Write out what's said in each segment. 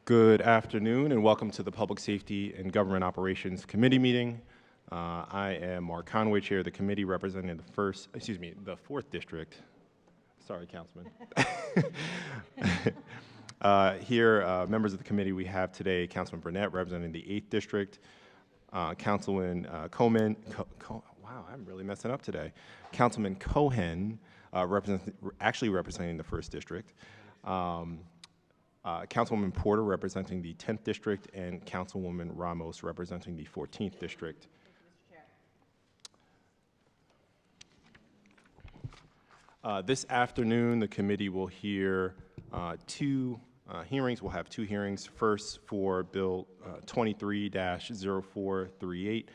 Good afternoon and welcome to the Public Safety and Government Operations Committee meeting. I am Mark Conway, Chair of the committee representing the 4th District. Sorry, Councilman. Here, members of the committee, we have today Councilman Burnett representing the 8th District, Councilman Cohen, wow, I'm really messing up today. Councilman Cohen representing the 1st District, Councilwoman Porter representing the 10th District, and Councilwoman Ramos representing the 14th District. This afternoon, the committee will hear two hearings. We'll have two hearings. First, for Bill 23-0438,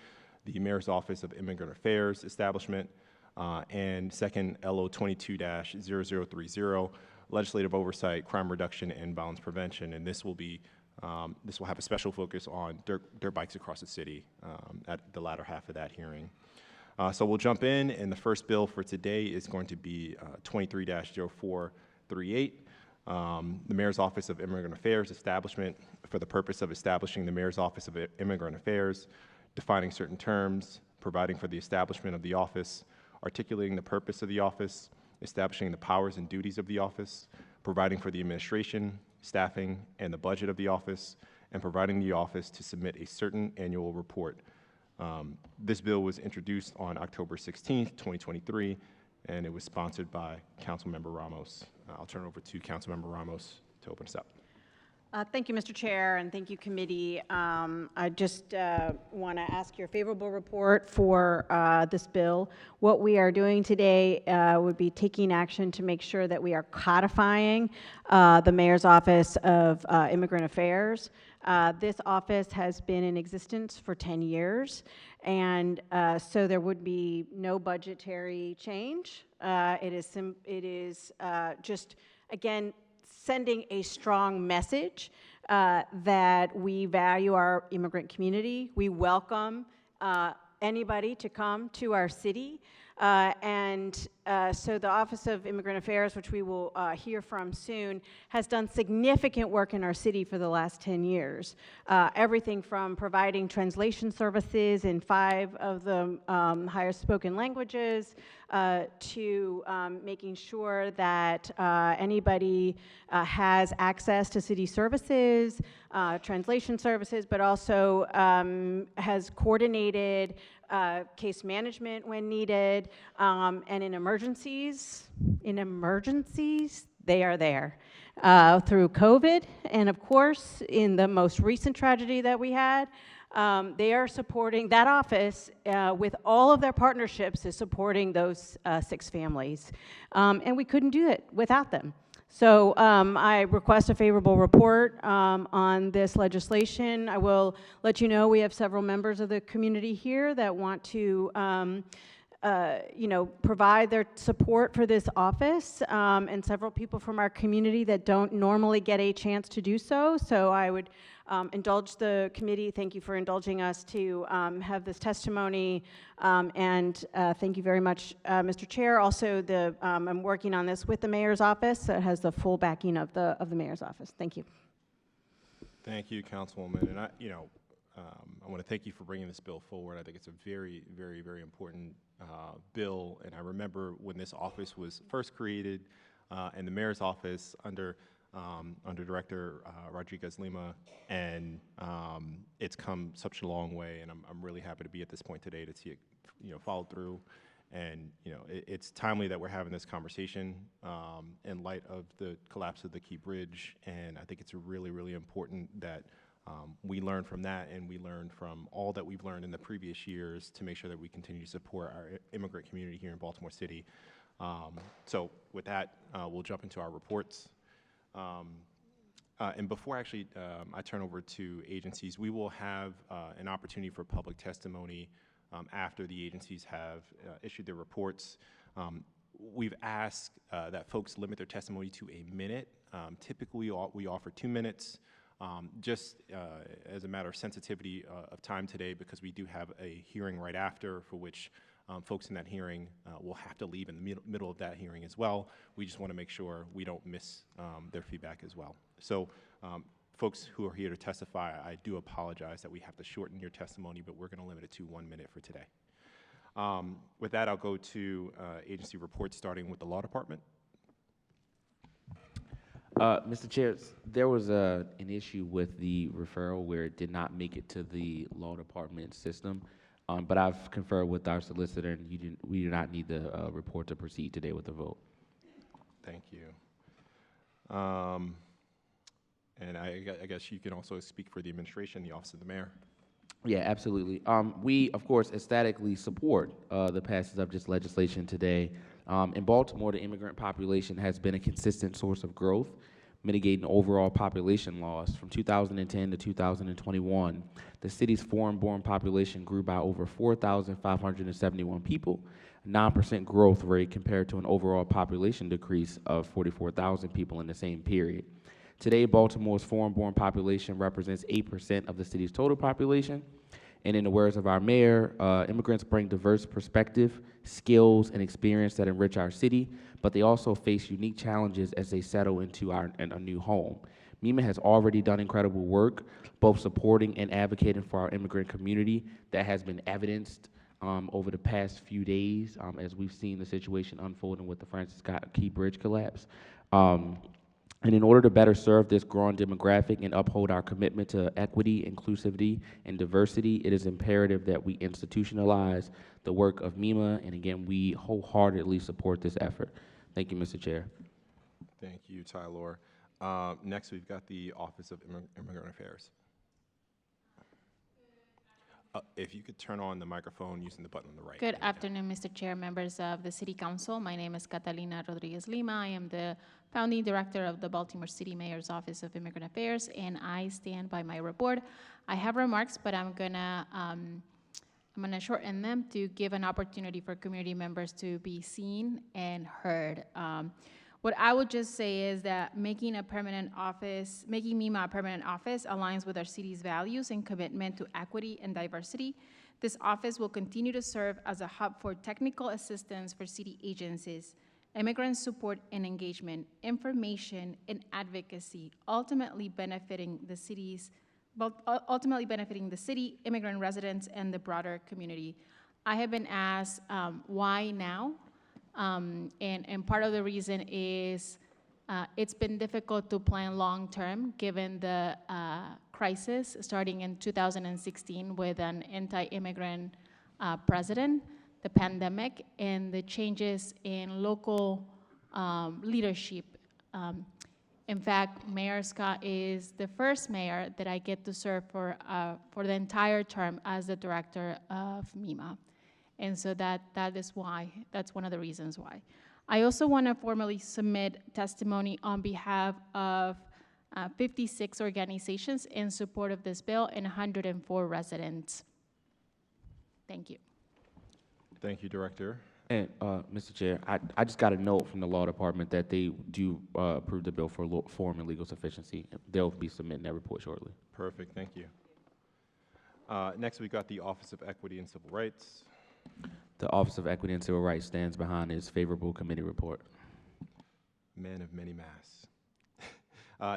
the Mayor's Office of Immigrant Affairs establishment, and second, LO 22-0030, Legislative Oversight, Crime Reduction, and Violence Prevention. And this will have a special focus on dirt bikes across the city at the latter half of that hearing. So we'll jump in, and the first bill for today is going to be 23-0438, the Mayor's Office of Immigrant Affairs establishment for the purpose of establishing the Mayor's Office of Immigrant Affairs, defining certain terms, providing for the establishment of the office, articulating the purpose of the office, establishing the powers and duties of the office, providing for the administration, staffing, and the budget of the office, and providing the office to submit a certain annual report. This bill was introduced on October 16th, 2023, and it was sponsored by Councilmember Ramos. I'll turn it over to Councilmember Ramos to open us up. Thank you, Mr. Chair, and thank you, committee. I just want to ask your favorable report for this bill. What we are doing today would be taking action to make sure that we are codifying the Mayor's Office of Immigrant Affairs. This office has been in existence for 10 years, and so there would be no budgetary change. It is just, again, sending a strong message that we value our immigrant community. We welcome anybody to come to our city. So the Office of Immigrant Affairs, which we will hear from soon, has done significant work in our city for the last 10 years. Everything from providing translation services in 5 of the highest spoken languages to making sure that anybody has access to city services, translation services, but also has coordinated case management when needed, and in emergencies, they are there. Through COVID, and of course, in the most recent tragedy that we had, they are supporting, that office, with all of their partnerships, is supporting those 6 families. And we couldn't do it without them. So I request a favorable report on this legislation. I will let you know we have several members of the community here that want to provide their support for this office, and several people from our community that don't normally get a chance to do so. So I would indulge the committee. Thank you for indulging us to have this testimony, and thank you very much, Mr. Chair. Also, I'm working on this with the Mayor's Office, so it has the full backing of the Mayor's Office. Thank you. Thank you, Councilwoman. And I want to thank you for bringing this bill forward. I think it's a very, very, very important bill. And I remember when this office was first created, and the Mayor's Office under Director Rodriguez Lima, and it's come such a long way. And I'm really happy to be at this point today to see it, followed through. And it's timely that we're having this conversation in light of the collapse of the Key Bridge. And I think it's really, really important that we learn from that, and we learn from all that we've learned in the previous years to make sure that we continue to support our immigrant community here in Baltimore City. So with that, we'll jump into our reports. And before actually I turn over to agencies, we will have an opportunity for public testimony after the agencies have issued their reports. We've asked that folks limit their testimony to a minute. Typically, we offer 2 minutes. Just as a matter of sensitivity of time today, because we do have a hearing right after, for which folks in that hearing will have to leave in the middle of that hearing as well. We just want to make sure we don't miss their feedback as well. So Folks who are here to testify, I do apologize that we have to shorten your testimony, but we're going to limit it to 1 minute for today. With that, I'll go to agency reports, starting with the Law Department. Mr. Chair, there was an issue with the referral where it did not make it to the Law Department system, but I've conferred with our solicitor, and we do not need the report to proceed today with the vote. Thank you. And I guess you can also speak for the administration, the Office of the Mayor. Yeah, absolutely. We, of course, ecstatically support the passage of this legislation today. In Baltimore, the immigrant population has been a consistent source of growth, mitigating overall population loss. From 2010 to 2021, the city's foreign-born population grew by over 4,571 people, a 9% growth rate compared to an overall population decrease of 44,000 people in the same period. Today, Baltimore's foreign-born population represents 8% of the city's total population. And in the words of our mayor, immigrants bring diverse perspective, skills, and experience that enrich our city, but they also face unique challenges as they settle into a new home. MEMA has already done incredible work, both supporting and advocating for our immigrant community that has been evidenced over the past few days as we've seen the situation unfolding with the Francis Scott Key Bridge collapse. And in order to better serve this growing demographic and uphold our commitment to equity, inclusivity, and diversity, it is imperative that we institutionalize the work of MEMA, and again, we wholeheartedly support this effort. Thank you, Mr. Chair. Thank you, Tylor. Next, we've got the Office of Immigrant Affairs. If you could turn on the microphone using the button on the right. Good afternoon, Mr. Chair, members of the City Council. My name is Catalina Rodriguez Lima. I am the founding director of the Baltimore City Mayor's Office of Immigrant Affairs, and I stand by my report. I have remarks, but I'm gonna shorten them to give an opportunity for community members to be seen and heard. What I would just say is that making MEMA a permanent office aligns with our city's values and commitment to equity and diversity. This office will continue to serve as a hub for technical assistance for city agencies, immigrant support and engagement, information and advocacy, ultimately benefiting the city, immigrant residents, and the broader community. I have been asked why now? And part of the reason is it's been difficult to plan long-term given the crisis starting in 2016 with an anti-immigrant president, the pandemic, and the changes in local leadership. In fact, Mayor Scott is the first mayor that I get to serve for the entire term as the director of MEMA. And so that's one of the reasons why. I also want to formally submit testimony on behalf of 56 organizations in support of this bill and 104 residents. Thank you. Thank you, Director. And Mr. Chair, I just got a note from the Law Department that they do approve the bill for form and legal sufficiency. They'll be submitting that report shortly. Perfect, thank you. Next, we've got the Office of Equity and Civil Rights. The Office of Equity and Civil Rights stands behind its favorable committee report. Man of many masks.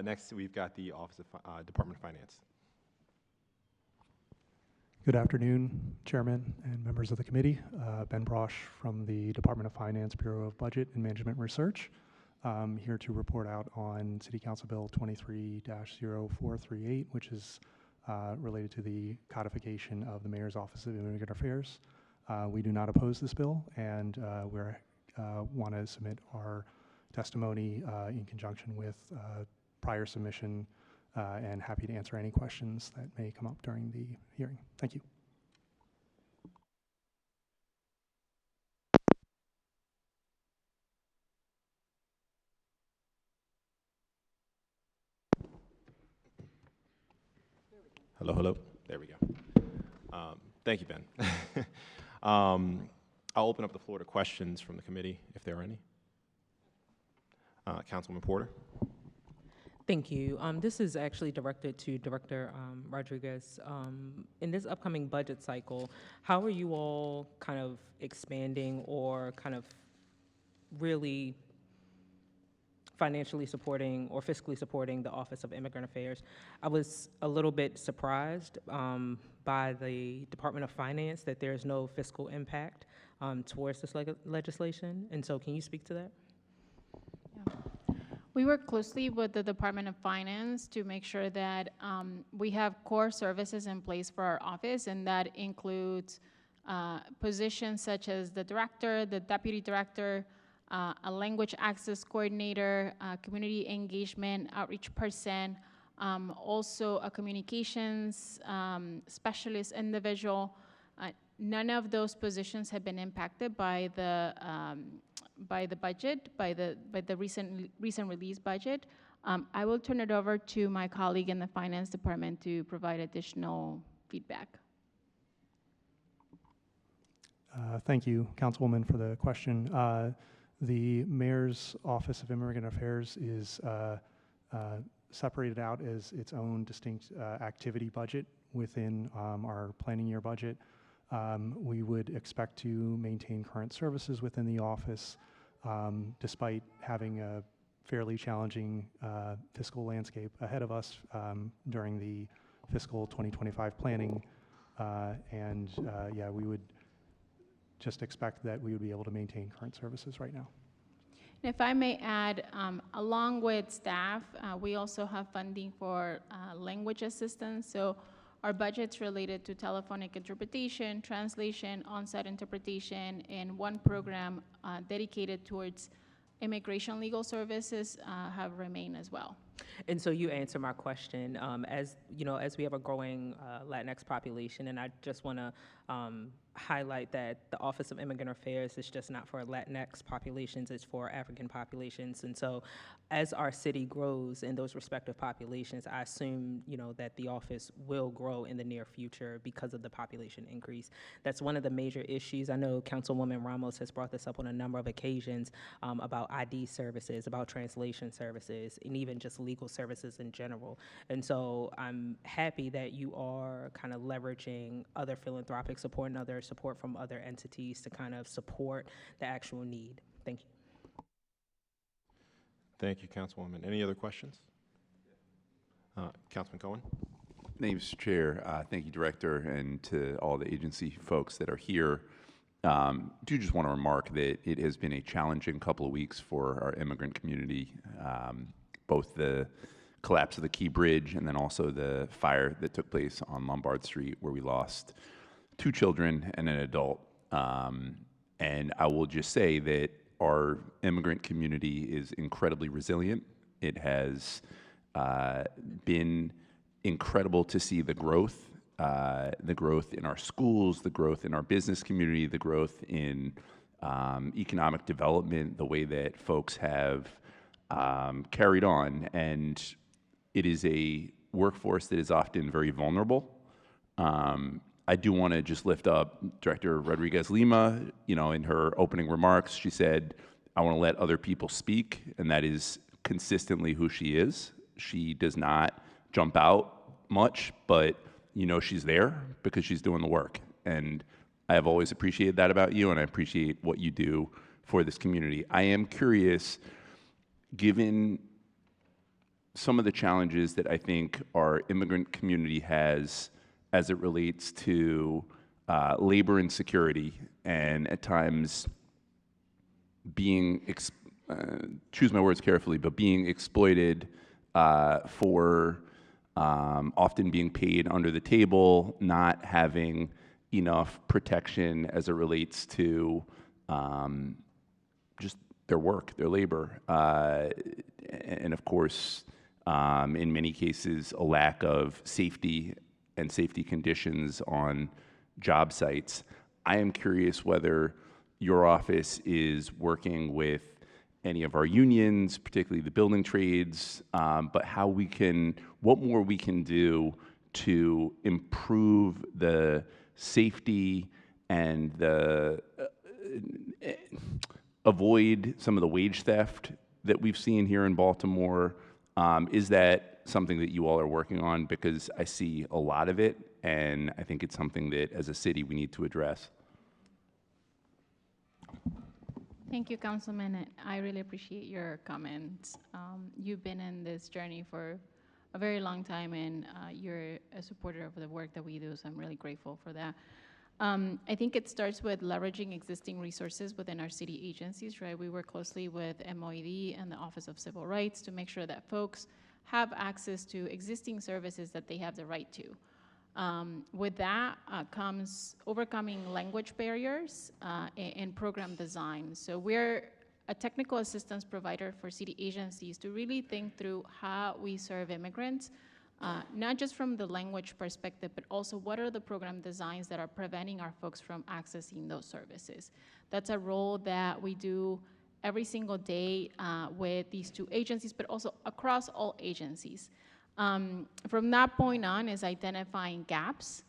Next, we've got the Office of Department of Finance. Good afternoon, Chairman and members of the committee. Ben Brosh from the Department of Finance, Bureau of Budget and Management Research. Here to report out on City Council Bill 23-0438, which is related to the codification of the Mayor's Office of Immigrant Affairs. We do not oppose this bill, and we want to submit our testimony in conjunction with prior submission, and happy to answer any questions that may come up during the hearing. Thank you. Hello, hello. There we go. Thank you, Ben. I'll open up the floor to questions from the committee, if there are any. Councilwoman Porter. Thank you. This is actually directed to Director Rodriguez. In this upcoming budget cycle, how are you all kind of expanding or kind of really financially supporting or fiscally supporting the Office of Immigrant Affairs. I was a little bit surprised by the Department of Finance that there's no fiscal impact towards this legislation. And so can you speak to that? We work closely with the Department of Finance to make sure that we have core services in place for our office, and that includes positions such as the director, the deputy director, a language access coordinator, community engagement outreach person, also a communications specialist individual. None of those positions have been impacted by the budget, by the recent release budget. I will turn it over to my colleague in the finance department to provide additional feedback. Thank you, Councilwoman, for the question. The Mayor's Office of Immigrant Affairs is separated out as its own distinct activity budget within our planning year budget. We would expect to maintain current services within the office despite having a fairly challenging fiscal landscape ahead of us during the fiscal 2025 planning. Yeah, we would just expect that we would be able to maintain current services right now. And if I may add, along with staff, we also have funding for language assistance. So our budget's related to telephonic interpretation, translation, on-site interpretation, and one program dedicated towards immigration legal services have remained as well. And so you answer my question. As you know, as we have a growing Latinx population, and I just want to highlight that the Office of Immigrant Affairs is just not for Latinx populations, it's for African populations. And so as our city grows in those respective populations, I assume, you know, that the office will grow in the near future because of the population increase. That's one of the major issues. I know Councilwoman Ramos has brought this up on a number of occasions about ID services, about translation services, and even just legal services in general. And so I'm happy that you are kind of leveraging other philanthropic support and other support from other entities to kind of support the actual need. Thank you. Thank you, Councilwoman. Any other questions? Councilman Cohen? Thank you, Mr. Chair. Thank you, Director, and to all the agency folks that are here. Do just want to remark that it has been a challenging couple of weeks for our immigrant community, both the collapse of the Key Bridge and then also the fire that took place on Lombard Street, where we lost 2 children and an adult. And I will just say that our immigrant community is incredibly resilient. It has been incredible to see the growth in our schools, the growth in our business community, the growth in economic development, the way that folks have carried on. And it is a workforce that is often very vulnerable. I do want to just lift up Director Rodriguez-Lima. You know, in her opening remarks, she said, I want to let other people speak, and that is consistently who she is. She does not jump out much, but you know she's there because she's doing the work. And I have always appreciated that about you, and I appreciate what you do for this community. I am curious, given some of the challenges that I think our immigrant community has as it relates to labor insecurity, and at times being, choose my words carefully, but being exploited for often being paid under the table, not having enough protection as it relates to just their work, their labor, and of course, in many cases, a lack of safety and safety conditions on job sites. I am curious whether your office is working with any of our unions, particularly the building trades, but how we can, what more we can do to improve the safety and the avoid some of the wage theft that we've seen here in Baltimore. Is that something that you all are working on? Because I see a lot of it, and I think it's something that as a city we need to address. Thank you, Councilman. I really appreciate your comments. You've been in this journey for a very long time, and you're a supporter of the work that we do, so I'm really grateful for that. I think it starts with leveraging existing resources within our city agencies, right? We work closely with MOED and the Office of Civil Rights to make sure that folks have access to existing services that they have the right to. With that comes overcoming language barriers and program design. So we're a technical assistance provider for city agencies to really think through how we serve immigrants, not just from the language perspective, but also what are the program designs that are preventing our folks from accessing those services. That's a role that we do every single day with these two agencies, but also across all agencies. From that point on is identifying gaps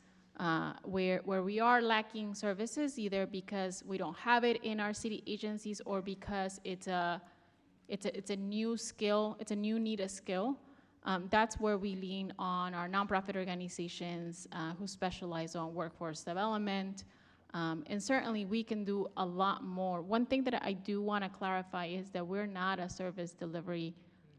where we are lacking services, either because we don't have it in our city agencies or because it's a new skill, it's a new needed skill. That's where we lean on our nonprofit organizations who specialize on workforce development. And certainly we can do a lot more. One thing that I do want to clarify is that we're not a service delivery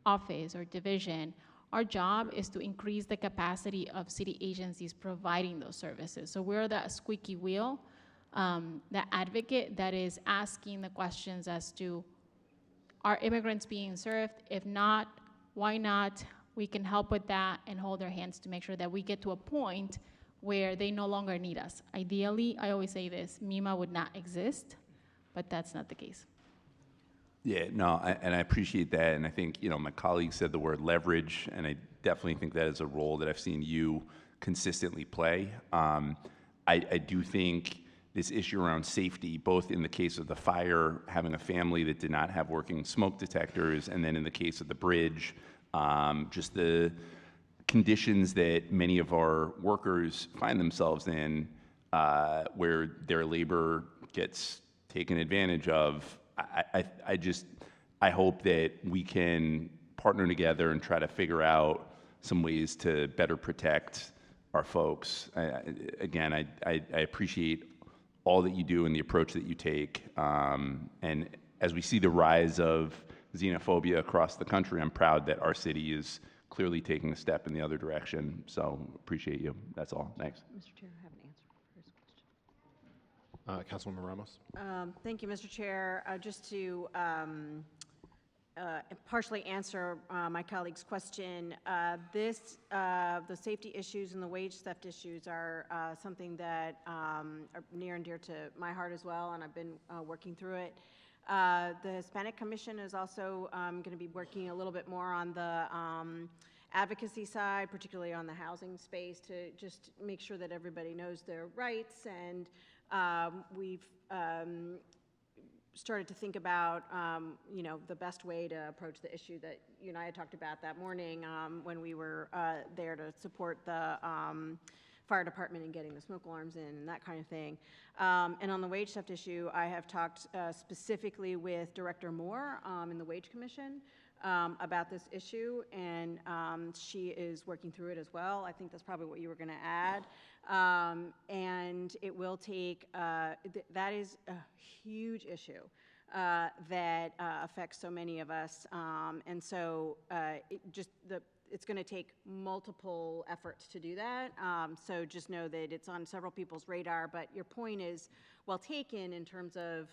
office or division. Our job is to increase the capacity of city agencies providing those services. So we're that squeaky wheel, that advocate that is asking the questions as to, are immigrants being served? If not, why not? We can help with that and hold their hands to make sure that we get to a point where they no longer need us. Ideally, I always say this, MEMA would not exist, but that's not the case. Yeah, no, and I appreciate that, and I think, you know, my colleague said the word leverage, and I definitely think that is a role that I've seen you consistently play. I do think this issue around safety, both in the case of the fire, having a family that did not have working smoke detectors, and then in the case of the bridge, just the conditions that many of our workers find themselves in, where their labor gets taken advantage of. I hope that we can partner together and try to figure out some ways to better protect our folks. Again, I appreciate all that you do and the approach that you take. And as we see the rise of xenophobia across the country, I'm proud that our city is clearly taking a step in the other direction. So appreciate you. That's all. Thanks. Mr. Chair, I have an answer for his question. Councilwoman Ramos? Thank you, Mr. Chair. Just to partially answer my colleague's question, the safety issues and the wage theft issues are something that are near and dear to my heart as well, and I've been working through it. The Hispanic Commission is also going to be working a little bit more on the advocacy side, particularly on the housing space, to just make sure that everybody knows their rights. And we've started to think about, you know, the best way to approach the issue that you and I had talked about that morning when we were there to support the fire department and getting the smoke alarms in and that kind of thing. And on the wage theft issue, I have talked specifically with Director Moore in the Wage Commission about this issue, and she is working through it as well. I think that's probably what you were going to add. And it will take, that is a huge issue that affects so many of us. And so it's going to take multiple efforts to do that. So just know that it's on several people's radar, but your point is well taken in terms of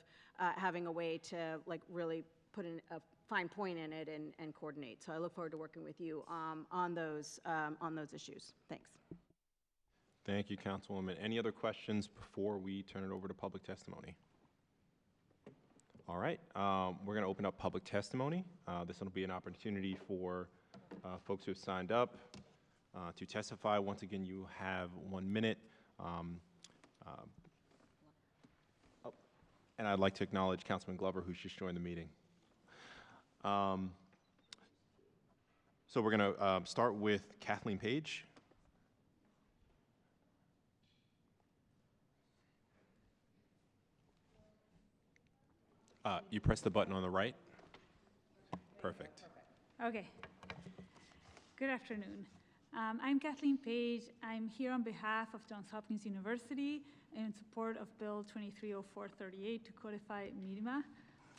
having a way to like really put in a fine point in it and coordinate. So I look forward to working with you on those issues. Thanks. Thank you, Councilwoman. Any other questions before we turn it over to public testimony? All right, we're going to open up public testimony. This will be an opportunity for folks who have signed up to testify. Once again, you have 1 minute. And I'd like to acknowledge Councilman Glover, who's just joined the meeting. So we're going to start with Kathleen Page. You press the button on the right. Perfect. Okay. Good afternoon. I'm Kathleen Page. I'm here on behalf of Johns Hopkins University in support of Bill 230438 to codify MEMA.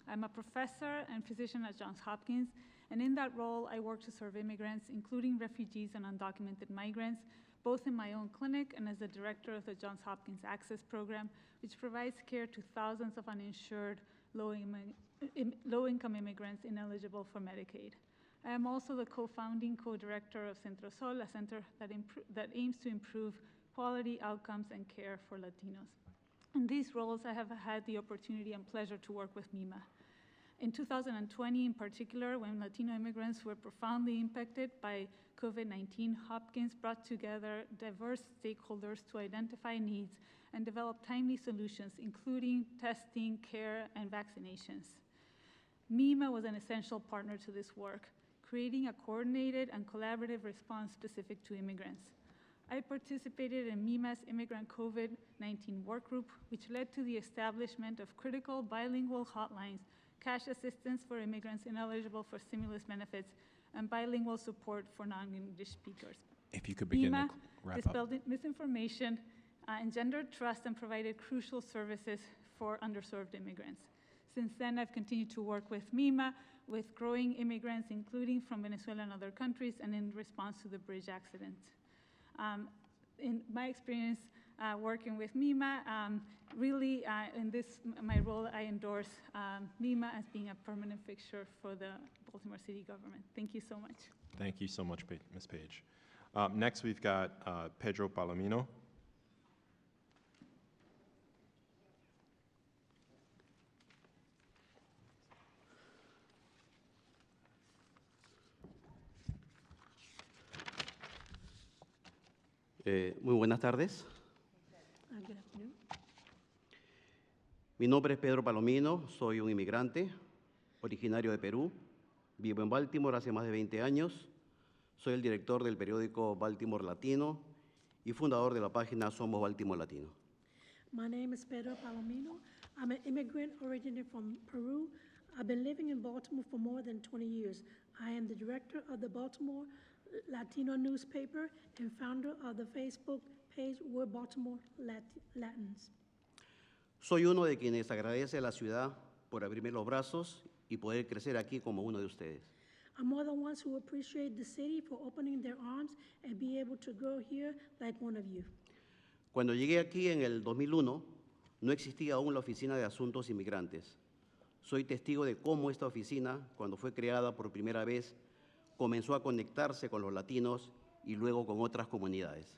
I'm a professor and physician at Johns Hopkins, and in that role, I work to serve immigrants, including refugees and undocumented migrants, both in my own clinic and as the director of the Johns Hopkins Access Program, which provides care to thousands of uninsured, low-income immigrants ineligible for Medicaid. I am also the co-founding co-director of Centro Sol, a center that aims to improve quality outcomes and care for Latinos. In these roles, I have had the opportunity and pleasure to work with MIMA. In 2020, in particular, when Latino immigrants were profoundly impacted by COVID-19, Hopkins brought together diverse stakeholders to identify needs and develop timely solutions, including testing, care, and vaccinations. MIMA was an essential partner to this work, creating a coordinated and collaborative response specific to immigrants. I participated in MIMA's Immigrant COVID-19 Workgroup, which led to the establishment of critical bilingual hotlines, cash assistance for immigrants ineligible for stimulus benefits, and bilingual support for non-English speakers. If you could begin to MIMA wrap up. dispelled misinformation, engendered trust, and provided crucial services for underserved immigrants. Since then, I've continued to work with MIMA, with growing immigrants, including from Venezuela and other countries, and in response to the bridge accident. In my experience working with MIMA, really in my role, I endorse MIMA as being a permanent fixture for the Baltimore City government. Thank you so much. Thank you so much, Ms. Page. Next, we've got Pedro Palomino. Muy buenas tardes. Good afternoon. Mi nombre es Pedro Palomino, soy un inmigrante, originario de Perú. Vivo en Baltimore hace más de 20 años. Soy el director del periódico Baltimore Latino y fundador de la página Somos Baltimore Latino. My name is Pedro Palomino. I'm an immigrant originated from Peru. I've been living in Baltimore for more than 20 years. I am the director of the Baltimore Latino newspaper and founder of the Facebook page We're Baltimore Latins. Soy uno de quienes agradece a la ciudad por abrirme los brazos y poder crecer aquí como uno de ustedes. I'm more than ones who appreciate the city for opening their arms and be able to grow here like one of you. Cuando llegué aquí en el 2001, no existía aún la Oficina de Asuntos Inmigrantes. Soy testigo de cómo esta oficina, cuando fue creada por primera vez, comenzó a conectarse con los latinos y luego con otras comunidades.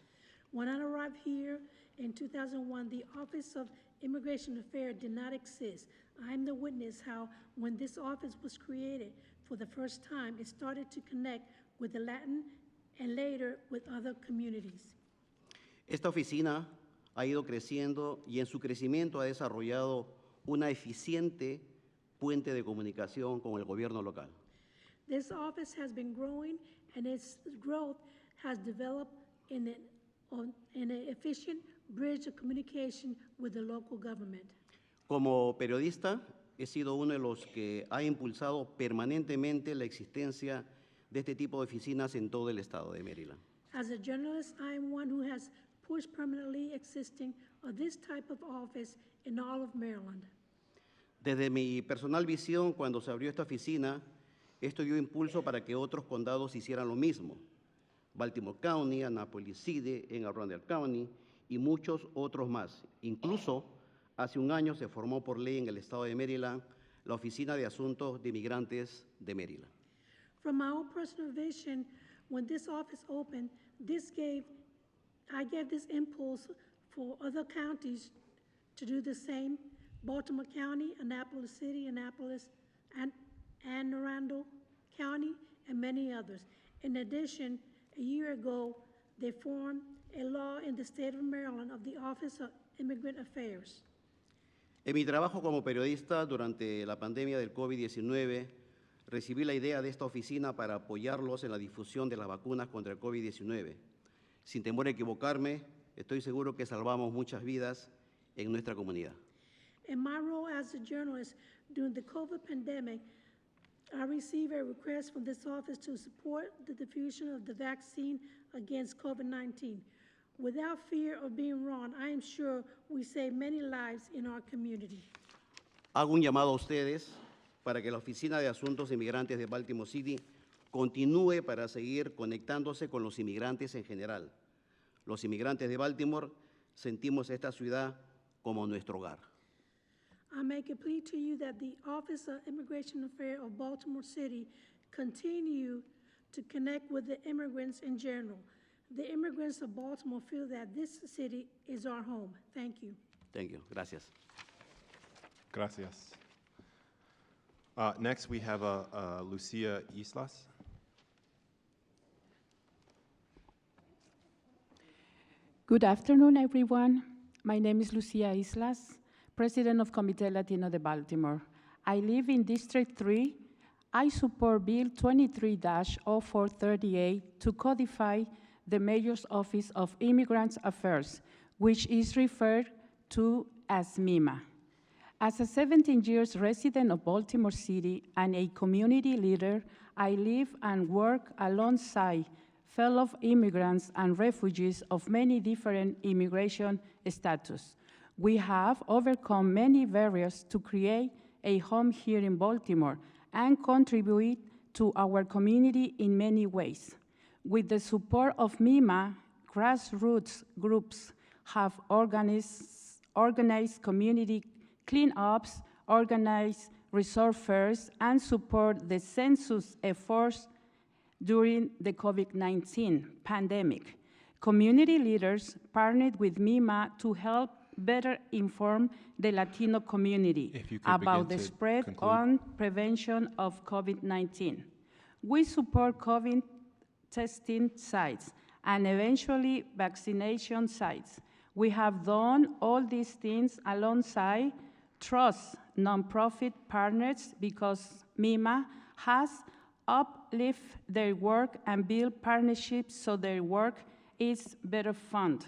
When I arrived here in 2001, the Office of Immigration Affairs did not exist. I'm the witness how, when this office was created for the first time, it started to connect with the Latin and later with other communities. Esta oficina ha ido creciendo y en su crecimiento ha desarrollado una eficiente puente de comunicación con el gobierno local. This office has been growing, and its growth has developed in an efficient bridge of communication with the local government. Como periodista, he sido uno de los que ha impulsado permanentemente la existencia de este tipo de oficinas en todo el estado de Maryland. As a journalist, I am one who has pushed permanently existing of this type of office in all of Maryland. Desde mi personal visión, cuando se abrió esta oficina, esto dio impulso para que otros condados hicieran lo mismo. Baltimore County, Annapolis City, en Arundel County y muchos otros más. Incluso, hace un año se formó por ley en el estado de Maryland la Oficina de Asuntos de Inmigrantes de Maryland. From my own personal vision, when this office opened, I gave this impulse for other counties to do the same. Baltimore County, Annapolis City, Annapolis, and Anne Arundel County, and many others. In addition, a year ago, they formed a law in the state of Maryland of the Office of Immigrant Affairs. En mi trabajo como periodista durante la pandemia del COVID-19, recibí la idea de esta oficina para apoyarlos en la difusión de las vacunas contra el COVID-19. Sin temor a equivocarme, estoy seguro que salvamos muchas vidas en nuestra comunidad. In my role as a journalist during the COVID pandemic, I received a request from this office to support the diffusion of the vaccine against COVID-19. Without fear of being wrong, I am sure we saved many lives in our community. Hago un llamado a ustedes para que la Oficina de Asuntos Inmigrantes de Baltimore City continúe para seguir conectándose con los inmigrantes en general. Los inmigrantes de Baltimore sentimos esta ciudad como nuestro hogar. I make a plea to you that the Office of Immigration Affairs of Baltimore City continue to connect with the immigrants in general. The immigrants of Baltimore feel that this city is our home. Thank you. Thank you. Gracias. Gracias. Next, we have Lucia Islas. Good afternoon, everyone. My name is Lucia Islas, President of Comité Latino de Baltimore. I live in District 3. I support Bill 23-0438 to codify the Mayor's Office of Immigrant Affairs, which is referred to as MEMA. As a 17 years resident of Baltimore City and a community leader, I live and work alongside fellow immigrants and refugees of many different immigration status. We have overcome many barriers to create a home here in Baltimore and contribute to our community in many ways. With the support of MEMA, grassroots groups have organized community cleanups, organized resource fairs, and support the census efforts during the COVID-19 pandemic. Community leaders partnered with MEMA to help better inform the Latino community If you could about begin the to spread conclude. and prevention of COVID-19. We support COVID testing sites and eventually vaccination sites. We have done all these things alongside trust nonprofit partners because MEMA has uplift their work and build partnerships so their work is better funded.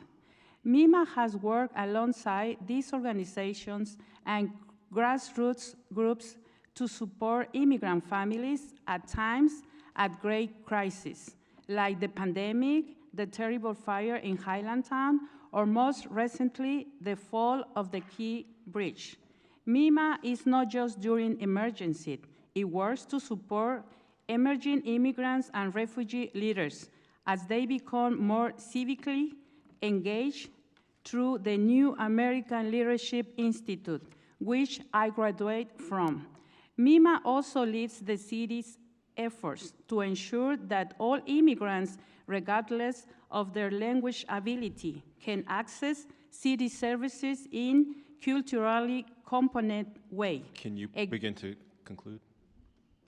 MEMA has worked alongside these organizations and grassroots groups to support immigrant families at times at great crisis, like the pandemic, the terrible fire in Highlandtown, or most recently, the fall of the Key Bridge. MEMA is not just during emergency. It works to support emerging immigrants and refugee leaders as they become more civically engaged through the New American Leadership Institute, which I graduate from. MEMA also leads the city's efforts to ensure that all immigrants, regardless of their language ability, can access city services in culturally component way. Can you begin to conclude?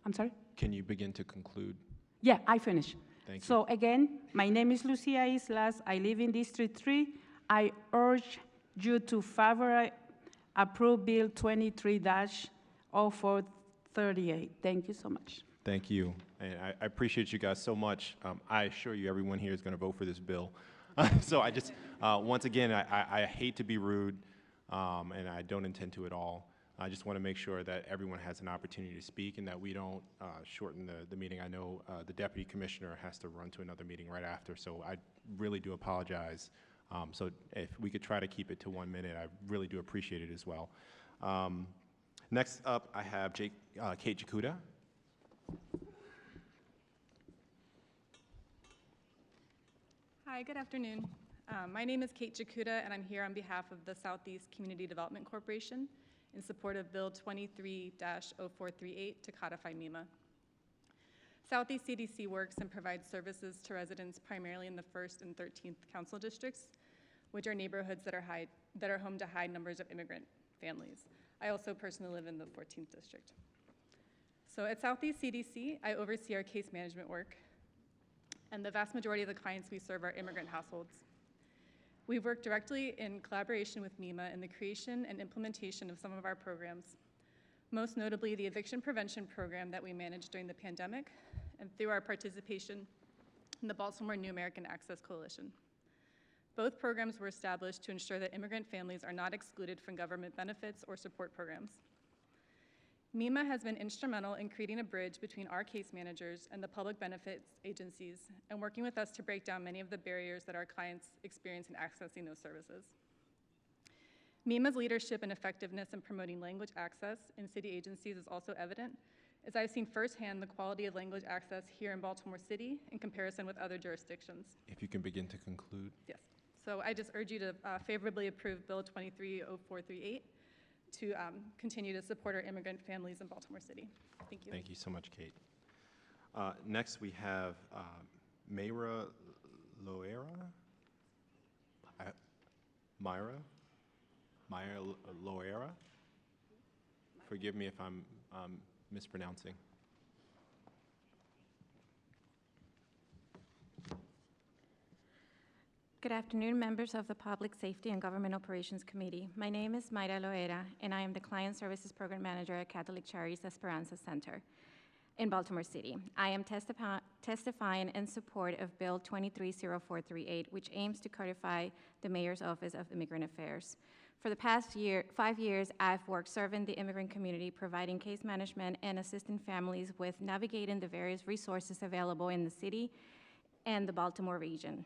I'm sorry? Can you begin to conclude? Yeah, I finished. Thank you. So again, my name is Lucia Islas. I live in District 3. I urge you to favorably approve Bill 23-0438. Thank you so much. Thank you. And I appreciate you guys so much. I assure you everyone here is going to vote for this bill. So I just, once again, I hate to be rude, and I don't intend to at all. I just want to make sure that everyone has an opportunity to speak and that we don't shorten the meeting. I know the Deputy Commissioner has to run to another meeting right after, so I really do apologize. So if we could try to keep it to 1 minute, I really do appreciate it as well. Next up, I have Kate Jakuda. Hi, good afternoon. My name is Kate Jakuda, and I'm here on behalf of the Southeast Community Development Corporation in support of Bill 23-0438 to codify MEMA. Southeast CDC works and provides services to residents primarily in the 1st and 13th council districts, which are neighborhoods that are home to high numbers of immigrant families. I also personally live in the 14th district. So at Southeast CDC, I oversee our case management work, and the vast majority of the clients we serve are immigrant households. We've worked directly in collaboration with MEMA in the creation and implementation of some of our programs, most notably the eviction prevention program that we managed during the pandemic, and through our participation in the Baltimore New American Access Coalition. Both programs were established to ensure that immigrant families are not excluded from government benefits or support programs. MEMA has been instrumental in creating a bridge between our case managers and the public benefits agencies and working with us to break down many of the barriers that our clients experience in accessing those services. MEMA's leadership and effectiveness in promoting language access in city agencies is also evident, as I've seen firsthand the quality of language access here in Baltimore City in comparison with other jurisdictions. If you can begin to conclude. Yes. So I just urge you to favorably approve Bill 230438 to continue to support our immigrant families in Baltimore City. Thank you. Thank you so much, Kate. Next, we have Mayra Loera. Myra Loera. Forgive me if I'm mispronouncing. Good afternoon, members of the Public Safety and Government Operations Committee. My name is Mayra Loera, and I am the Client Services Program Manager at Catholic Charities Esperanza Center in Baltimore City. I am testifying in support of Bill 230438, which aims to codify the Mayor's Office of Immigrant Affairs. For the past 5 years, I've worked serving the immigrant community, providing case management and assisting families with navigating the various resources available in the city and the Baltimore region.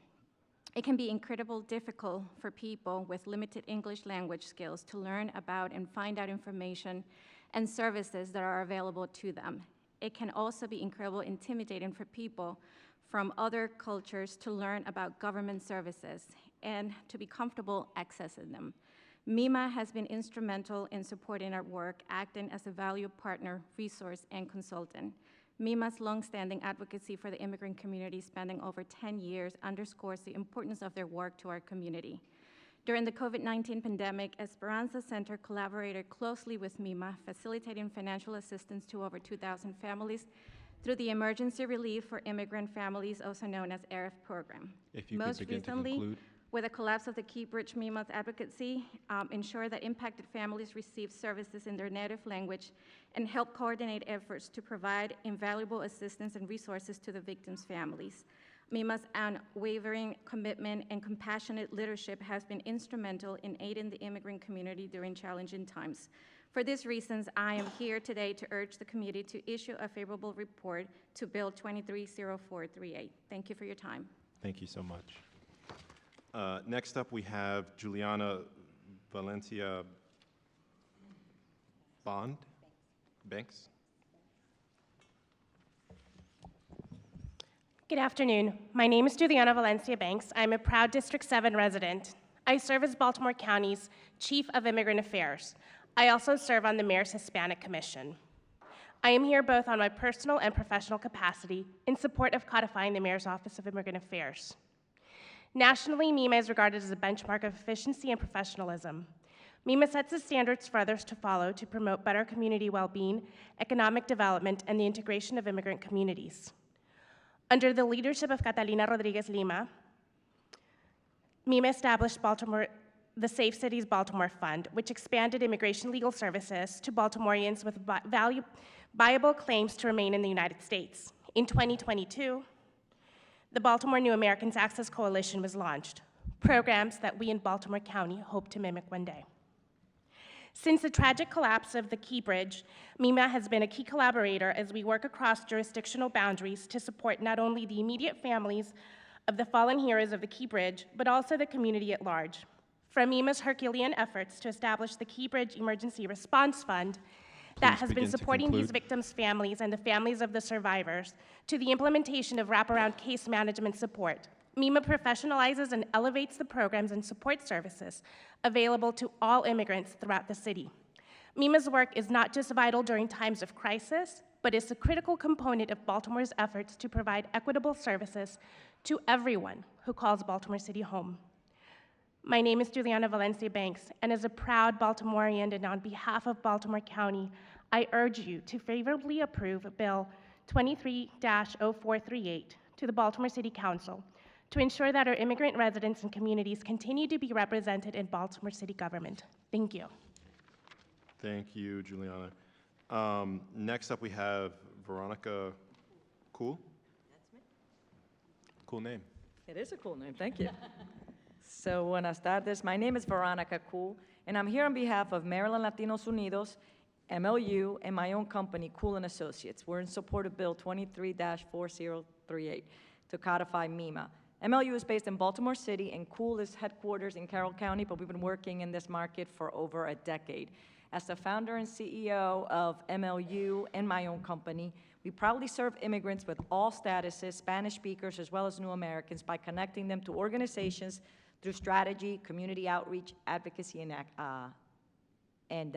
It can be incredibly difficult for people with limited English language skills to learn about and find out information and services that are available to them. It can also be incredibly intimidating for people from other cultures to learn about government services and to be comfortable accessing them. MEMA has been instrumental in supporting our work, acting as a valued partner, resource, and consultant. MEMA's longstanding advocacy for the immigrant community spanning over 10 years underscores the importance of their work to our community. During the COVID-19 pandemic, Esperanza Center collaborated closely with MEMA, facilitating financial assistance to over 2,000 families through the Emergency Relief for Immigrant Families, also known as ERIF program. If you could begin to conclude. With the collapse of the Key Bridge, MEMA's advocacy ensured that impacted families receive services in their native language and help coordinate efforts to provide invaluable assistance and resources to the victims' families. MEMA's unwavering commitment and compassionate leadership has been instrumental in aiding the immigrant community during challenging times. For these reasons, I am here today to urge the committee to issue a favorable report to Bill 230438. Thank you for your time. Thank you so much. Next up, we have Juliana Valencia Banks. Good afternoon. My name is Juliana Valencia Banks. I'm a proud District 7 resident. I serve as Baltimore County's Chief of Immigrant Affairs. I also serve on the Mayor's Hispanic Commission. I am here both on my personal and professional capacity in support of codifying the Mayor's Office of Immigrant Affairs. Nationally, MEMA is regarded as a benchmark of efficiency and professionalism. MEMA sets the standards for others to follow to promote better community well-being, economic development, and the integration of immigrant communities. Under the leadership of Catalina Rodriguez Lima, MEMA established the Safe Cities Baltimore Fund, which expanded immigration legal services to Baltimoreans with viable claims to remain in the United States. In 2022, the Baltimore New Americans Access Coalition was launched, programs that we in Baltimore County hope to mimic one day. Since the tragic collapse of the Key Bridge, MEMA has been a key collaborator as we work across jurisdictional boundaries to support not only the immediate families of the fallen heroes of the Key Bridge, but also the community at large. From MEMA's Herculean efforts to establish the Key Bridge Emergency Response Fund that has been supporting these victims' families and the families of the survivors, to the implementation of wraparound case management support, MEMA professionalizes and elevates the programs and support services available to all immigrants throughout the city. MEMA's work is not just vital during times of crisis, but is a critical component of Baltimore's efforts to provide equitable services to everyone who calls Baltimore City home. My name is Juliana Valencia Banks, and as a proud Baltimorean and on behalf of Baltimore County, I urge you to favorably approve Bill 23-0438 to the Baltimore City Council to ensure that our immigrant residents and communities continue to be represented in Baltimore City government. Thank you. Thank you, Juliana. Next up, we have Veronica Cool. That's me. Cool name. It is a cool name, thank you. So, buenas tardes. My name is Veronica Cool, and I'm here on behalf of Maryland Latinos Unidos, MLU, and my own company, Cool & Associates. We're in support of Bill 23-4038 to codify MEMA. MLU is based in Baltimore City, and COOL is headquarters in Carroll County, but we've been working in this market for over a decade. As the founder and CEO of MLU and my own company, we proudly serve immigrants with all statuses, Spanish speakers, as well as new Americans, by connecting them to organizations through strategy, community outreach, advocacy, and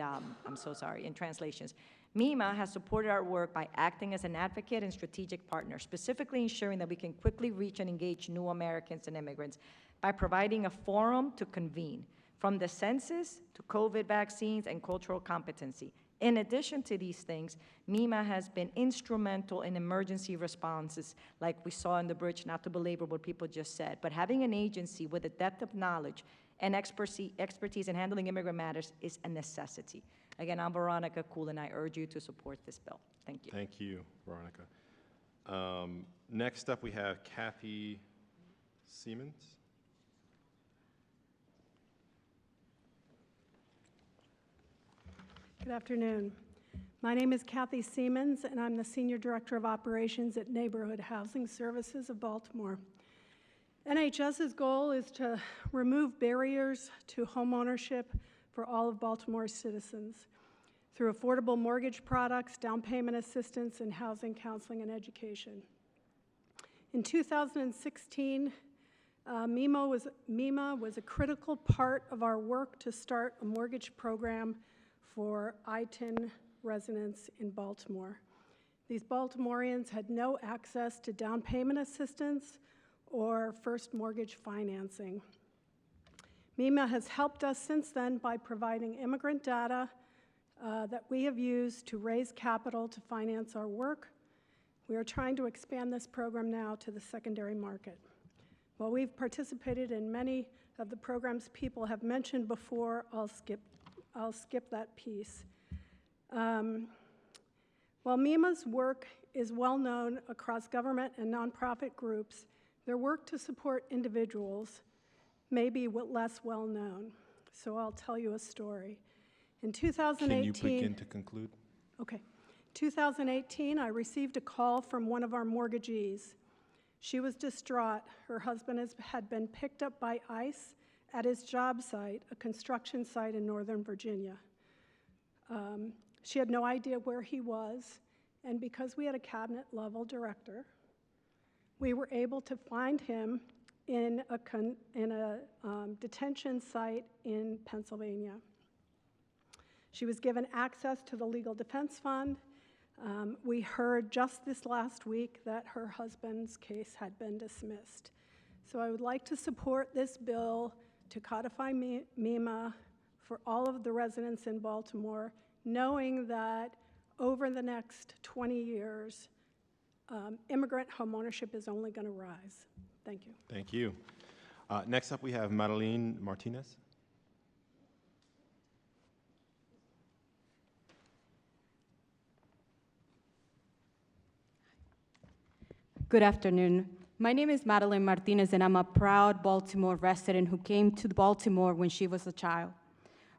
translations. MEMA has supported our work by acting as an advocate and strategic partner, specifically ensuring that we can quickly reach and engage new Americans and immigrants by providing a forum to convene, from the census to COVID vaccines and cultural competency. In addition to these things, MEMA has been instrumental in emergency responses, like we saw in the bridge, not to belabor what people just said, but having an agency with a depth of knowledge and expertise in handling immigrant matters is a necessity. Again, I'm Veronica Cool, and I urge you to support this bill. Thank you. Thank you, Veronica. Next up, we have Kathy Siemens. Good afternoon. My name is Kathy Siemens, and I'm the Senior Director of Operations at Neighborhood Housing Services of Baltimore. NHS's goal is to remove barriers to homeownership for all of Baltimore's citizens through affordable mortgage products, down payment assistance, and housing, counseling, and education. In 2016, MEMA was a critical part of our work to start a mortgage program for I-10 residents in Baltimore. These Baltimoreans had no access to down payment assistance or first mortgage financing. MEMA has helped us since then by providing immigrant data that we have used to raise capital to finance our work. We are trying to expand this program now to the secondary market. While we've participated in many of the programs people have mentioned before, I'll skip that piece. While MEMA's work is well known across government and nonprofit groups, their work to support individuals may be less well known. So I'll tell you a story. In 2018, Can you begin to conclude? Okay. 2018, I received a call from one of our mortgagees. She was distraught. Her husband had been picked up by ICE at his job site, a construction site in Northern Virginia. She had no idea where he was, and because we had a cabinet-level director, we were able to find him in a detention site in Pennsylvania. She was given access to the Legal Defense Fund. We heard just this last week that her husband's case had been dismissed. So I would like to support this bill to codify MEMA for all of the residents in Baltimore, knowing that over the next 20 years, immigrant homeownership is only going to rise. Thank you. Thank you. Next up, we have Madeline Martinez. Good afternoon. My name is Madeline Martinez, and I'm a proud Baltimore resident who came to Baltimore when she was a child.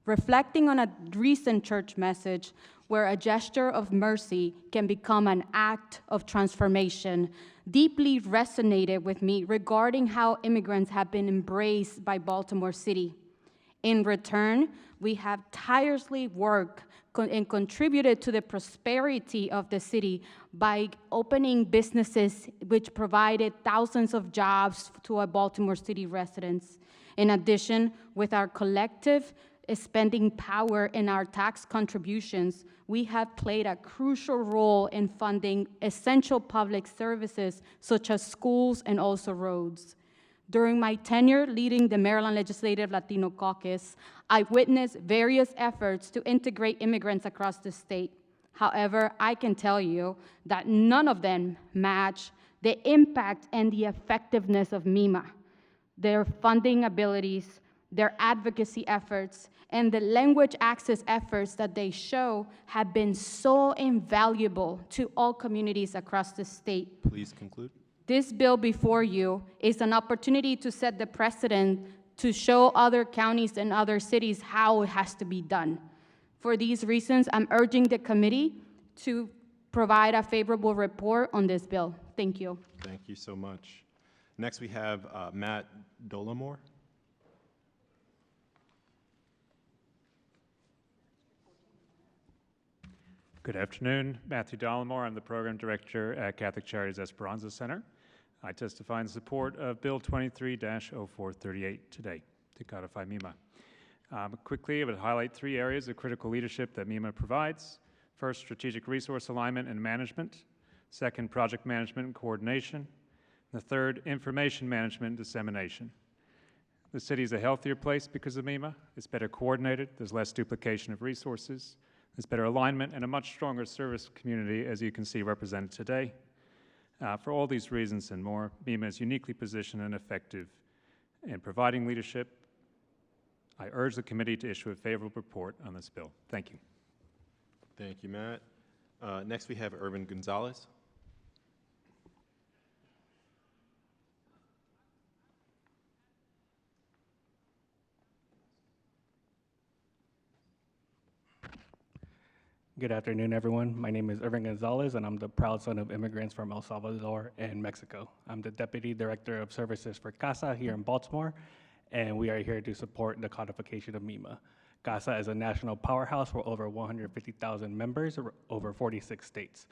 Reflecting on a recent church message where a gesture of mercy can become an act of transformation, deeply resonated with me regarding how immigrants have been embraced by Baltimore City. In return, we have tirelessly worked and contributed to the prosperity of the city by opening businesses which provided thousands of jobs to our Baltimore City residents. In addition, with our collective spending power and our tax contributions, we have played a crucial role in funding essential public services such as schools and also roads. During my tenure leading the Maryland Legislative Latino Caucus, I witnessed various efforts to integrate immigrants across the state. However, I can tell you that none of them match the impact and the effectiveness of MEMA. Their funding abilities, their advocacy efforts, and the language access efforts that they show have been so invaluable to all communities across the state. Please conclude. This bill before you is an opportunity to set the precedent to show other counties and other cities how it has to be done. For these reasons, I'm urging the committee to provide a favorable report on this bill. Thank you. Thank you so much. Next, we have Matt Dollamore. Good afternoon. Matthew Dollamore. I'm the Program Director at Catholic Charities Esperanza Center. I testify in support of Bill 23-0438 today to codify MEMA. Quickly, I would highlight 3 areas of critical leadership that MEMA provides. First, strategic resource alignment and management. Second, project management and coordination. The third, information management and dissemination. The city is a healthier place because of MEMA. It's better coordinated. There's less duplication of resources. There's better alignment and a much stronger service community, as you can see represented today. For all these reasons and more, MEMA is uniquely positioned and effective in providing leadership. I urge the committee to issue a favorable report on this bill. Thank you. Thank you, Matt. Next, we have Irvin Gonzalez. Good afternoon, everyone. My name is Irvin Gonzalez, and I'm the proud son of immigrants from El Salvador and Mexico. I'm the Deputy Director of Services for CASA here in Baltimore, and we are here to support the codification of MEMA. CASA is a national powerhouse for over 150,000 members over 46 states.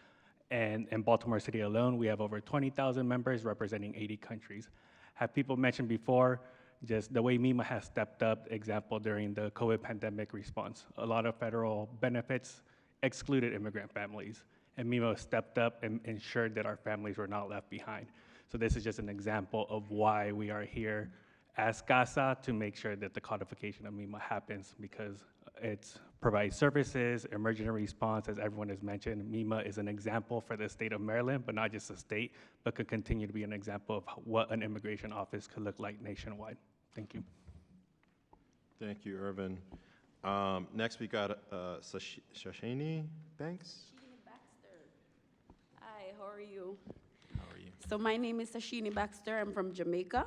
And in Baltimore City alone, we have over 20,000 members representing 80 countries. Have people mentioned before just the way MEMA has stepped up, example, during the COVID pandemic response. A lot of federal benefits excluded immigrant families, and MEMA stepped up and ensured that our families were not left behind. So this is just an example of why we are here as CASA to make sure that the codification of MEMA happens, because it provides services, emergency response, as everyone has mentioned. MEMA is an example for the state of Maryland, but not just the state, but could continue to be an example of what an immigration office could look like nationwide. Thank you. Thank you, Irvin. Next, we got Sashini Banks. Hi, how are you? How are you? So my name is Sashini Baxter. I'm from Jamaica.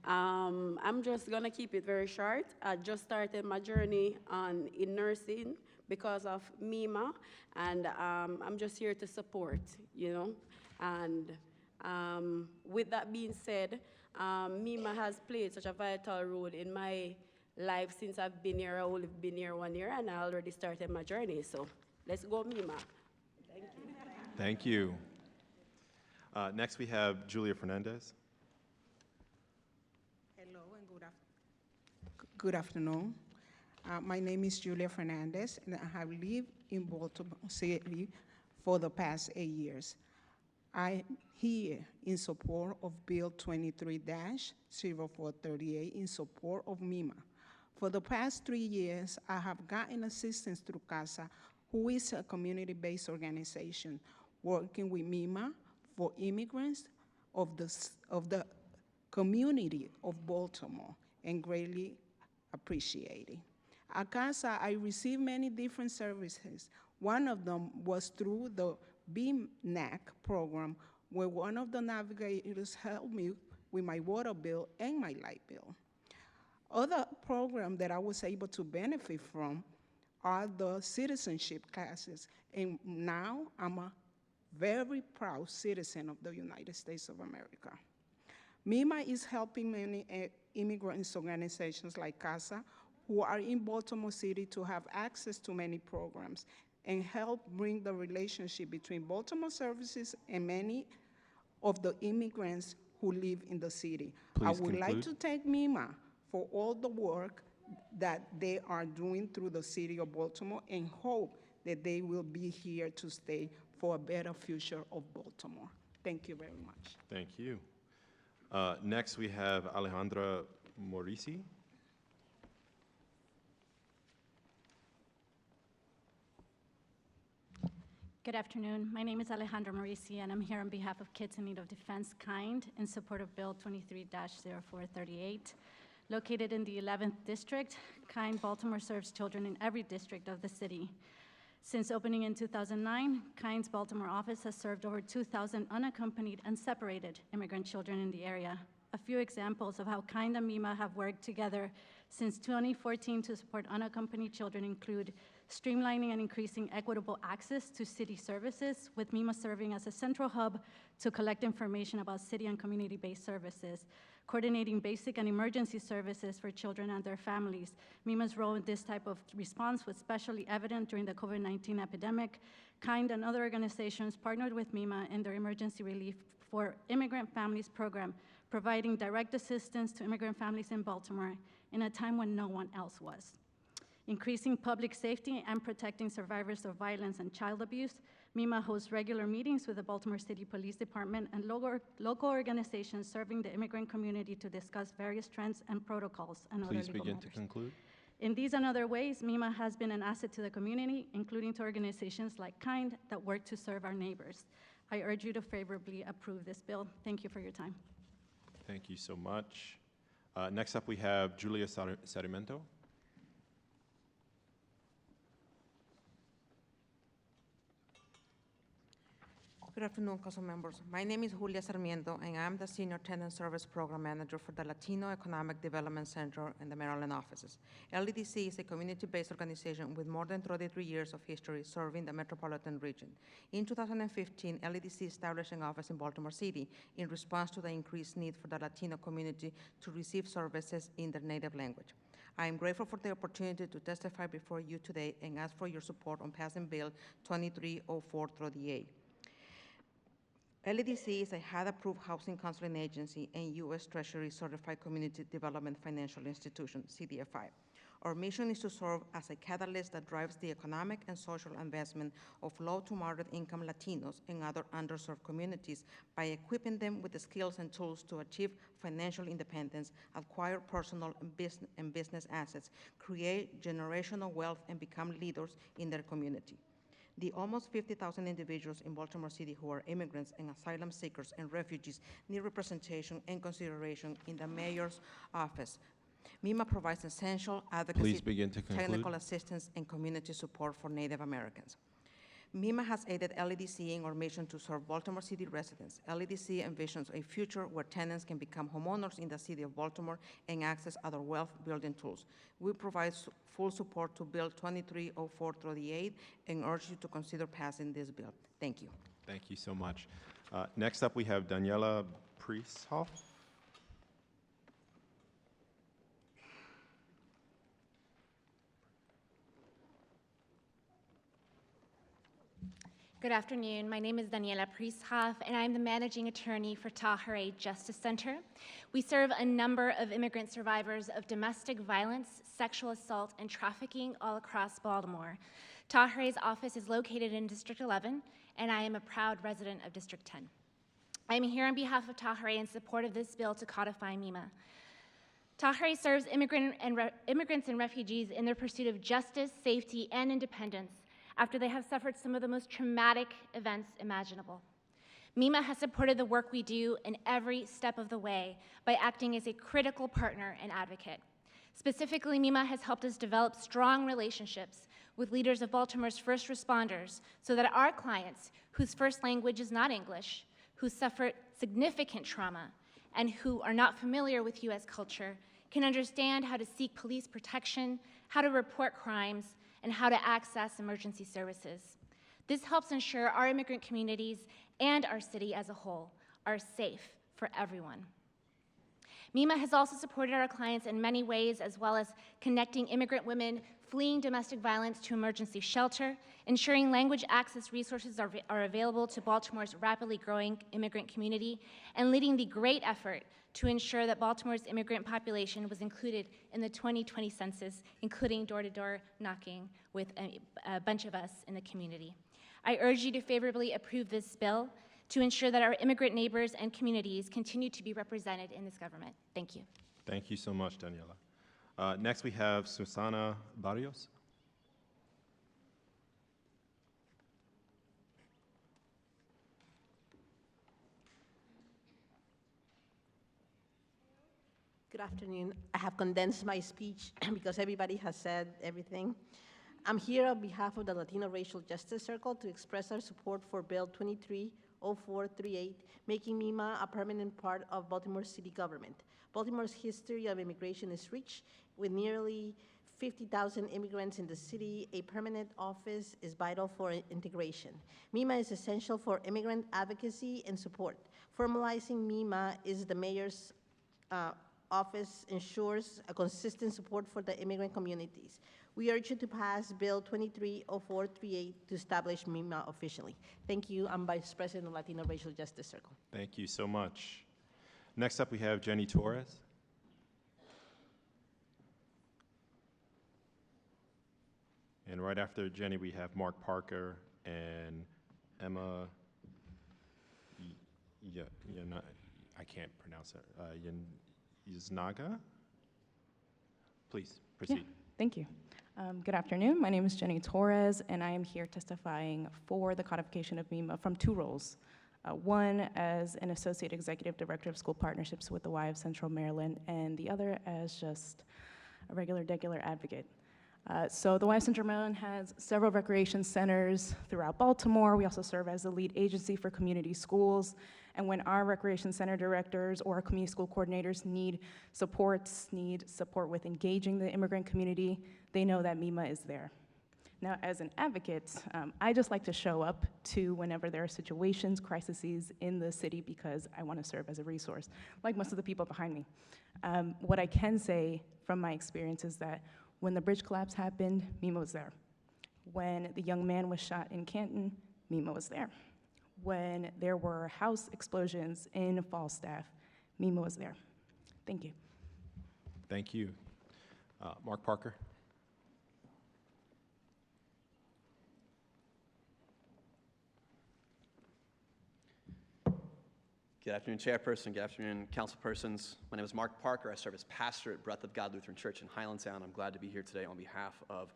I'm just gonna keep it very short. I just started my journey in nursing because of MEMA, and I'm just here to support, you know. And with that being said, MEMA has played such a vital role in my life since I've been here. I've only been here 1 year, and I already started my journey. So let's go, MEMA. Thank you. Thank you. Next, we have Julia Fernandez. Hello and good afternoon. My name is Julia Fernandez, and I have lived in Baltimore City for the past 8 years. I'm here in support of Bill 23-0438 in support of MEMA. For the past 3 years, I have gotten assistance through CASA, who is a community-based organization working with MEMA for immigrants of the community of Baltimore, and greatly appreciate it. At CASA, I received many different services. One of them was through the BNAC program, where one of the navigators helped me with my water bill and my light bill. Other programs that I was able to benefit from are the citizenship classes, and now I'm a very proud citizen of the United States of America. MEMA is helping many immigrants organizations like CASA who are in Baltimore City to have access to many programs and help bring the relationship between Baltimore services and many of the immigrants who live in the city. Please I would like conclude. to thank MEMA for all the work that they are doing through the city of Baltimore, and hope that they will be here to stay for a better future of Baltimore. Thank you very much. Thank you. Next, we have Alejandra Morisi. Good afternoon. My name is Alejandra Morisi, and I'm here on behalf of Kids in Need of Defense Kind in support of Bill 23-0438. Located in the 11th District, Kind Baltimore serves children in every district of the city. Since opening in 2009, Kind's Baltimore office has served over 2,000 unaccompanied and separated immigrant children in the area. A few examples of how Kind and MEMA have worked together since 2014 to support unaccompanied children include streamlining and increasing equitable access to city services, with MEMA serving as a central hub to collect information about city and community-based services, coordinating basic and emergency services for children and their families. MEMA's role in this type of response was especially evident during the COVID-19 epidemic. KIND and other organizations partnered with MEMA in their Emergency Relief for Immigrant Families program, providing direct assistance to immigrant families in Baltimore in a time when no one else was. Increasing public safety and protecting survivors of violence and child abuse, MEMA hosts regular meetings with the Baltimore City Police Department and local organizations serving the immigrant community to discuss various trends and protocols and other Please legal begin matters. to conclude. In these and other ways, MEMA has been an asset to the community, including to organizations like KIND that work to serve our neighbors. I urge you to favorably approve this bill. Thank you for your time. Thank you so much. Next up, we have Julia Sarmiento. Good afternoon, council members. My name is Julia Sarmiento, and I'm the Senior Tenant Service Program Manager for the Latino Economic Development Center in the Maryland offices. LEDC is a community-based organization with more than 33 years of history serving the metropolitan region. In 2015, LEDC established an office in Baltimore City in response to the increased need for the Latino community to receive services in their native language. I am grateful for the opportunity to testify before you today and ask for your support on passing Bill 230438. LEDC is a HUD-approved housing counseling agency and U.S. Treasury Certified Community Development Financial Institution, CDFI. Our mission is to serve as a catalyst that drives the economic and social advancement of low to moderate income Latinos and other underserved communities by equipping them with the skills and tools to achieve financial independence, acquire personal and business assets, create generational wealth, and become leaders in their community. The almost 50,000 individuals in Baltimore City who are immigrants and asylum seekers and refugees need representation and consideration in the mayor's office. MEMA provides essential advocacy, Please begin to conclude. technical assistance, and community support for Native Americans. MEMA has aided LEDC in our mission to serve Baltimore City residents. LEDC envisions a future where tenants can become homeowners in the city of Baltimore and access other wealth-building tools. We provide full support to Bill 230438 and urge you to consider passing this bill. Thank you. Thank you so much. Next up, we have Daniela Priesthoff. Good afternoon. My name is Daniela Priesthoff, and I'm the managing attorney for Tahirih Justice Center. We serve a number of immigrant survivors of domestic violence, sexual assault, and trafficking all across Baltimore. Tahirih's office is located in District 11, and I am a proud resident of District 10. I am here on behalf of Tahirih in support of this bill to codify MEMA. Tahirih serves immigrants and refugees in their pursuit of justice, safety, and independence after they have suffered some of the most traumatic events imaginable. MEMA has supported the work we do in every step of the way by acting as a critical partner and advocate. Specifically, MEMA has helped us develop strong relationships with leaders of Baltimore's first responders so that our clients, whose first language is not English, who suffered significant trauma, and who are not familiar with U.S. culture, can understand how to seek police protection, how to report crimes, and how to access emergency services. This helps ensure our immigrant communities and our city as a whole are safe for everyone. MEMA has also supported our clients in many ways, as well as connecting immigrant women fleeing domestic violence to emergency shelter, ensuring language access resources are available to Baltimore's rapidly growing immigrant community, and leading the great effort to ensure that Baltimore's immigrant population was included in the 2020 census, including door-to-door knocking with a bunch of us in the community. I urge you to favorably approve this bill to ensure that our immigrant neighbors and communities continue to be represented in this government. Thank you. Thank you so much, Daniela. Next, we have Susana Barrios. Good afternoon. I have condensed my speech because everybody has said everything. I'm here on behalf of the Latino Racial Justice Circle to express our support for Bill 230438, making MEMA a permanent part of Baltimore city government. Baltimore's history of immigration is rich, with nearly 50,000 immigrants in the city, a permanent office is vital for integration. MEMA is essential for immigrant advocacy and support. Formalizing MEMA is the mayor's office ensures a consistent support for the immigrant communities. We urge you to pass Bill 230438 to establish MEMA officially. Thank you. I'm Vice President of Latino Racial Justice Circle. Thank you so much. Next up, we have Jenny Torres. And right after Jenny, we have Mark Parker and Emma. I can't pronounce it. Yaznaga. Please proceed. Yeah, thank you. Good afternoon. My name is Jenny Torres, and I am here testifying for the codification of MEMA from two roles. One as an Associate Executive Director of School Partnerships with the Y of Central Maryland, and the other as just a regular advocate. So the Y of Central Maryland has several recreation centers throughout Baltimore. We also serve as the lead agency for community schools. And when our recreation center directors or our community school coordinators need support with engaging the immigrant community, they know that MEMA is there. Now, as an advocate, I just like to show up to whenever there are situations, crises in the city because I want to serve as a resource, like most of the people behind me. What I can say from my experience is that when the bridge collapse happened, MEMA was there. When the young man was shot in Canton, MEMA was there. When there were house explosions in Falstaff, MEMA was there. Thank you. Thank you. Mark Parker. Good afternoon, Chairperson. Good afternoon, councilpersons. My name is Mark Parker. I serve as pastor at Breath of God Lutheran Church in Highlandtown. I'm glad to be here today on behalf of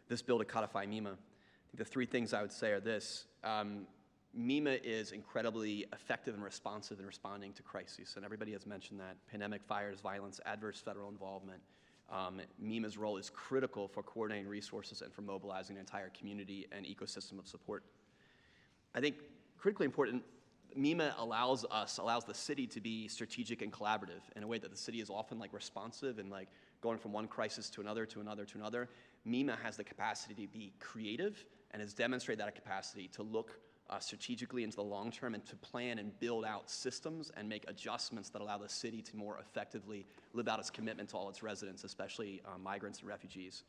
this bill to codify MEMA. I think the three things I would say are this. MEMA is incredibly effective and responsive in responding to crises, and everybody has mentioned that. Pandemic, fires, violence, adverse federal involvement. MEMA's role is critical for coordinating resources and for mobilizing an entire community and ecosystem of support. I think critically important, MEMA allows the city to be strategic and collaborative in a way that the city is often responsive and going from one crisis to another, to another, to another. MEMA has the capacity to be creative and has demonstrated that capacity to look strategically into the long term and to plan and build out systems and make adjustments that allow the city to more effectively live out its commitment to all its residents, especially migrants and refugees.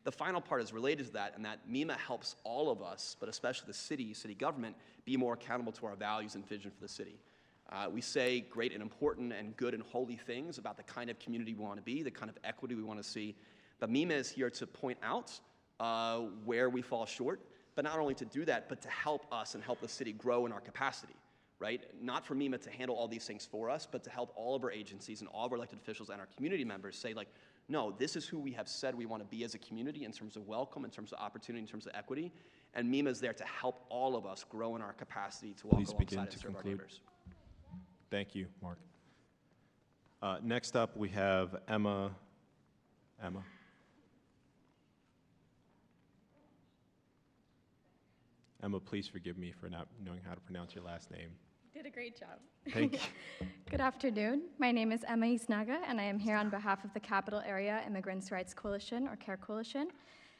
The final part is related to that, and that MEMA helps all of us, but especially the city government, be more accountable to our values and vision for the city. We say great and important and good and holy things about the kind of community we want to be, the kind of equity we want to see, but MEMA is here to point out where we fall short, but not only to do that, but to help us and help the city grow in our capacity, right? Not for MEMA to handle all these things for us, but to help all of our agencies and all of our elected officials and our community members say, no, this is who we have said we want to be as a community in terms of welcome, in terms of opportunity, in terms of equity, and MEMA is there to help all of us grow in our capacity to walk alongside and serve our neighbors. Thank you, Mark. Next up, we have Emma. Emma, please forgive me for not knowing how to pronounce your last name. Did a great job. Thank you. Good afternoon. My name is Emma Yaznaga, and I am here on behalf of the Capital Area Immigrants' Rights Coalition, or CARE Coalition,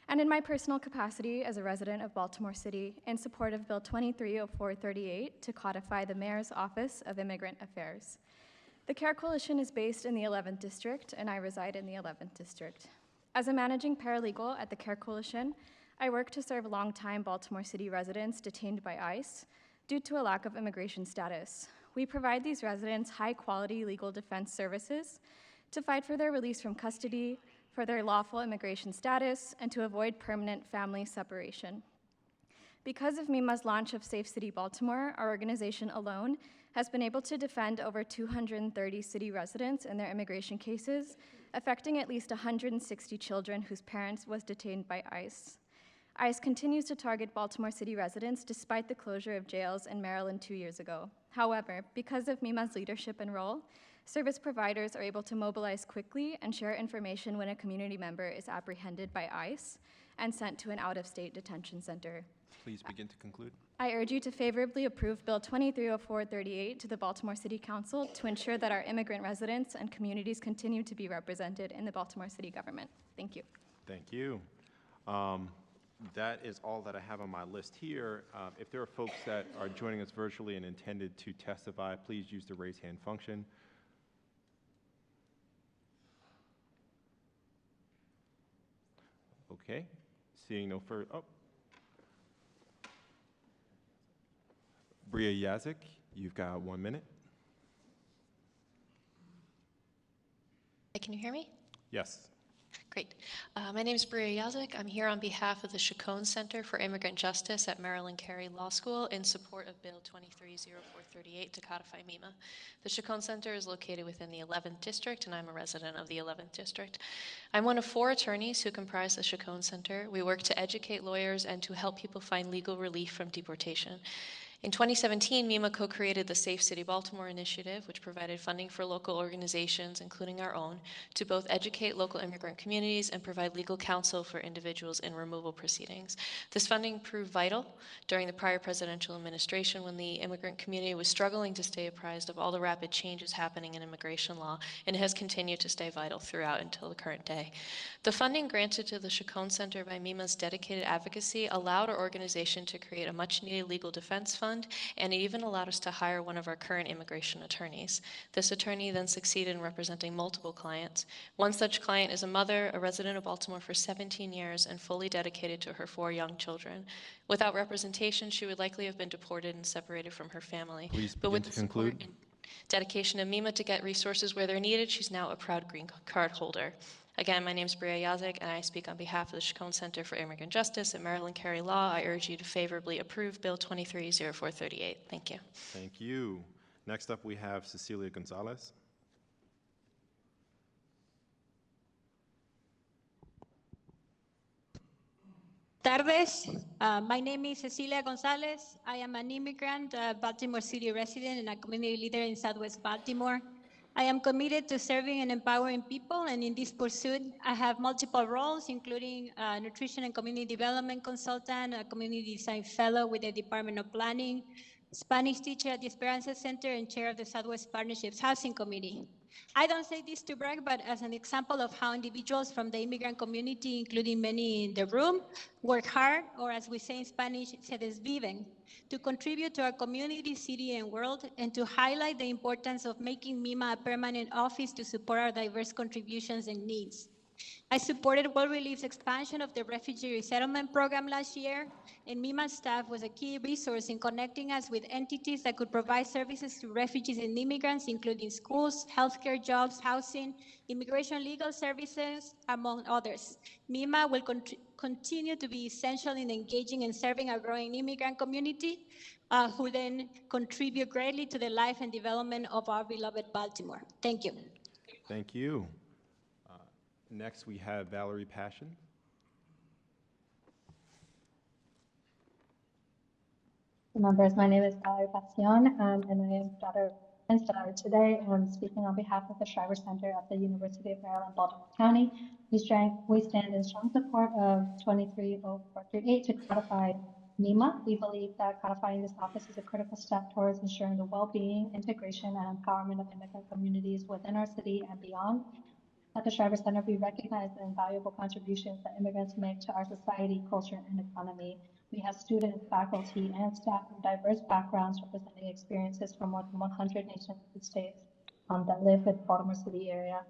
and in my personal capacity as a resident of Baltimore City in support of Bill 230438 to codify the Mayor's Office of Immigrant Affairs. The CARE Coalition is based in the 11th District, and I reside in the 11th District. As a managing paralegal at the CARE Coalition, I work to serve longtime Baltimore City residents detained by ICE due to a lack of immigration status. We provide these residents high-quality legal defense services to fight for their release from custody, for their lawful immigration status, and to avoid permanent family separation. Because of MEMA's launch of Safe City Baltimore, our organization alone has been able to defend over 230 city residents in their immigration cases, affecting at least 160 children whose parents was detained by ICE. ICE continues to target Baltimore City residents despite the closure of jails in Maryland 2 years ago. However, because of MEMA's leadership and role, service providers are able to mobilize quickly and share information when a community member is apprehended by ICE and sent to an out-of-state detention center. Please begin to conclude. I urge you to favorably approve Bill 230438 to the Baltimore City Council to ensure that our immigrant residents and communities continue to be represented in the Baltimore City government. Thank you. Thank you. That is all that I have on my list here. If there are folks that are joining us virtually and intended to testify, please use the raise hand function. Okay, seeing no further, Bria Yazik, you've got 1 minute. Can you hear me? Yes. Great. My name is Bria Yazik. I'm here on behalf of the Chacon Center for Immigrant Justice at Maryland Carey Law School in support of Bill 230438 to codify MEMA. The Chacon Center is located within the 11th District, and I'm a resident of the 11th District. I'm one of 4 attorneys who comprise the Chacon Center. We work to educate lawyers and to help people find legal relief from deportation. In 2017, MEMA co-created the Safe City Baltimore initiative, which provided funding for local organizations, including our own, to both educate local immigrant communities and provide legal counsel for individuals in removal proceedings. This funding proved vital during the prior presidential administration when the immigrant community was struggling to stay apprised of all the rapid changes happening in immigration law, and it has continued to stay vital throughout until the current day. The funding granted to the Chacon Center by MEMA's dedicated advocacy allowed our organization to create a much-needed legal defense fund, and it even allowed us to hire one of our current immigration attorneys. This attorney then succeeded in representing multiple clients. One such client is a mother, a resident of Baltimore for 17 years, and fully dedicated to her 4 young children. Without representation, she would likely have been deported and separated from her family. Please But begin with to the support conclude. and dedication of MEMA to get resources where they're needed, she's now a proud green card holder. Again, my name is Bria Yazik, and I speak on behalf of the Chacon Center for Immigrant Justice at Maryland Carey Law. I urge you to favorably approve Bill 230438. Thank you. Thank you. Next up, we have Cecilia Gonzalez. Tardes. My name is Cecilia Gonzalez. I am an immigrant, Baltimore City resident, and a community leader in Southwest Baltimore. I am committed to serving and empowering people, and in this pursuit, I have multiple roles, including nutrition and community development consultant, a community design fellow with the Department of Planning, Spanish teacher at the Esperanza Center, and chair of the Southwest Partnerships Housing Committee. I don't say this to brag, but as an example of how individuals from the immigrant community, including many in the room, work hard, or as we say in Spanish, se desviven, to contribute to our community, city, and world, and to highlight the importance of making MEMA a permanent office to support our diverse contributions and needs. I supported World Relief's expansion of the refugee resettlement program last year, and MEMA staff was a key resource in connecting us with entities that could provide services to refugees and immigrants, including schools, healthcare, jobs, housing, immigration legal services, among others. MEMA will continue to be essential in engaging and serving a growing immigrant community, who then contribute greatly to the life and development of our beloved Baltimore. Thank you. Thank you. Next, we have Valerie Passion. Members, my name is Valerie Passion, and I am daughter and scholar today. I'm speaking on behalf of the Shriver Center at the University of Maryland, Baltimore County. We stand in strong support of 230438 to codify MEMA. We believe that codifying this office is a critical step towards ensuring the well-being, integration, and empowerment of immigrant communities within our city and beyond. At the Shriver Center, we recognize the invaluable contributions that immigrants make to our society, culture, and economy. We have students, faculty, and staff from diverse backgrounds representing experiences from more than 100 nations and states that live in the Baltimore City area.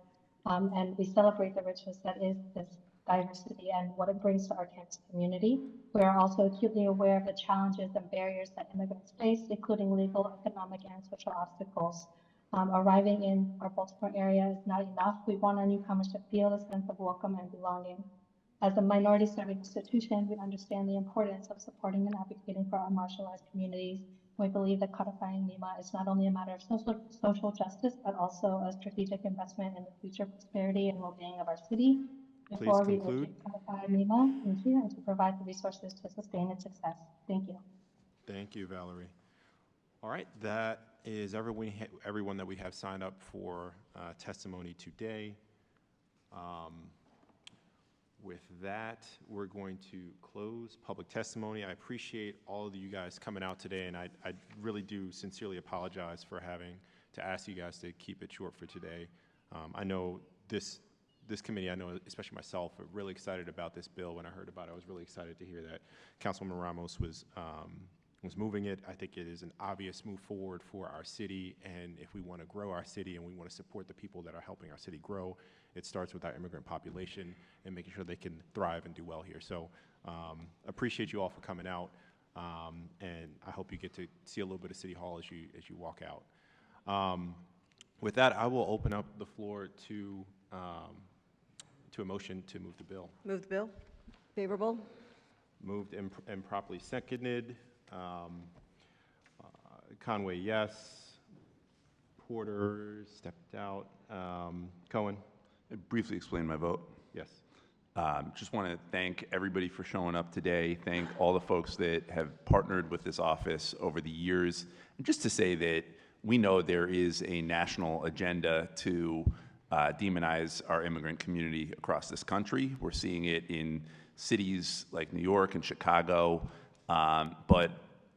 And we celebrate the richness that is this diversity and what it brings to our campus community. We are also acutely aware of the challenges and barriers that immigrants face, including legal, economic, and social obstacles. Arriving in our Baltimore area is not enough. We want our newcomers to feel a sense of welcome and belonging. As a minority serving institution, we understand the importance of supporting and advocating for our marginalized communities. We believe that codifying MEMA is not only a matter of social justice, but also a strategic investment in the future prosperity and well-being of our city. Therefore, we urge you to codify MEMA, thank you, and to provide the resources to sustain its success. Thank you. Thank you, Valerie. All right, that is everyone that we have signed up for testimony today. With that, we're going to close public testimony. I appreciate all of you guys coming out today, and I really do sincerely apologize for having to ask you guys to keep it short for today. I know this committee, I know especially myself, are really excited about this bill. When I heard about it, I was really excited to hear that Councilwoman Ramos was moving it. I think it is an obvious move forward for our city, and if we want to grow our city and we want to support the people that are helping our city grow, it starts with our immigrant population and making sure they can thrive and do well here. So appreciate you all for coming out, and I hope you get to see a little bit of City Hall as you walk out. With that, I will open up the floor to a motion to move the bill. Move the bill. Favorable. Moved and properly seconded. Conway, yes. Porter stepped out. Cohen? Briefly explain my vote. Yes. Just want to thank everybody for showing up today. Thank all the folks that have partnered with this office over the years. And just to say that we know there is a national agenda to demonize our immigrant community across this country. We're seeing it in cities like New York and Chicago. But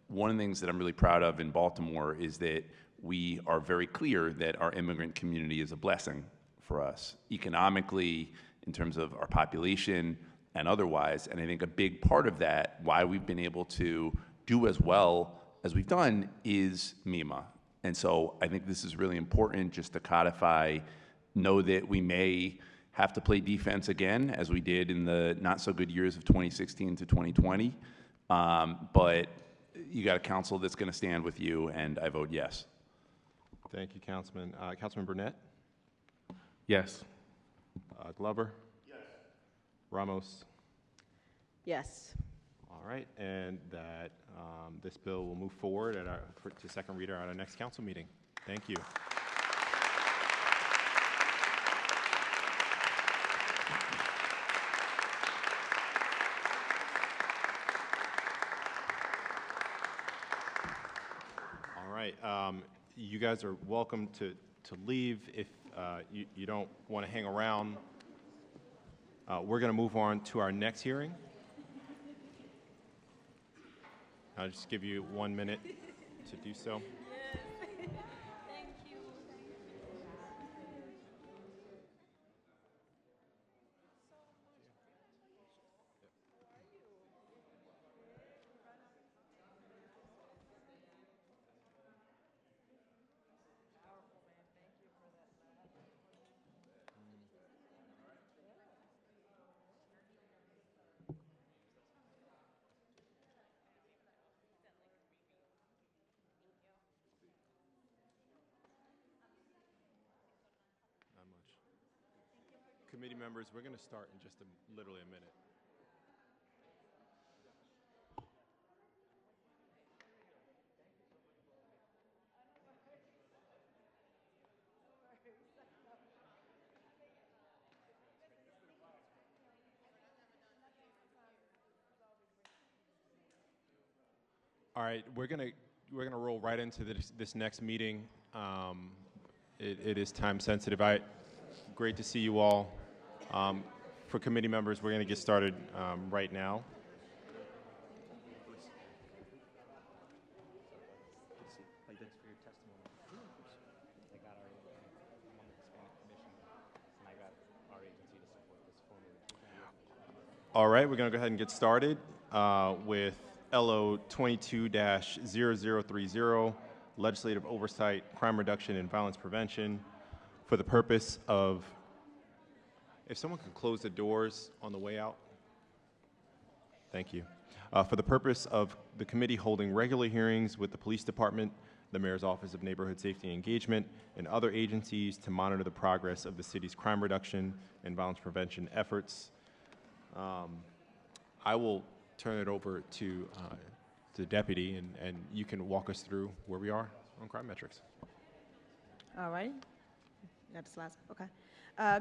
one of the things that I'm really proud of in Baltimore is that we are very clear that our immigrant community is a blessing for us, economically, in terms of our population and otherwise. And I think a big part of that, why we've been able to do as well as we've done, is MEMA. And so I think this is really important just to codify, know that we may have to play defense again, as we did in the not so good years of 2016 to 2020. But you got a council that's going to stand with you, and I vote yes. Thank you, Councilman. Councilman Burnett? Yes. Glover? Yes. Ramos? Yes. All right, and that this bill will move forward to second reader at our next council meeting. Thank you. All right, you guys are welcome to leave if you don't want to hang around. We're going to move on to our next hearing. I'll just give you 1 minute to do so. Committee members, we're going to start in just literally a minute. All right, we're gonna roll right into this next meeting. It is time sensitive. Great to see you all. For committee members, we're going to get started right now. All right, we're going to go ahead and get started with LO 22-0030, Legislative Oversight, Crime Reduction, and Violence Prevention, for the purpose of, if someone can close the doors on the way out. Thank you. For the purpose of the committee holding regular hearings with the police department, the Mayor's Office of Neighborhood Safety and Engagement, and other agencies to monitor the progress of the city's crime reduction and violence prevention efforts. I will turn it over to the deputy, and you can walk us through where we are on crime metrics. All right. Got the slides? Okay.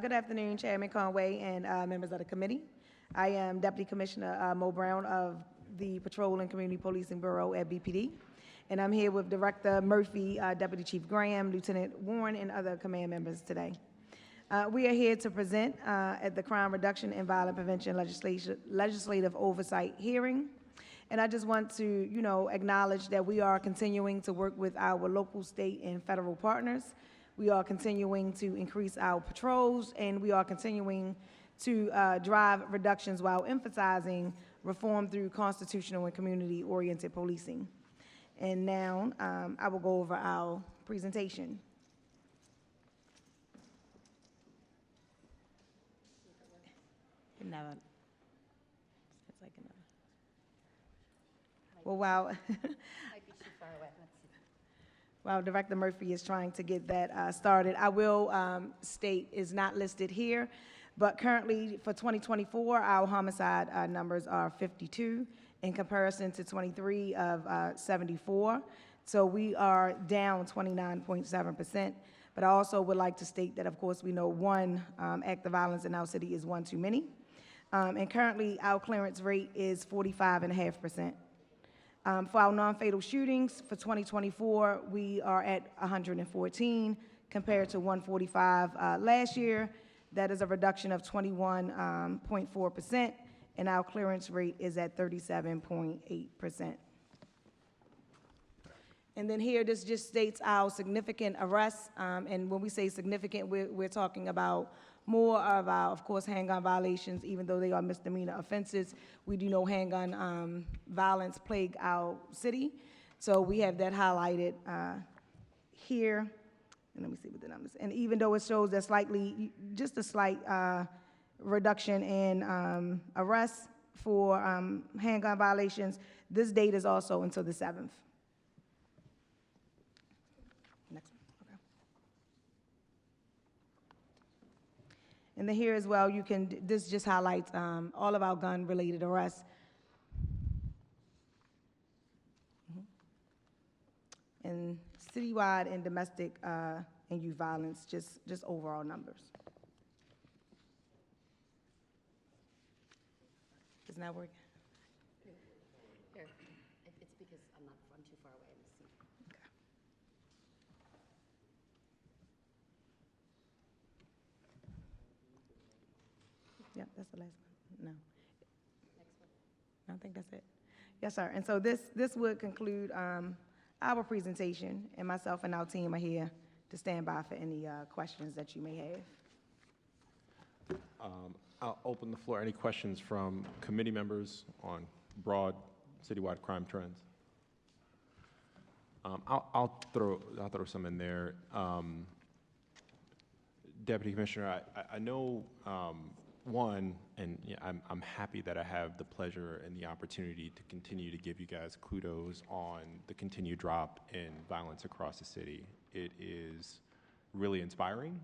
Good afternoon, Chairman Conway and members of the committee. I am Deputy Commissioner Mo Brown of the Patrol and Community Policing Bureau at BPD. And I'm here with Director Murphy, Deputy Chief Graham, Lieutenant Warren, and other command members today. We are here to present at the Crime Reduction and Violent Prevention Legislative Oversight Hearing. And I just want to, acknowledge that we are continuing to work with our local, state, and federal partners. We are continuing to increase our patrols, and we are continuing to drive reductions while emphasizing reform through constitutional and community-oriented policing. And now I will go over our presentation. Well, while Director Murphy is trying to get that started, I will state is not listed here, but currently for 2024, our homicide numbers are 52 in comparison to 23 of 74. So we are down 29.7%. But I also would like to state that, of course, we know one act of violence in our city is one too many. And currently, our clearance rate is 45.5%. For our non-fatal shootings for 2024, we are at 114 compared to 145 last year. That is a reduction of 21.4%, and our clearance rate is at 37.8%. And then here, this just states our significant arrests, and when we say significant, we're talking about more of our, of course, handgun violations, even though they are misdemeanor offenses. We do know handgun violence plague our city. So we have that highlighted here. And let me see what the numbers. And even though it shows that just a slight reduction in arrests for handgun violations, this date is also until the 7th. And then here as well, this just highlights all of our gun-related arrests. And citywide and domestic and youth violence, just overall numbers. Isn't that working? Here, it's because I'm too far away in the seat. Yeah, that's the last one. No. Next one. I think that's it. Yes, sir. And so this would conclude our presentation, and myself and our team are here to stand by for any questions that you may have. I'll open the floor. Any questions from committee members on broad citywide crime trends? I'll throw some in there. Deputy Commissioner, I know one, and yeah, I'm happy that I have the pleasure and the opportunity to continue to give you guys kudos on the continued drop in violence across the city. It is really inspiring,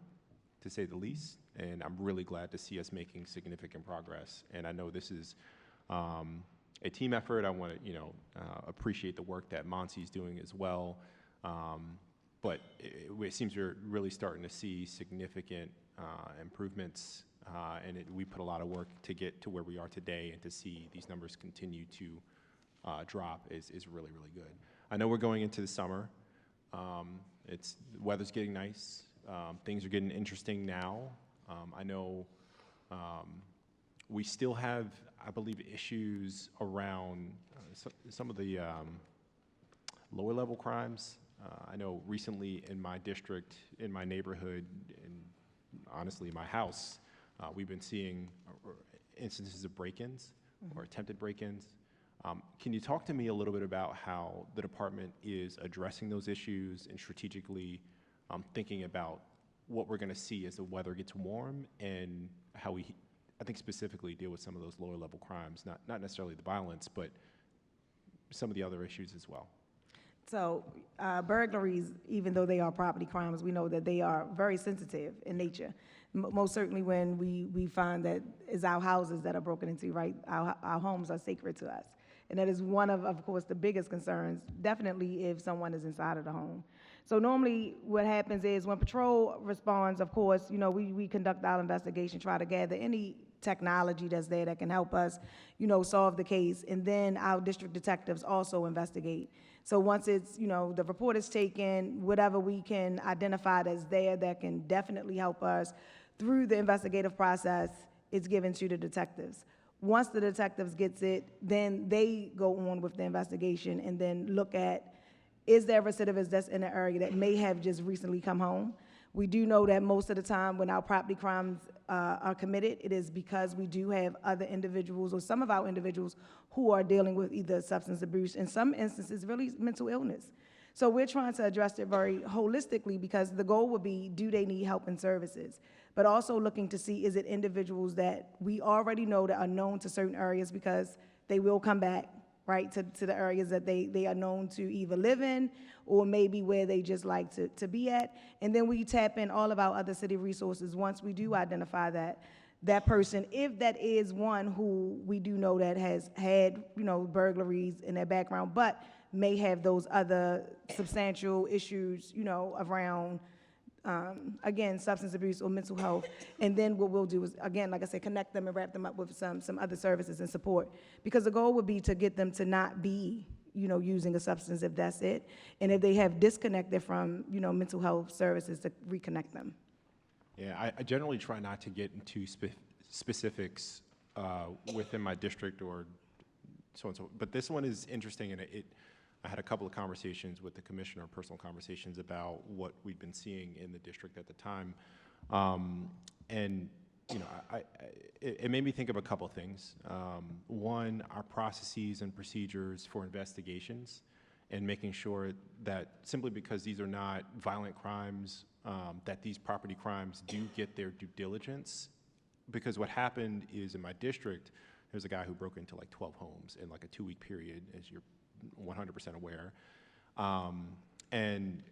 to say the least, and I'm really glad to see us making significant progress. And I know this is a team effort. I want to, appreciate the work that Monsi's doing as well. But it seems we're really starting to see significant improvements, and we put a lot of work to get to where we are today, and to see these numbers continue to drop is really, really good. I know we're going into the summer. The weather's getting nice. Things are getting interesting now. I know we still have, I believe, issues around some of the lower level crimes. I know recently in my district, in my neighborhood, and honestly my house, we've been seeing instances of break-ins or attempted break-ins. Can you talk to me a little bit about how the department is addressing those issues and strategically thinking about what we're going to see as the weather gets warm, and how we, I think, specifically deal with some of those lower level crimes, not necessarily the violence, but some of the other issues as well? So burglaries, even though they are property crimes, we know that they are very sensitive in nature. Most certainly when we find that it's our houses that are broken into, right? Our homes are sacred to us. And that is one of course, the biggest concerns, definitely if someone is inside of the home. So normally what happens is when patrol responds, of course, we conduct our investigation, try to gather any technology that's there that can help us, solve the case. And then our district detectives also investigate. So once it's, the report is taken, whatever we can identify that's there that can definitely help us through the investigative process, it's given to the detectives. Once the detectives gets it, then they go on with the investigation and then look at, is there recidivist that's in the area that may have just recently come home? We do know that most of the time when our property crimes are committed, it is because we do have other individuals or some of our individuals who are dealing with either substance abuse, in some instances, really mental illness. So we're trying to address it very holistically because the goal would be, do they need help and services? But also looking to see, is it individuals that we already know that are known to certain areas because they will come back, right, to the areas that they are known to either live in or maybe where they just like to be at. And then we tap in all of our other city resources once we do identify that person, if that is one who we do know that has had, burglaries in their background, but may have those other substantial issues, around, again, substance abuse or mental health. And then what we'll do is, again, like I said, connect them and wrap them up with some other services and support. Because the goal would be to get them to not be, using a substance if that's it. And if they have disconnected from, mental health services, to reconnect them. Yeah, I generally try not to get into specifics within my district or so and so, but this one is interesting, and I had a couple of conversations with the commissioner, personal conversations about what we've been seeing in the district at the time, and it made me think of a couple of things. One, our processes and procedures for investigations, and making sure that simply because these are not violent crimes, that these property crimes do get their due diligence. Because what happened is in my district, there's a guy who broke into like 12 homes in like a 2-week period, as you're 100% aware. And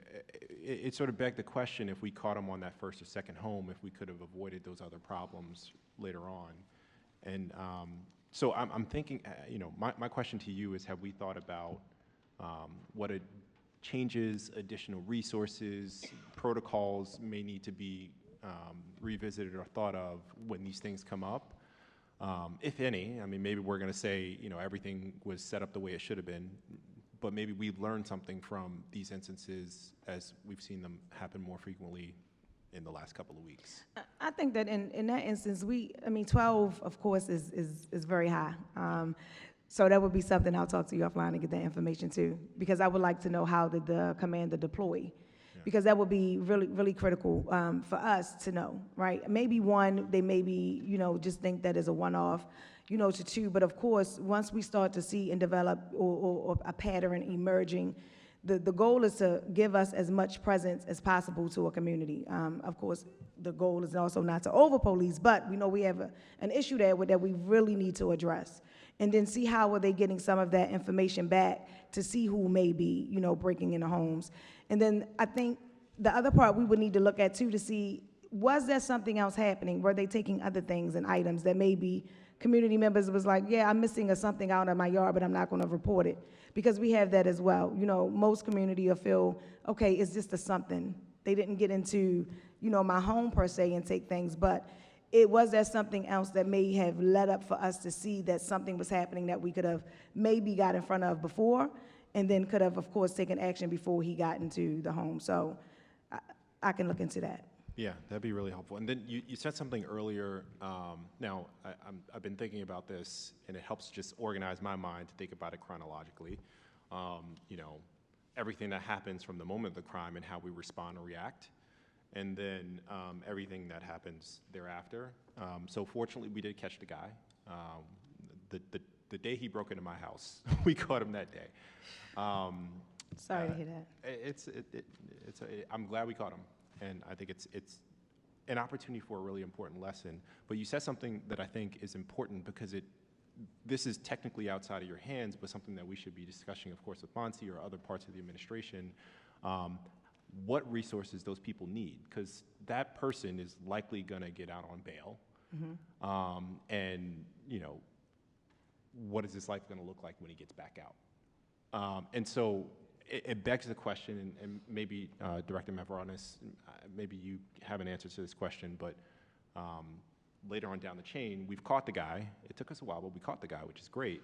it sort of begged the question, if we caught him on that first or second home, if we could have avoided those other problems later on. And so I'm thinking, my question to you is, have we thought about what changes, additional resources, protocols may need to be revisited or thought of when these things come up? If any. I mean, maybe we're going to say, everything was set up the way it should have been, but maybe we've learned something from these instances as we've seen them happen more frequently in the last couple of weeks. I think that in that instance, 12, of course, is very high. So that would be something I'll talk to you offline and get that information too, because I would like to know how did the commander deploy. Because that would be really, really critical for us to know, right? Maybe one, they maybe, just think that is a one-off, to two. But of course, once we start to see and develop or a pattern emerging, the goal is to give us as much presence as possible to a community. Of course, the goal is also not to over-police, but we know we have an issue there that we really need to address. And then see how are they getting some of that information back to see who may be, breaking into homes. And then I think the other part we would need to look at too to see, was there something else happening? Were they taking other things and items that maybe community members was like, yeah, I'm missing something out of my yard, but I'm not going to report it? Because we have that as well. Most community will feel, okay, it's just a something. They didn't get into, my home per se and take things, but was there something else that may have led up for us to see that something was happening that we could have maybe got in front of before, and then could have, of course, taken action before he got into the home. So I can look into that. Yeah, that'd be really helpful. And then you said something earlier. Now, I've been thinking about this, and it helps just organize my mind to think about it chronologically. Everything that happens from the moment of the crime and how we respond or react, and then everything that happens thereafter. So fortunately, we did catch the guy. The day he broke into my house, we caught him that day. Sorry to hear that. I'm glad we caught him, and I think it's an opportunity for a really important lesson. But you said something that I think is important because this is technically outside of your hands, but something that we should be discussing, of course, with Monty or other parts of the administration. What resources those people need, because that person is likely going to get out on bail. Mm-hmm. And, what is this life going to look like when he gets back out? And so it begs the question, and maybe Director Mavronis, maybe you have an answer to this question, but later on down the chain, we've caught the guy. It took us a while, but we caught the guy, which is great.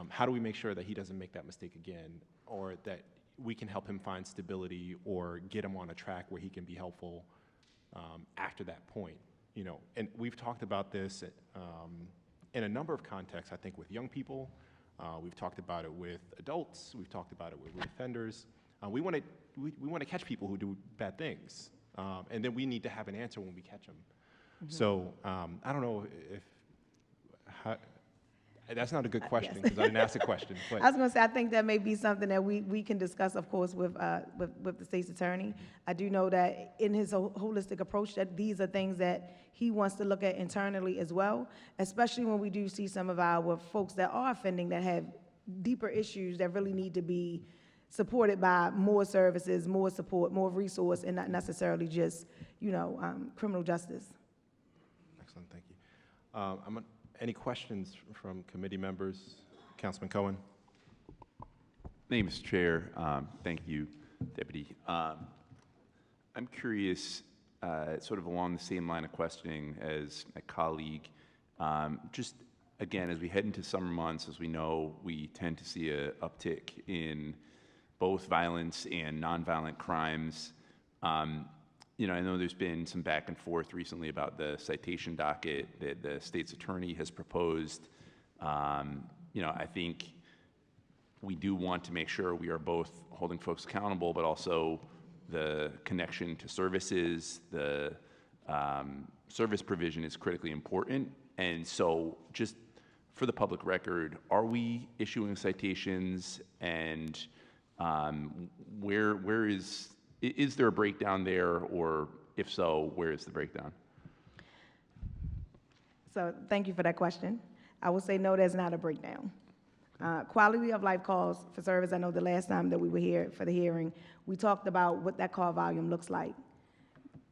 How do we make sure that he doesn't make that mistake again, or that we can help him find stability or get him on a track where he can be helpful after that point? you know, and we've talked about this in a number of contexts, I think with young people, we've talked about it with adults, we've talked about it with offenders. We want to catch people who do bad things, and then we need to have an answer when we catch them. So I don't know if, that's not a good question because I didn't ask a question. But I was going to say, I think that may be something that we can discuss, of course, with the state's attorney. I do know that in his holistic approach, that these are things that he wants to look at internally as well, especially when we do see some of our folks that are offending that have deeper issues that really need to be supported by more services, more support, more resource, and not necessarily just, you know, criminal justice. Excellent, thank you. Any questions from committee members? Councilman Cohen. Thank you, Mr. Chair. Thank you, Deputy. I'm curious, sort of along the same line of questioning as my colleague, just again, as we head into summer months, as we know, we tend to see an uptick in both violence and nonviolent crimes. You know, I know there's been some back and forth recently about the citation docket that the state's attorney has proposed. You know, I think we do want to make sure we are both holding folks accountable, but also the connection to services, the service provision is critically important. And so just for the public record, are we issuing citations, and where is there a breakdown there, or if so, where is the breakdown? So thank you for that question. I will say no, there's not a breakdown. Quality of life calls for service, I know the last time that we were here for the hearing, we talked about what that call volume looks like.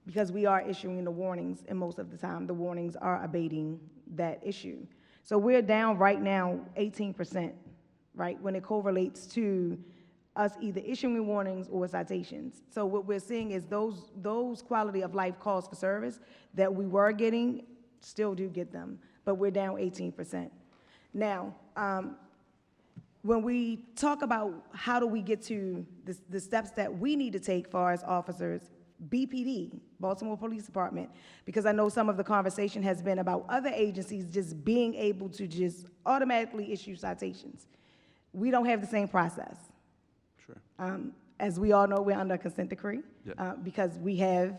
Because we are issuing the warnings, and most of the time, the warnings are abating that issue. So we're down right now 18%, right, when it correlates to us either issuing warnings or citations. So what we're seeing is those quality of life calls for service that we were getting, still do get them, but we're down 18%. Now, when we talk about how do we get to the steps that we need to take for as officers, BPD, Baltimore Police Department, because I know some of the conversation has been about other agencies just being able to just automatically issue citations. We don't have the same process. Sure. As we all know, we're under a consent decree because we have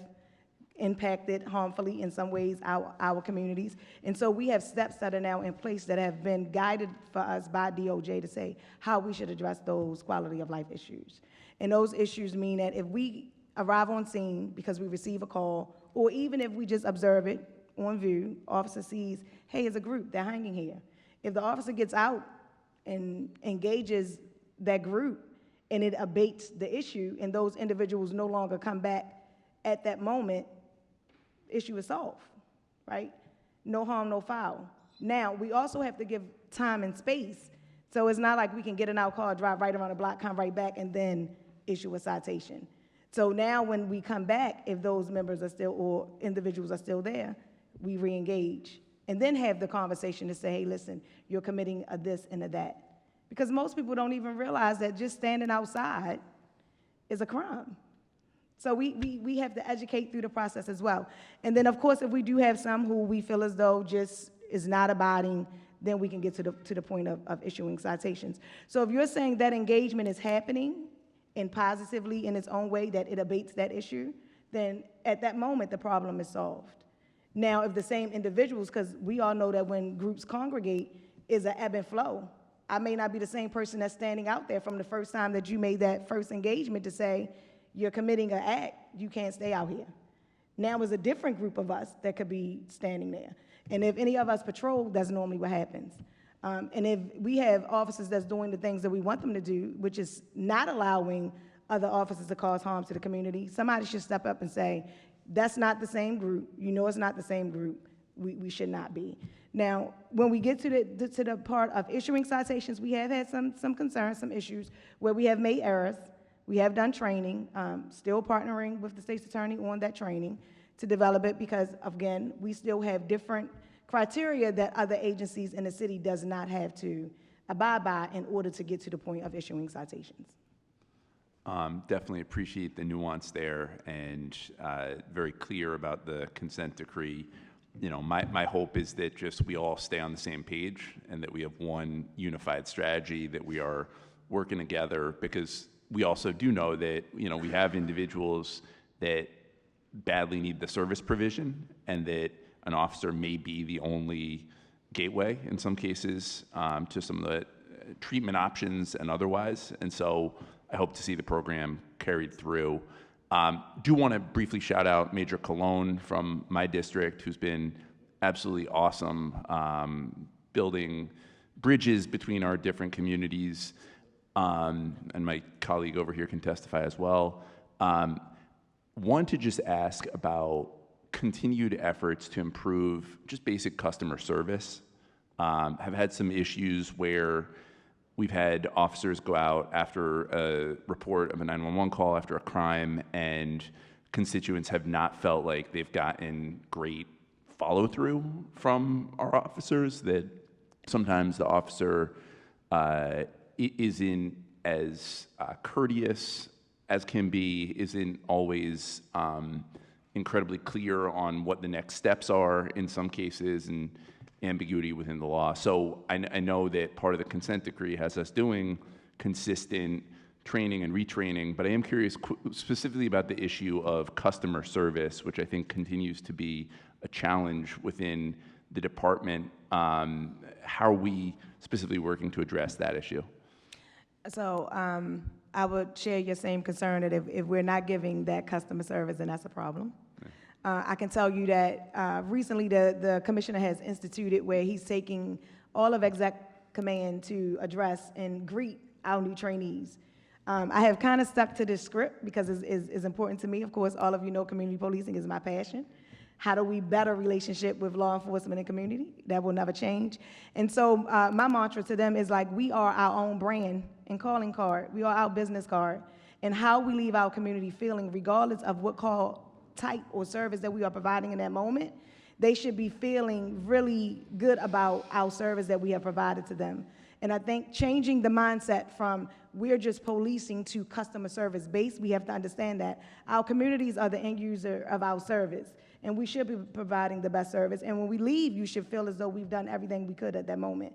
impacted harmfully in some ways our communities. And so we have steps that are now in place that have been guided for us by DOJ to say how we should address those quality of life issues. And those issues mean that if we arrive on scene because we receive a call, or even if we just observe it on view, officer sees, hey, it's a group, they're hanging here. If the officer gets out and engages that group and it abates the issue and those individuals no longer come back at that moment, issue is solved, right? No harm, no foul. Now, we also have to give time and space. So it's not like we can get in our car, drive right around the block, come right back, and then issue a citation. So now when we come back, if those members are still, or individuals are still there, we re-engage and then have the conversation to say, hey, listen, you're committing a this and a that. Because most people don't even realize that just standing outside is a crime. So we have to educate through the process as well. And then, of course, if we do have some who we feel as though just is not abiding, then we can get to the point of issuing citations. So if you're saying that engagement is happening and positively in its own way, that it abates that issue, then at that moment, the problem is solved. Now, if the same individuals, because we all know that when groups congregate, is an ebb and flow. I may not be the same person that's standing out there from the first time that you made that first engagement to say, you're committing an act, you can't stay out here. Now it's a different group of us that could be standing there. And if any of us patrol, that's normally what happens. And if we have officers that's doing the things that we want them to do, which is not allowing other officers to cause harm to the community, somebody should step up and say, that's not the same group. You know it's not the same group. We should not be. Now, when we get to the part of issuing citations, we have had some concerns, some issues where we have made errors. We have done training, still partnering with the state's attorney on that training to develop it because, again, we still have different criteria that other agencies in the city does not have to abide by in order to get to the point of issuing citations. Definitely appreciate the nuance there and very clear about the consent decree. you know, my hope is that just we all stay on the same page and that we have one unified strategy, that we are working together, because we also do know that, you know, we have individuals that badly need the service provision, and that an officer may be the only gateway in some cases to some of the treatment options and otherwise. And so I hope to see the program carried through. Do want to briefly shout out Major Colon from my district, who's been absolutely awesome building bridges between our different communities, and my colleague over here can testify as well. Want to just ask about continued efforts to improve just basic customer service. Have had some issues where we've had officers go out after a report of a 911 call, after a crime, and constituents have not felt like they've gotten great follow-through from our officers, that sometimes the officer isn't as courteous as can be, isn't always incredibly clear on what the next steps are in some cases, and ambiguity within the law. So I know that part of the consent decree has us doing consistent training and retraining, but I am curious specifically about the issue of customer service, which I think continues to be a challenge within the department. How are we specifically working to address that issue? So I would share your same concern that if we're not giving that customer service, then that's a problem. I can tell you that recently the commissioner has instituted where he's taking all of exec command to address and greet our new trainees. I have kind of stuck to this script because it's important to me. Of course, all of you know community policing is my passion. How do we better relationship with law enforcement and community? That will never change. And so my mantra to them is like, we are our own brand and calling card. We are our business card. And how we leave our community feeling, regardless of what call type or service that we are providing in that moment, they should be feeling really good about our service that we have provided to them. And I think changing the mindset from we're just policing to customer service based, we have to understand that our communities are the end user of our service, and we should be providing the best service. And when we leave, you should feel as though we've done everything we could at that moment.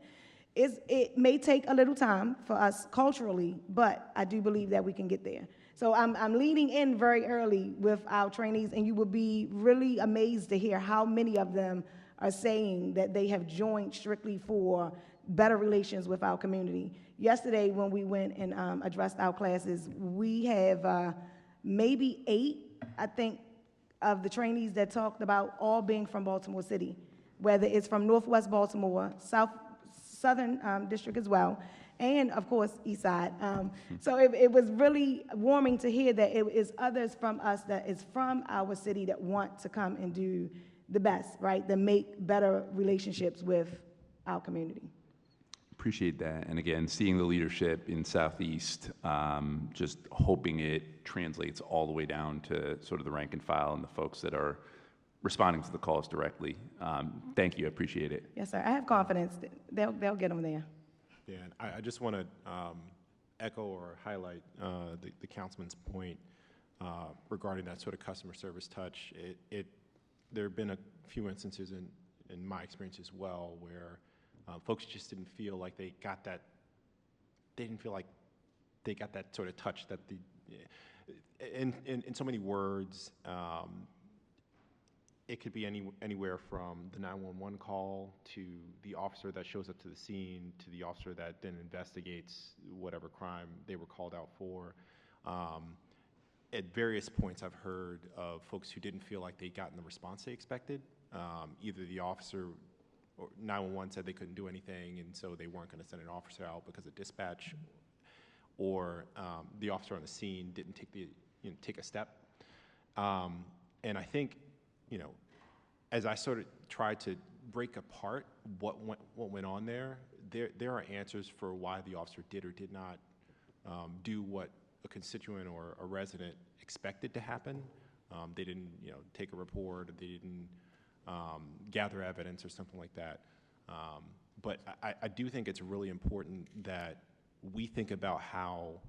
It may take a little time for us culturally, but I do believe that we can get there. So I'm leaning in very early with our trainees, and you will be really amazed to hear how many of them are saying that they have joined strictly for better relations with our community. Yesterday, when we went and addressed our classes, we have maybe 8, I think, of the trainees that talked about all being from Baltimore City, whether it's from Northwest Baltimore, Southern District as well, and of course, East Side. So it was really warming to hear that it is others from us that is from our city that want to come and do the best, right? That make better relationships with our community. Appreciate that. And again, seeing the leadership in Southeast, just hoping it translates all the way down to sort of the rank and file and the folks that are responding to the calls directly. Thank you, I appreciate it. Yes, sir. I have confidence that they'll get them there. Yeah, and I just want to echo or highlight the councilman's point regarding that sort of customer service touch. There have been a few instances in my experience as well where folks just didn't feel like they got that. They didn't feel like they got that sort of touch that in so many words. It could be anywhere from the 911 call to the officer that shows up to the scene to the officer that then investigates whatever crime they were called out for. At various points, I've heard of folks who didn't feel like they'd gotten the response they expected. Either the officer or 911 said they couldn't do anything, and so they weren't going to send an officer out because of dispatch, or the officer on the scene didn't take a step. And I think, as I sort of tried to break apart what went on there are answers for why the officer did or did not do what a constituent or a resident expected to happen. They didn't, take a report, or they didn't gather evidence or something like that. But I do think it's really important that we think about how,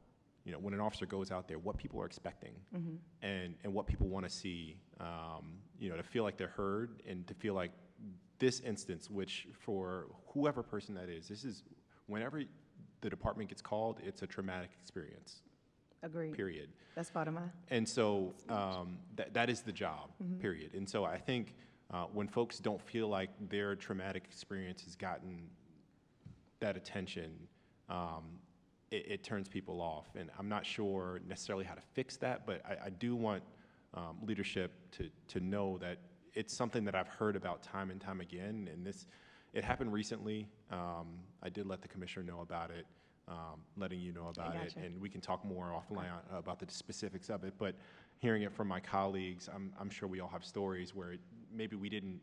when an officer goes out there, what people are expecting, and what people want to see, you know, to feel like they're heard and to feel like this instance, which for whoever person that is, this is, whenever the department gets called, it's a traumatic experience. Agreed. Period. That's part of mine. And so that is the job, Mhm. period. And so I think when folks don't feel like their traumatic experience has gotten that attention, it turns people off. And I'm not sure necessarily how to fix that, but I do want leadership to know that it's something that I've heard about time and time again. And it happened recently. I did let the commissioner know about it. Letting you know about it, and we can talk more offline about the specifics of it. But hearing it from my colleagues, I'm sure we all have stories where maybe we didn't,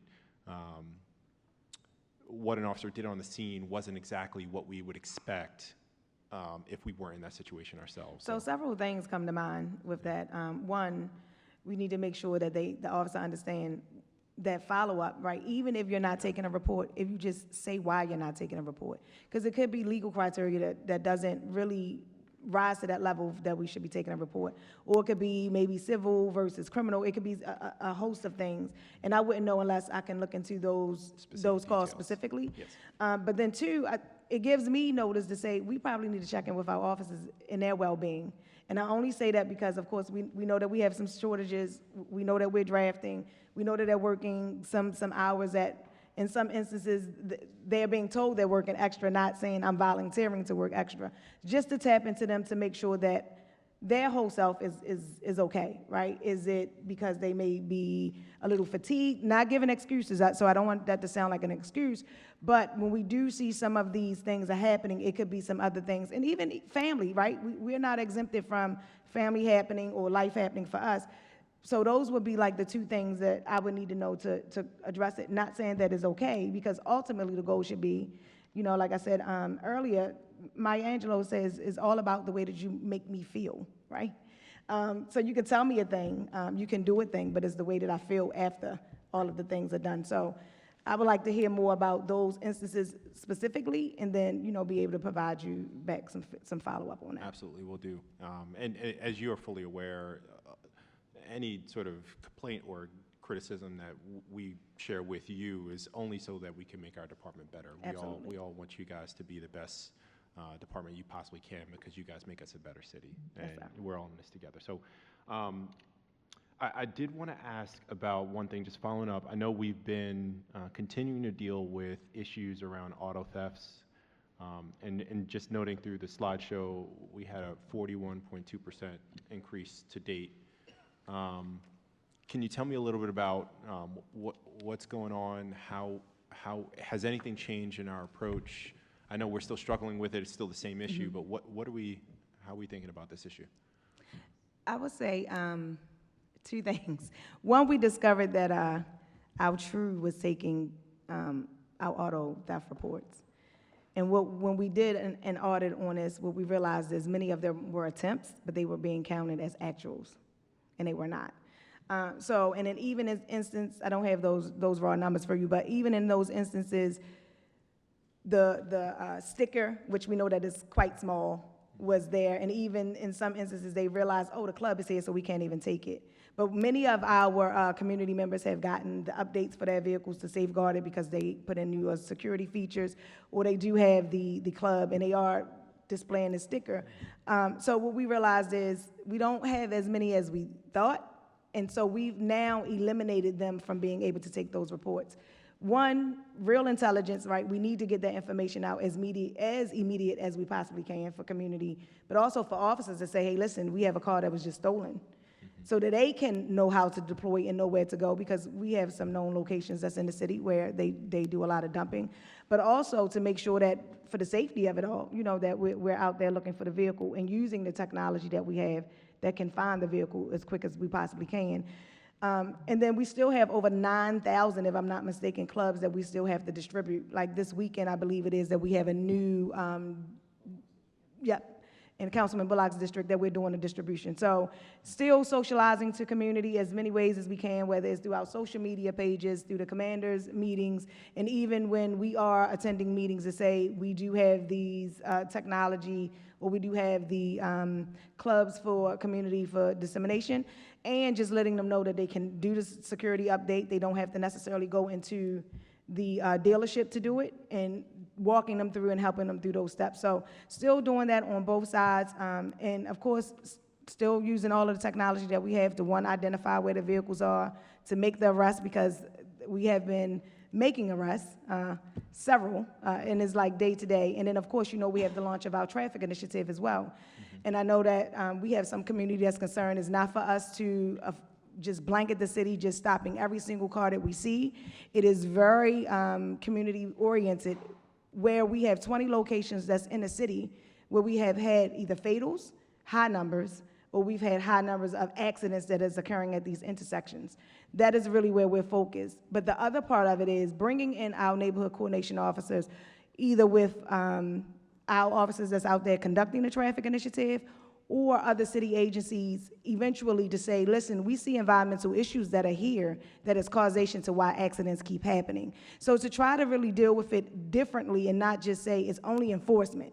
what an officer did on the scene wasn't exactly what we would expect if we weren't in that situation ourselves. So several things come to mind with that. One, we need to make sure that the officer understand that follow-up, right? Even if you're not taking a report, if you just say why you're not taking a report. Because it could be legal criteria that doesn't really rise to that level that we should be taking a report. Or it could be maybe civil versus criminal. It could be a host of things. And I wouldn't know unless I can look into those calls specifically. Yes. But then two, it gives me notice to say we probably need to check in with our officers in their well-being. And I only say that because, of course, we know that we have some shortages. We know that we're drafting. We know that they're working some hours that, in some instances, they're being told they're working extra, not saying I'm volunteering to work extra. Just to tap into them to make sure that their whole self is okay, right? Is it because they may be a little fatigued? Not giving excuses, so I don't want that to sound like an excuse. But when we do see some of these things are happening, it could be some other things. And even family, right? We're not exempted from family happening or life happening for us. So those would be like the two things that I would need to know to address it. Not saying that is okay, because ultimately the goal should be, you know, like I said earlier, Maya Angelou says it's all about the way that you make me feel, right? So you can tell me a thing, you can do a thing, but it's the way that I feel after all of the things are done. So I would like to hear more about those instances specifically, and then, you know, be able to provide you back some follow-up on that. Absolutely, will do. And as you are fully aware, any sort of complaint or criticism that we share with you is only so that we can make our department better. Absolutely. We all want you guys to be the best department you possibly can, because you guys make us a better city, and we're all in this together. So I did want to ask about one thing, just following up. I know we've been continuing to deal with issues around auto thefts, and just noting through the slideshow, we had a 41.2% increase to date. Can you tell me a little bit about what's going on? How has anything changed in our approach? I know we're still struggling with it; it's still the same issue. But how are we thinking about this issue? I would say two things. One, we discovered that our TRU was taking our auto theft reports. And when we did an audit on this, what we realized is many of them were attempts, but they were being counted as actuals, and they were not. And then even in instance, I don't have those raw numbers for you, but even in those instances, the sticker, which we know that is quite small, was there. And even in some instances, they realized, oh, the club is here, so we can't even take it. But many of our community members have gotten the updates for their vehicles to safeguard it because they put in newer security features, or they do have the club, and they are displaying the sticker. So what we realized is we don't have as many as we thought, and so we've now eliminated them from being able to take those reports. One, real intelligence, right? We need to get that information out as immediate as we possibly can for community, but also for officers to say, hey, listen, we have a car that was just stolen, so that they can know how to deploy and know where to go, because we have some known locations that's in the city where they do a lot of dumping, but also to make sure that for the safety of it all, you know, that we're out there looking for the vehicle and using the technology that we have that can find the vehicle as quick as we possibly can. And then we still have over 9,000, if I'm not mistaken, clubs that we still have to distribute. Like this weekend, I believe it is, that we have a new, in Councilman Bullock's district that we're doing the distribution. So still socializing to community as many ways as we can, whether it's through our social media pages, through the commanders' meetings, and even when we are attending meetings to say we do have these technology, or we do have the clubs for community for dissemination, and just letting them know that they can do the security update. They don't have to necessarily go into the dealership to do it, and walking them through and helping them through those steps. So still doing that on both sides, and of course, still using all of the technology that we have to, one, identify where the vehicles are, to make the arrests, because we have been making arrests, several, and it's like day to day. And then, of course, you know, we have the launch of our traffic initiative as well. And I know that we have some community that's concerned. It's not for us to just blanket the city, just stopping every single car that we see. It is very community-oriented, where we have 20 locations that's in the city where we have had either fatals, high numbers, or we've had high numbers of accidents that is occurring at these intersections. That is really where we're focused. But the other part of it is bringing in our neighborhood coordination officers, either with our officers that's out there conducting the traffic initiative, or other city agencies eventually to say, listen, we see environmental issues that are here that is causation to why accidents keep happening. So to try to really deal with it differently and not just say it's only enforcement,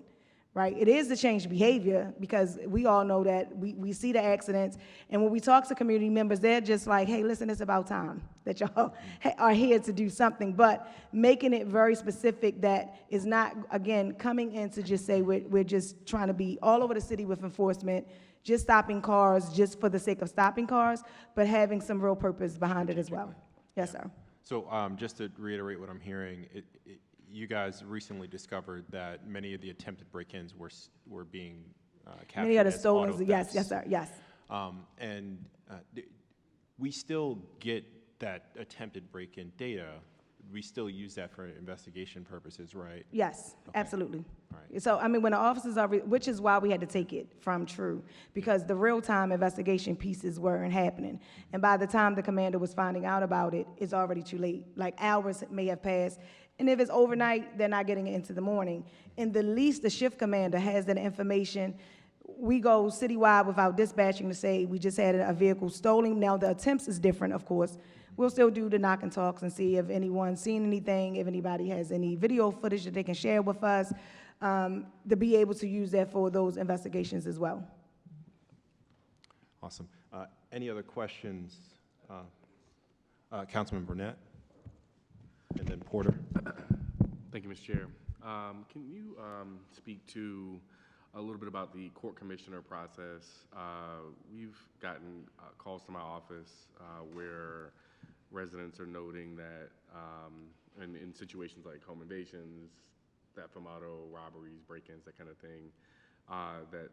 right? It is to change behavior, because we all know that we see the accidents, and when we talk to community members, they're just like, hey, listen, it's about time that y'all are here to do something, but making it very specific that is not, again, coming in to just say we're just trying to be all over the city with enforcement, just stopping cars just for the sake of stopping cars, but having some real purpose behind it as well. Yes, sir. So just to reiterate what I'm hearing, you guys recently discovered that many of the attempted break-ins were being captured Many of the as stolen, auto yes, thefts. yes, sir, yes. We still get that attempted break-in data. We still use that for investigation purposes, right? Yes, Okay. absolutely. All right. So, I mean, when the officers are, which is why we had to take it from True, because the real-time investigation pieces weren't happening. And by the time the commander was finding out about it, it's already too late. Like, hours may have passed. And if it's overnight, they're not getting it into the morning. And the least the shift commander has that information, we go citywide without dispatching to say we just had a vehicle stolen. Now, the attempts is different, of course. We'll still do the knock and talks and see if anyone's seen anything, if anybody has any video footage that they can share with us, to be able to use that for those investigations as well. Awesome. Any other questions? Councilman Burnett, and then Porter. Thank you, Mr. Chair. Can you speak to a little bit about the court commissioner process? We've gotten calls to my office where residents are noting that in situations like home invasions, theft from auto, robberies, break-ins, that kind of thing, that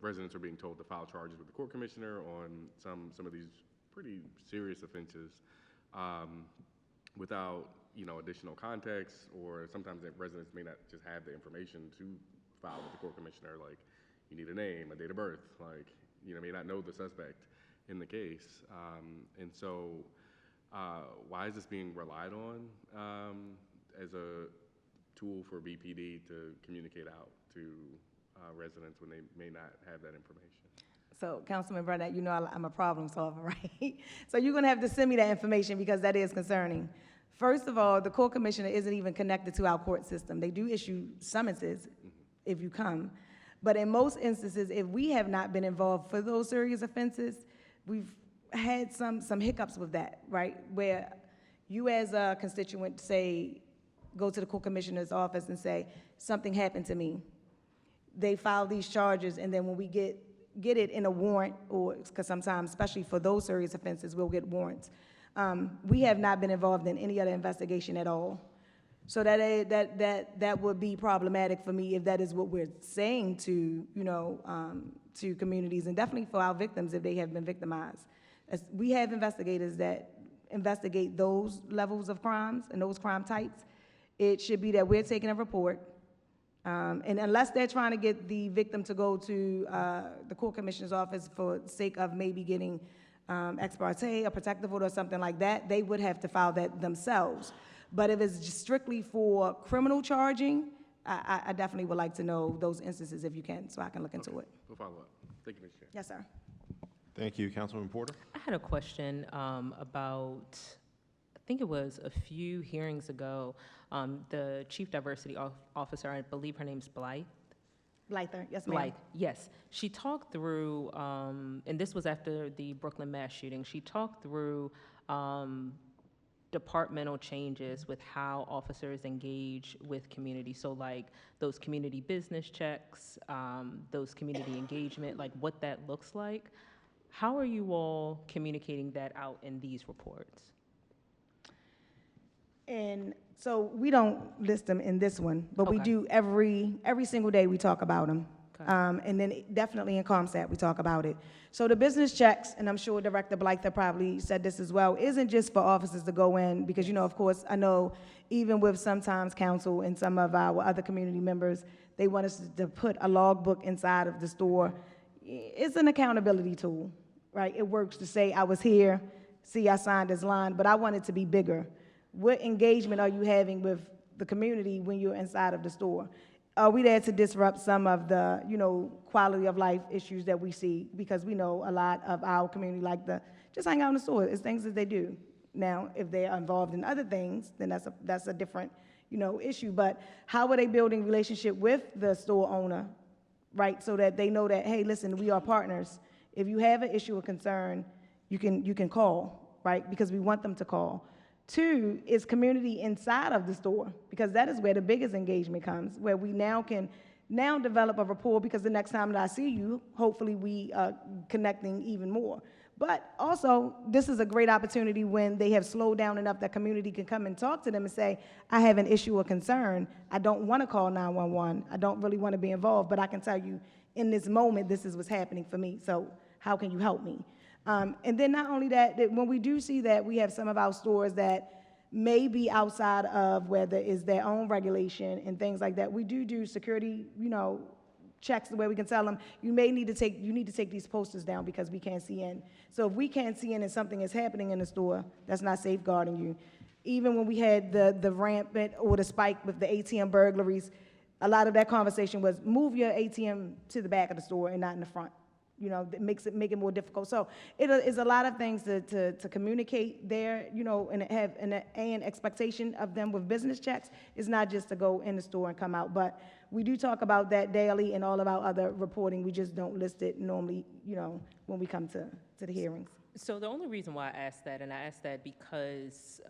residents are being told to file charges with the court commissioner on some of these pretty serious offenses without additional context, or sometimes that residents may not just have the information to file with the court commissioner, like you need a name, a date of birth, like may not know the suspect in the case. And so why is this being relied on as a tool for BPD to communicate out to residents when they may not have that information? So, Councilman Burnett, you know I'm a problem solver, right? So you're going to have to send me that information, because that is concerning. First of all, the court commissioner isn't even connected to our court system. They do issue summonses if you come. But in most instances, if we have not been involved for those serious offenses, we've had some hiccups with that, right? Where you as a constituent say, go to the court commissioner's office and say, something happened to me. They file these charges, and then when we get it in a warrant, or because sometimes, especially for those serious offenses, we'll get warrants. We have not been involved in any other investigation at all. So that would be problematic for me if that is what we're saying to, to communities, and definitely for our victims if they have been victimized. We have investigators that investigate those levels of crimes and those crime types. It should be that we're taking a report, and unless they're trying to get the victim to go to the court commissioner's office for the sake of maybe getting ex parte, a protective order or something like that, they would have to file that themselves. But if it's just strictly for criminal charging, I definitely would like to know those instances if you can, so I can look into it. We'll follow up. Thank you, Mr. Chair. Yes, sir. Thank you, Councilwoman Porter. I had a question about, I think it was a few hearings ago, the Chief Diversity Officer, I believe her name's Blythe. Blyther, yes, ma'am. Blythe, yes. She talked through, and this was after the Brooklyn mass shooting, she talked through departmental changes with how officers engage with community. So like those community business checks, those community engagement, like what that looks like. How are you all communicating that out in these reports? And so we don't list them in this one, but we Okay. do every single day we talk about them. Okay. And then definitely in ComStat, we talk about it. So the business checks, and I'm sure Director Blyther probably said this as well, isn't just for officers to go in, because, you know, of course, I know even with sometimes council and some of our other community members, they want us to put a logbook inside of the store. It's an accountability tool, right? It works to say, I was here, see, I signed this line, but I want it to be bigger. What engagement are you having with the community when you're inside of the store? Are we there to disrupt some of the, you know, quality of life issues that we see? Because we know a lot of our community like to just hang out in the store. It's things that they do. Now, if they are involved in other things, then that's a different, you know, issue. But how are they building relationship with the store owner, right? So that they know that, hey, listen, we are partners. If you have an issue or concern, you can call, right? Because we want them to call. Two is community inside of the store, because that is where the biggest engagement comes, where we now can develop a rapport, because the next time that I see you, hopefully we are connecting even more. But also, this is a great opportunity when they have slowed down enough that community can come and talk to them and say, I have an issue or concern. I don't want to call 911. I don't really want to be involved, but I can tell you in this moment, this is what's happening for me. So how can you help me? And then not only that, when we do see that we have some of our stores that may be outside of where there is their own regulation and things like that, we do security, you know, checks where we can tell them, you need to take these posters down because we can't see in. So if we can't see in and something is happening in the store, that's not safeguarding you. Even when we had the rampant or the spike with the ATM burglaries, a lot of that conversation was move your ATM to the back of the store and not in the front. You know, that make it more difficult. So it is a lot of things to communicate there, you know, and have an expectation of them with business checks. It's not just to go in the store and come out, but we do talk about that daily in all of our other reporting. We just don't list it normally, you know, when we come to the hearings. So the only reason why I asked that, and I asked that because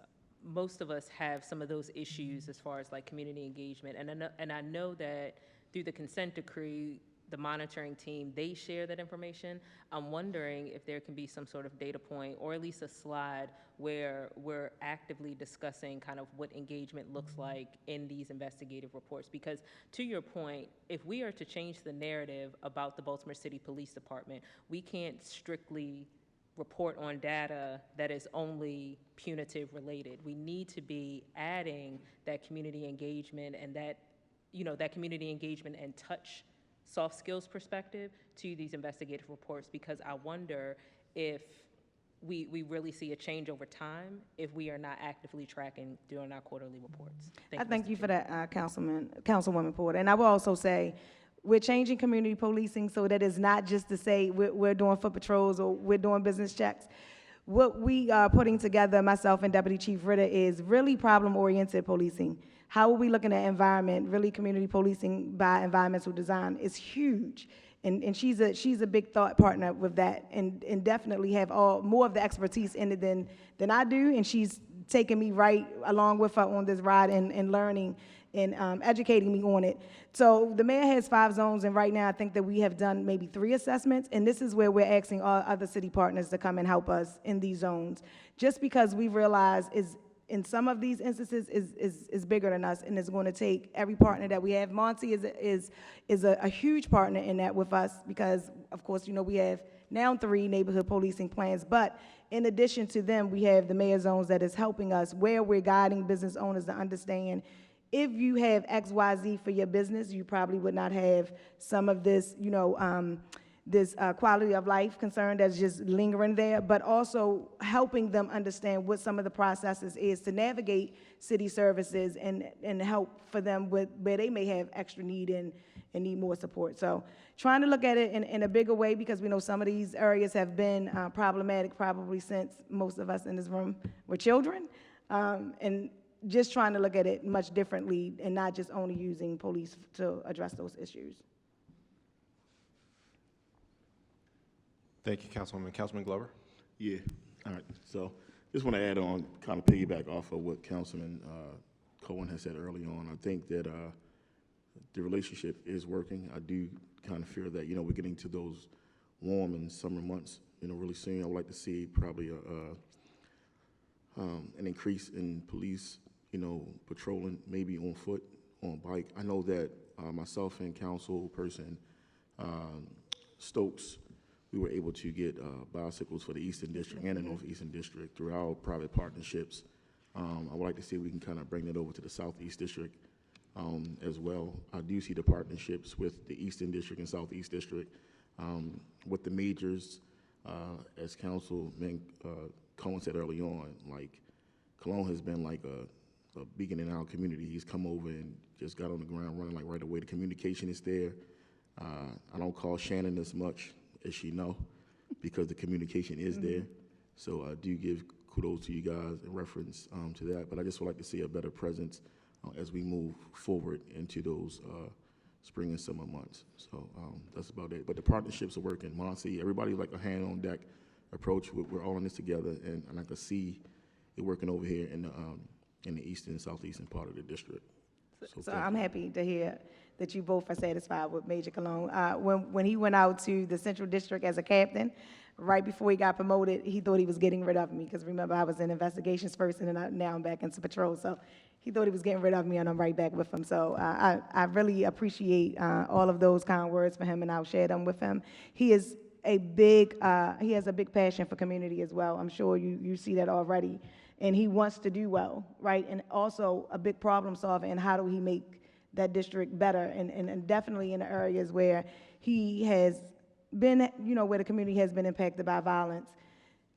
most of us have some of those issues as far as like community engagement, and I know that through the consent decree, the monitoring team, they share that information. I'm wondering if there can be some sort of data point or at least a slide where we're actively discussing kind of what engagement looks like in these investigative reports. Because to your point, if we are to change the narrative about the Baltimore City Police Department, we can't strictly report on data that is only punitive related. We need to be adding that community engagement and that, you know, that community engagement and touch soft skills perspective to these investigative reports, because I wonder if we really see a change over time if we are not actively tracking during our quarterly reports. I thank you for that, Councilwoman Porter. And I will also say, we're changing community policing so that it's not just to say we're doing foot patrols or we're doing business checks. What we are putting together, myself and Deputy Chief Ritter, is really problem-oriented policing. How are we looking at environment? Really, community policing by environmental design is huge, and she's a big thought partner with that, and definitely have more of the expertise in it than I do, and she's taking me right along with her on this ride and learning and educating me on it. So the mayor has 5 zones, and right now I think that we have done maybe 3 assessments, and this is where we're asking all other city partners to come and help us in these zones, just because we realize in some of these instances is bigger than us, and it's going to take every partner that we have. Monty is a huge partner in that with us, because of course, you know, we have now 3 neighborhood policing plans, but in addition to them, we have the mayor zones that is helping us, where we're guiding business owners to understand, if you have XYZ for your business, you probably would not have some of this, you know, this quality of life concern that's just lingering there, but also helping them understand what some of the processes is to navigate city services and help for them with where they may have extra need and need more support. So trying to look at it in a bigger way, because we know some of these areas have been problematic probably since most of us in this room were children, and just trying to look at it much differently and not just only using police to address those issues. Thank you, Councilwoman. Councilman Glover? Yeah, all right. So just want to add on, kind of piggyback off of what Councilman Cohen has said early on. I think that the relationship is working. I do kind of fear that, you know, we're getting to those warm and summer months, you know, really soon. I would like to see probably an increase in police, you know, patrolling, maybe on foot, on bike. I know that myself and councilperson Stokes, we were able to get bicycles for the Eastern District and the Northeastern District through our private partnerships. I would like to see if we can kind of bring that over to the Southeast District as well. I do see the partnerships with the Eastern District and Southeast District with the majors, as Councilman Cohen said early on, like Cologne has been like a beacon in our community. He's come over and just got on the ground running like right away. The communication is there. I don't call Shannon as much as she know, because the communication is there. So I do give kudos to you guys in reference to that, but I just would like to see a better presence as we move forward into those spring and summer months. So that's about it. But the partnerships are working. Monty, everybody like a hand on deck approach. We're all in this together, and I can see it working over here in the eastern and southeastern part of the district. So I'm happy to hear that you both are satisfied with Major Cologne. When he went out to the Central District as a captain, right before he got promoted, he thought he was getting rid of me, because remember, I was in investigations first, and then now I'm back into patrol. So he thought he was getting rid of me, and I'm right back with him. So I really appreciate all of those kind words for him, and I'll share them with him. He is a big, he has a big passion for community as well. I'm sure you see that already. And he wants to do well, right? And also a big problem solver, and how do he make that district better? And definitely in the areas where he has been, you know, where the community has been impacted by violence.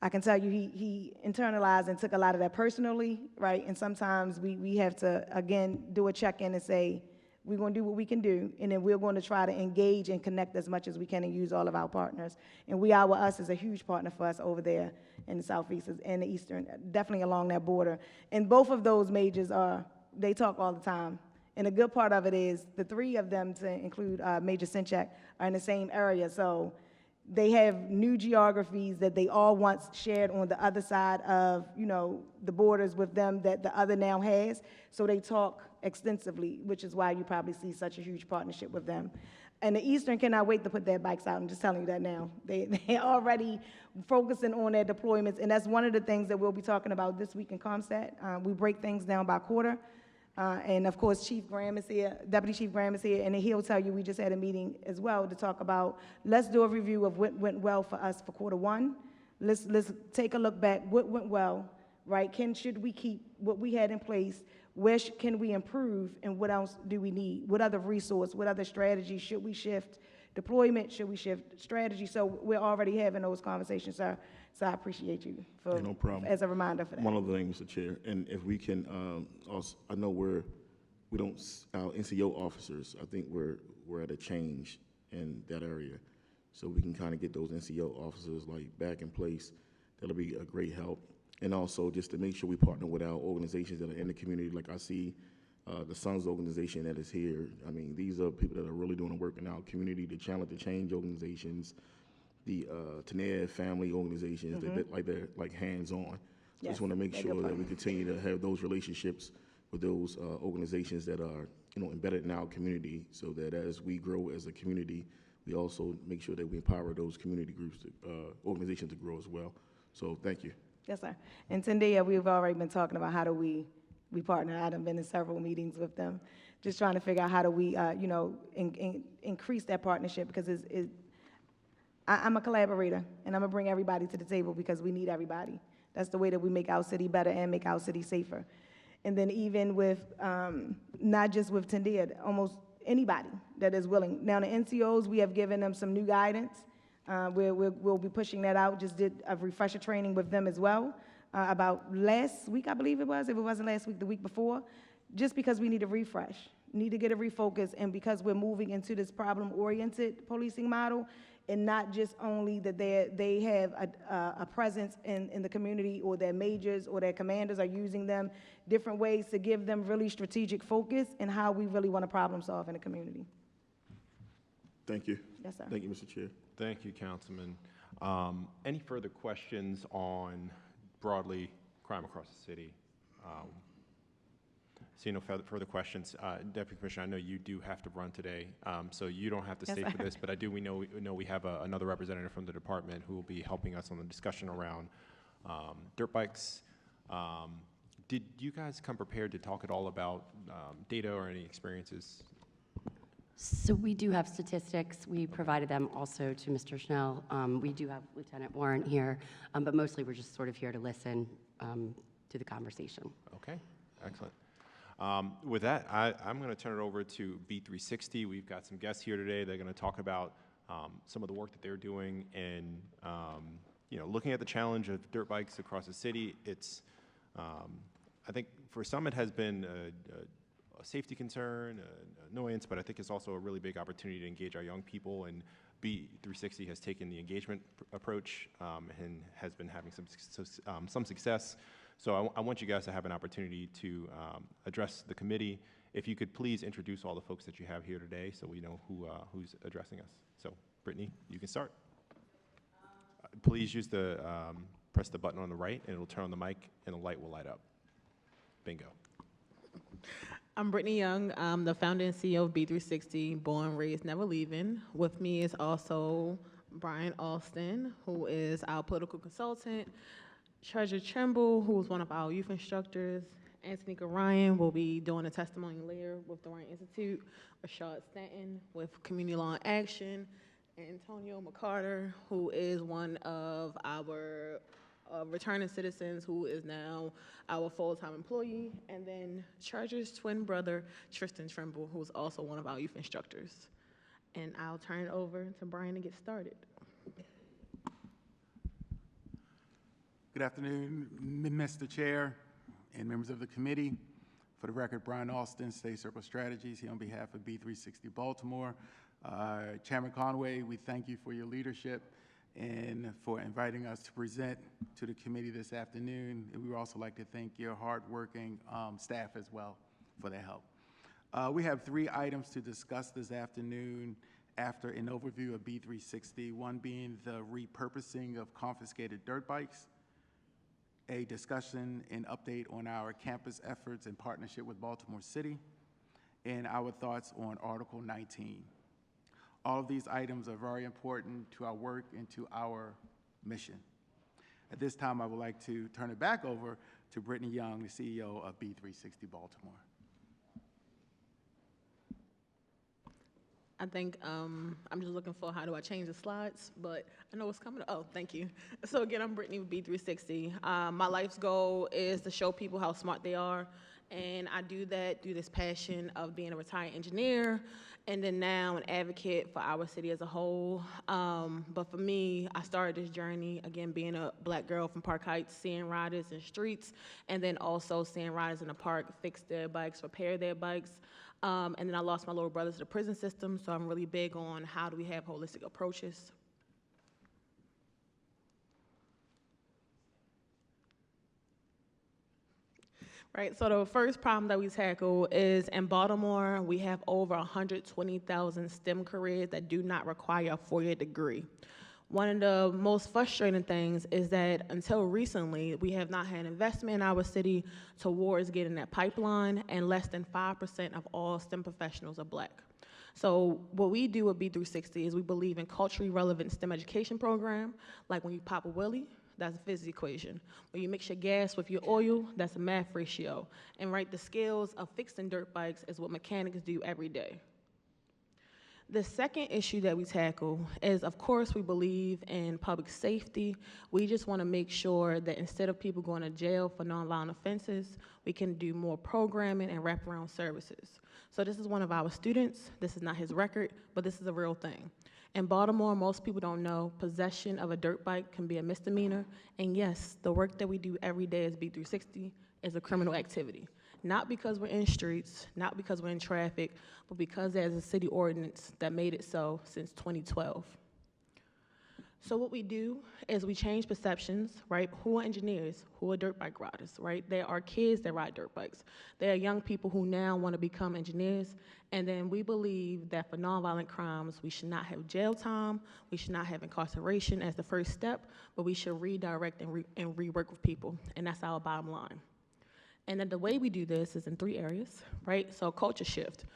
I can tell you he internalized and took a lot of that personally, right? And sometimes we have to, again, do a check-in and say, we're going to do what we can do, and then we're going to try to engage and connect as much as we can and use all of our partners. And us is a huge partner for us over there in the southeast and the eastern, definitely along that border. And both of those majors they talk all the time. And the good part of it is the three of them, to include Major Sinchak, are in the same area. So they have new geographies that they all once shared on the other side of, you know, the borders with them that the other now has. So they talk extensively, which is why you probably see such a huge partnership with them. And the Eastern cannot wait to put their bikes out. I'm just telling you that now. They're already focusing on their deployments, and that's one of the things that we'll be talking about this week in ComStat. We break things down by quarter. And of course, Chief Graham is here, Deputy Chief Graham is here, and he'll tell you we just had a meeting as well to talk about, let's do a review of what went well for us for quarter one. Let's take a look back, what went well, right? Should we keep what we had in place? Where can we improve, and what else do we need? What other resource, what other strategy should we shift? Deployment, should we shift strategy? So we're already having those conversations, sir. So I appreciate you for, no problem. as a reminder for that. One other thing, Mr. Chair, and if we can, also, I know we don't, our NCO officers, I think we're at a change in that area. So we can kind of get those NCO officers like back in place. That'll be a great help. And also just to make sure we partner with our organizations that are in the community. Like I see the Sons organization that is here. I mean, these are people that are really doing the work in our community, the Challenge to Change organizations, the Tenaya family organizations, they're like hands-on. Yes, Just want to make very sure good that point. we continue to have those relationships with those organizations that are, you know, embedded in our community, so that as we grow as a community, we also make sure that we empower those community groups, organizations to grow as well. So thank you. Yes, sir. And Zendaya, we've already been talking about how do we partner. I've been in several meetings with them, just trying to figure out how do we, you know, increase that partnership, because I'm a collaborator, and I'm gonna bring everybody to the table because we need everybody. That's the way that we make our city better and make our city safer. And then even with, not just with Zendaya, almost anybody that is willing. Now the NCOs, we have given them some new guidance We'll be pushing that out. Just did a refresher training with them as well about last week, I believe it was. If it wasn't last week, the week before. Just because we need a refresh, need to get a refocus, and because we're moving into this problem-oriented policing model, and not just only that they have a presence in the community, or their majors or their commanders are using them, different ways to give them really strategic focus and how we really want to problem solve in the community. Thank you. Yes, sir. Thank you, Mr. Chair. Thank you, Councilman. Any further questions on broadly crime across the city? See no further questions. Deputy Commissioner, I know you do have to run today, so you don't have to Yes, stay for sir. this, but we know we have another representative from the department who will be helping us on the discussion around dirt bikes. Did you guys come prepared to talk at all about data or any experiences? So we do have statistics. We provided them also to Mr. Schnell. We do have Lieutenant Warrant here, but mostly we're just sort of here to listen to the conversation. Okay, excellent. With that, I'm going to turn it over to B360. We've got some guests here today. They're going to talk about some of the work that they're doing and looking at the challenge of dirt bikes across the city. It's I think for some it has been a safety concern, an annoyance, but I think it's also a really big opportunity to engage our young people, and B360 has taken the engagement approach and has been having some success. So I want you guys to have an opportunity to address the committee. If you could please introduce all the folks that you have here today so we know who's addressing us. So Brittany, you can start. Please use press the button on the right and it'll turn on the mic and the light will light up. Bingo. I'm Brittany Young. I'm the founder and CEO of B360, born, raised, never leaving. With me is also Brian Alston, who is our political consultant. Treasurer Trimble, who is one of our youth instructors. Anthony Ryan will be doing a testimony later with the Ryan Institute. Rashad Stanton with Community Law in Action. Antonio McCarter, who is one of our returning citizens, who is now our full-time employee. And then Treasurer's twin brother, Tristan Trimble, who is also one of our youth instructors. And I'll turn it over to Brian to get started. Good afternoon, Mr. Chair and members of the committee. For the record, Brian Alston, State Circle Strategies, here on behalf of B360 Baltimore. Chairman Conway, we thank you for your leadership and for inviting us to present to the committee this afternoon. And we would also like to thank your hardworking staff as well for their help. We have 3 items to discuss this afternoon after an overview of B360, one being the repurposing of confiscated dirt bikes, a discussion and update on our campus efforts in partnership with Baltimore City, and our thoughts on Article 19. All of these items are very important to our work and to our mission. At this time, I would like to turn it back over to Brittany Young, the CEO of B360 Baltimore. I think I'm just looking for how do I change the slides, but I know what's coming. Oh, thank you. So again, I'm Brittany with B360. My life's goal is to show people how smart they are, and I do that through this passion of being a retired engineer, and then now an advocate for our city as a whole. But for me, I started this journey, again, being a Black girl from Park Heights, seeing riders in streets, and then also seeing riders in the park fix their bikes, repair their bikes. And then I lost my little brother to the prison system, so I'm really big on how do we have holistic approaches. Right, so the first problem that we tackle is in Baltimore, we have over 120,000 STEM careers that do not require a 4-year degree. One of the most frustrating things is that until recently, we have not had investment in our city towards getting that pipeline, and less than 5% of all STEM professionals are Black. So what we do at B360 is we believe in culturally relevant STEM education program, like when you pop a wheelie, that's a physics equation. When you mix your gas with your oil, that's a math ratio. And right, the skills of fixing dirt bikes is what mechanics do every day. The second issue that we tackle is, of course, we believe in public safety. We just want to make sure that instead of people going to jail for nonviolent offenses, we can do more programming and wraparound services. So this is one of our students. This is not his record, but this is a real thing. In Baltimore, most people don't know possession of a dirt bike can be a misdemeanor. And yes, the work that we do every day as B360 is a criminal activity. Not because we're in streets, not because we're in traffic, but because there's a city ordinance that made it so since 2012. So what we do is we change perceptions, right? Who are engineers? Who are dirt bike riders, right? There are kids that ride dirt bikes. There are young people who now want to become engineers. And then we believe that for nonviolent crimes, we should not have jail time, we should not have incarceration as the first step, but we should redirect and rework with people. And that's our bottom line. And then the way we do this is in 3 areas, right? So culture shift.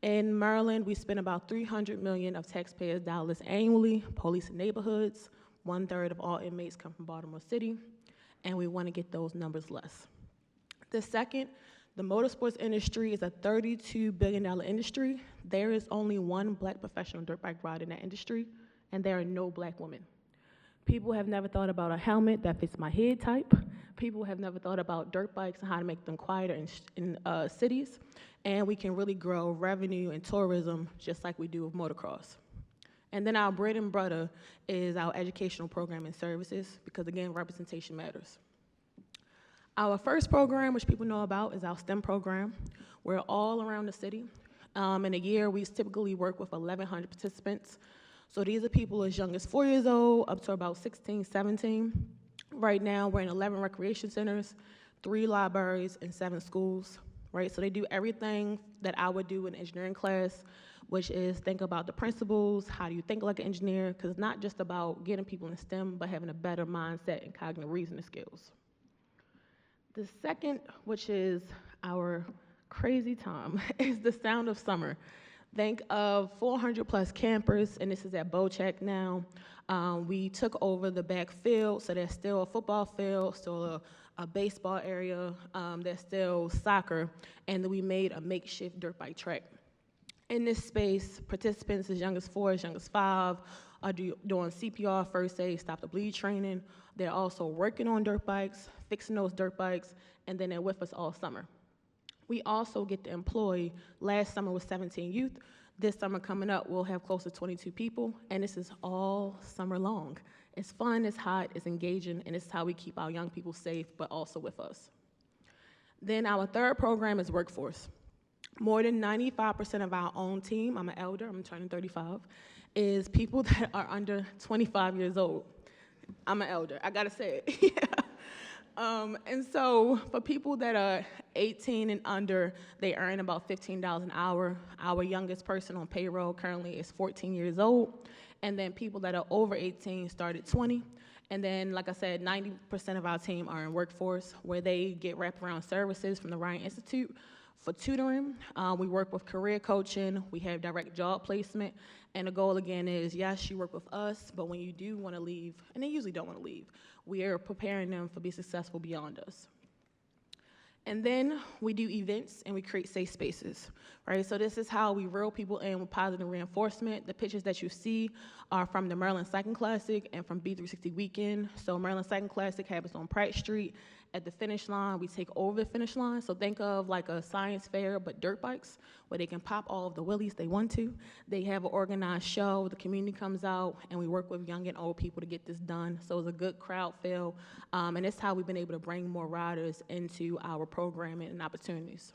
In Maryland, we spend about $300 million of taxpayers' dollars annually, policing neighborhoods. 1/3 of all inmates come from Baltimore City, and we want to get those numbers less. The second, the motorsports industry is a $32 billion industry. There is only one black professional dirt bike rider in that industry, and there are no black women. People have never thought about a helmet that fits my head type. People have never thought about dirt bikes and how to make them quieter in cities. And we can really grow revenue and tourism just like we do with motocross. And then our bread and butter is our educational program and services, because again, representation matters. Our first program, which people know about, is our STEM program. We're all around the city. In a year, we typically work with 1,100 participants. So these are people as young as 4 years old up to about 16, 17. Right now, we're in 11 recreation centers, 3 libraries, and 7 schools, right? So they do everything that I would do in engineering class, which is think about the principles, how do you think like an engineer, because it's not just about getting people in STEM, but having a better mindset and cognitive reasoning skills. The second, which is our crazy time, is the sound of summer. Think of 400 plus campers, and this is at Bocheck now. We took over the back field, so there's still a football field, still a baseball area, there's still soccer, and then we made a makeshift dirt bike track. In this space, participants as young as 4, as young as 5 are doing CPR, first aid, stop the bleed training. They're also working on dirt bikes, fixing those dirt bikes, and then they're with us all summer. We also get to employ, last summer was 17 youth. This summer coming up, we'll have close to 22 people, and this is all summer long. It's fun, it's hot, it's engaging, and it's how we keep our young people safe, but also with us. Then our third program is workforce. More than 95% of our own team, I'm an elder, I'm turning 35, is people that are under 25 years old. I'm an elder, I gotta say it. Yeah. And so for people that are 18 and under, they earn about $15 an hour. Our youngest person on payroll currently is 14 years old. And then people that are over 18 start at 20. And then, like I said, 90% of our team are in workforce, where they get wraparound services from the Ryan Institute for tutoring. We work with career coaching, we have direct job placement, and the goal again is, yes, you work with us, but when you do want to leave, and they usually don't want to leave, we are preparing them for be successful beyond us. And then we do events and we create safe spaces, right? So this is how we reel people in with positive reinforcement. The pictures that you see are from the Maryland Cycling Classic and from B360 Weekend. So Maryland Cycling Classic happens on Pratt Street. At the finish line, we take over the finish line. So think of like a science fair, but dirt bikes, where they can pop all of the wheelies they want to. They have an organized show, the community comes out, and we work with young and old people to get this done. So it's a good crowd feel, and it's how we've been able to bring more riders into our programming and opportunities.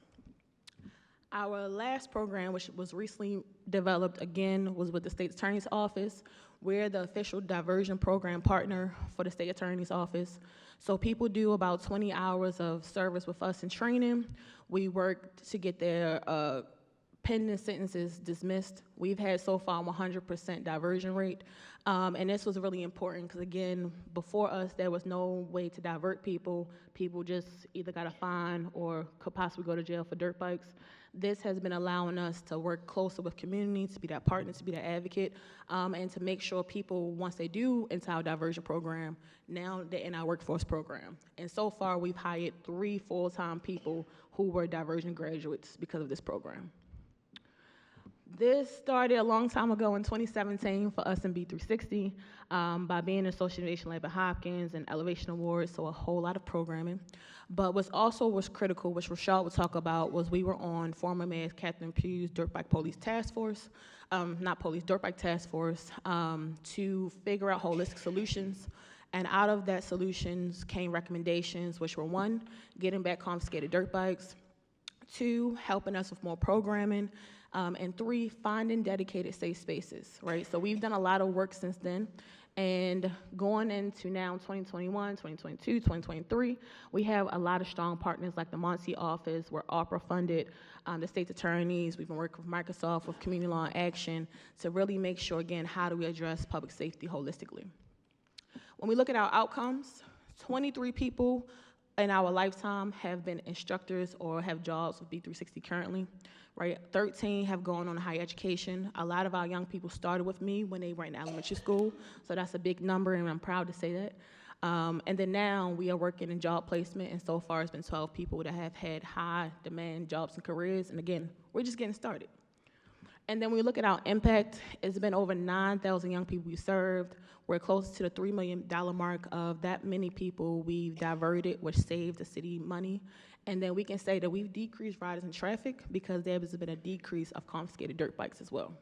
Our last program, which was recently developed again, was with the State Attorney's Office. We're the official diversion program partner for the State Attorney's Office. So people do about 20 hours of service with us in training. We work to get their pending sentences dismissed. We've had so far 100% diversion rate. And this was really important because, again, before us, there was no way to divert people. People just either got a fine or could possibly go to jail for dirt bikes. This has been allowing us to work closer with communities, to be that partner, to be that advocate, and to make sure people, once they do enter our diversion program, now they're in our workforce program. And so far, we've hired 3 full-time people who were diversion graduates because of this program. This started a long time ago in 2017 for us in B360 by being association led by Hopkins and Elevation Awards, so a whole lot of programming. But what's also was critical, which Rashad would talk about, was we were on former Mayor Catherine Pugh's Dirt Bike Police Task Force, Dirt Bike Task Force, to figure out holistic solutions. And out of that solutions came recommendations, which were 1, getting back confiscated dirt bikes, 2, helping us with more programming, and 3, finding dedicated safe spaces, right? So we've done a lot of work since then. And going into now 2021, 2022, 2023, we have a lot of strong partners like the Muncie office. We're ARPA funded, the state's attorneys. We've been working with Microsoft, with Community Law in Action to really make sure, again, how do we address public safety holistically? When we look at our outcomes, 23 people in our lifetime have been instructors or have jobs with B360 currently, right? 13 have gone on higher education. A lot of our young people started with me when they were in elementary school, so that's a big number, and I'm proud to say that. And then now we are working in job placement, and so far it's been 12 people that have had high demand jobs and careers, and again, we're just getting started. And then when we look at our impact, it's been over 9,000 young people we served. We're close to the $3 million mark of that many people we've diverted, which saved the city money. And then we can say that we've decreased riders in traffic because there has been a decrease of confiscated dirt bikes as well.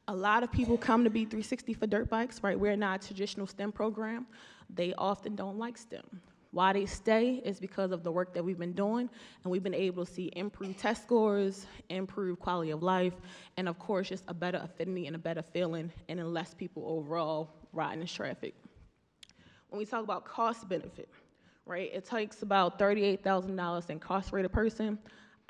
A lot of people come to B360 for dirt bikes, right? We're not a traditional STEM program. They often don't like STEM. Why they stay is because of the work that we've been doing, and we've been able to see improved test scores, improved quality of life, and of course, just a better affinity and a better feeling, and then less people overall riding in traffic. When we talk about cost benefit, right, it takes about $38,000 to incarcerate a person.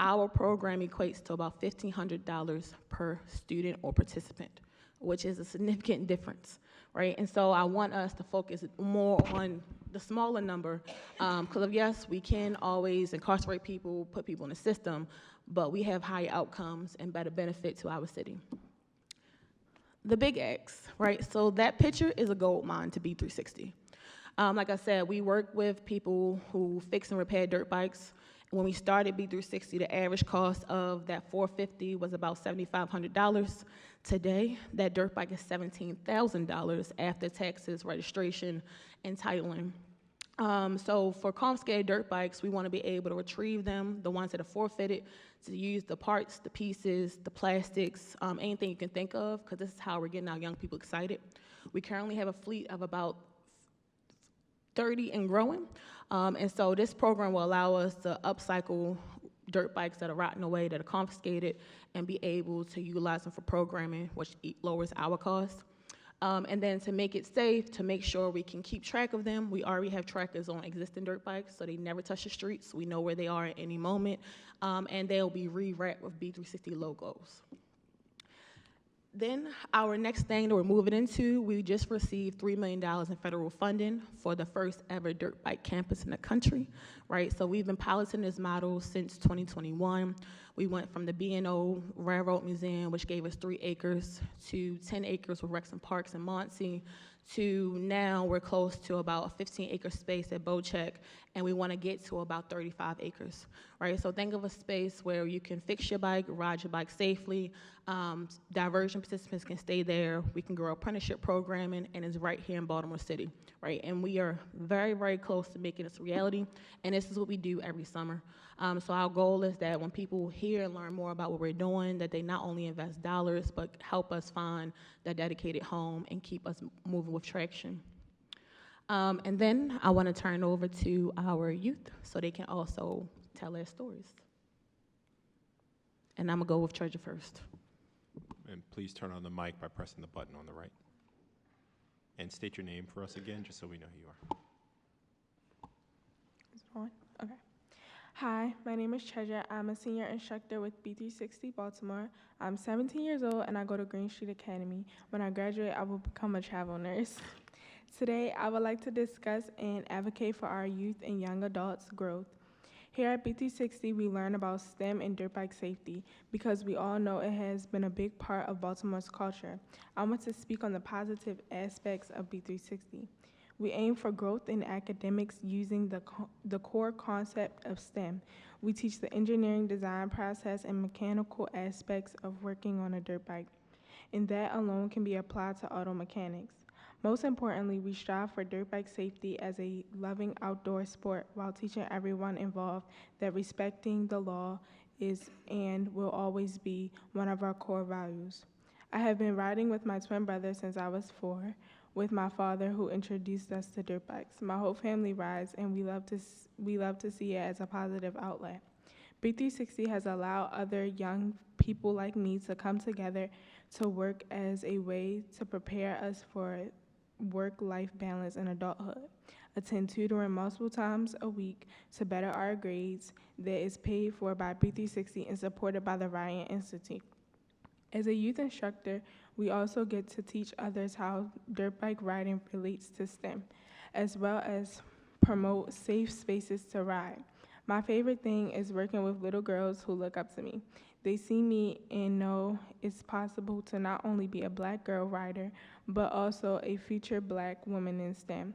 Our program equates to about $1,500 per student or participant, which is a significant difference, right? And so I want us to focus more on the smaller number, because yes, we can always incarcerate people, put people in the system, but we have higher outcomes and better benefit to our city. The big X, right? So that picture is a gold mine to B360. Like I said, we work with people who fix and repair dirt bikes. When we started B360, the average cost of that $450 was about $7,500. Today, that dirt bike is $17,000 after taxes, registration, and titling. So for confiscated dirt bikes, we want to be able to retrieve them, the ones that are forfeited, to use the parts, the pieces, the plastics, anything you can think of, because this is how we're getting our young people excited. We currently have a fleet of about 30 and growing. And so this program will allow us to upcycle dirt bikes that are rotting away, that are confiscated, and be able to utilize them for programming, which lowers our costs. And then to make it safe, to make sure we can keep track of them, we already have trackers on existing dirt bikes, so they never touch the streets. We know where they are at any moment, and they'll be re-wrapped with B360 logos. Then our next thing that we're moving into, we just received $3 million in federal funding for the first ever dirt bike campus in the country, right? So we've been piloting this model since 2021. We went from the B&O Railroad Museum, which gave us 3 acres, to 10 acres with Rexham Parks in Muncie, to now we're close to about a 15-acre space at Bocheck, and we want to get to about 35 acres, right? So think of a space where you can fix your bike, ride your bike safely, diversion participants can stay there, we can grow apprenticeship programming, and it's right here in Baltimore City, right? And we are very, very close to making this a reality, and this is what we do every summer. So our goal is that when people hear and learn more about what we're doing, that they not only invest dollars, but help us find that dedicated home and keep us moving with traction. And then I want to turn over to our youth so they can also tell their stories. And I'm going to go with Treasure first. And please turn on the mic by pressing the button on the right. And state your name for us again, just so we know who you are. Is it on? Okay. Hi, my name is Treasure. I'm a senior instructor with B360 Baltimore. I'm 17 years old and I go to Green Street Academy. When I graduate, I will become a travel nurse. Today, I would like to discuss and advocate for our youth and young adults' growth. Here at B360, we learn about STEM and dirt bike safety because we all know it has been a big part of Baltimore's culture. I want to speak on the positive aspects of B360. We aim for growth in academics using the core concept of STEM. We teach the engineering design process and mechanical aspects of working on a dirt bike, and that alone can be applied to auto mechanics. Most importantly, we strive for dirt bike safety as a loving outdoor sport while teaching everyone involved that respecting the law is and will always be one of our core values. I have been riding with my twin brother since I was 4, with my father who introduced us to dirt bikes. My whole family rides, and we love to see it as a positive outlet. B360 has allowed other young people like me to come together to work as a way to prepare us for work-life balance in adulthood. Attend tutoring multiple times a week to better our grades that is paid for by B360 and supported by the Ryan Institute. As a youth instructor, we also get to teach others how dirt bike riding relates to STEM, as well as promote safe spaces to ride. My favorite thing is working with little girls who look up to me. They see me and know it's possible to not only be a Black girl rider, but also a future Black woman in STEM.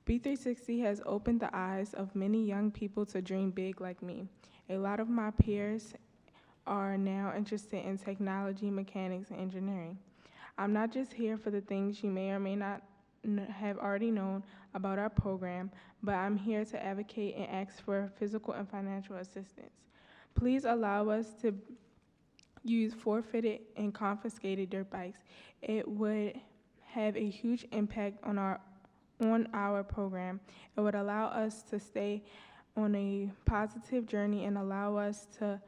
B360 has opened the eyes of many young people to dream big like me. A lot of my peers are now interested in technology, mechanics, and engineering. I'm not just here for the things you may or may not have already known about our program, but I'm here to advocate and ask for physical and financial assistance. Please allow us to use forfeited and confiscated dirt bikes. It would have a huge impact on our program. It would allow us to stay on a positive journey and allow us to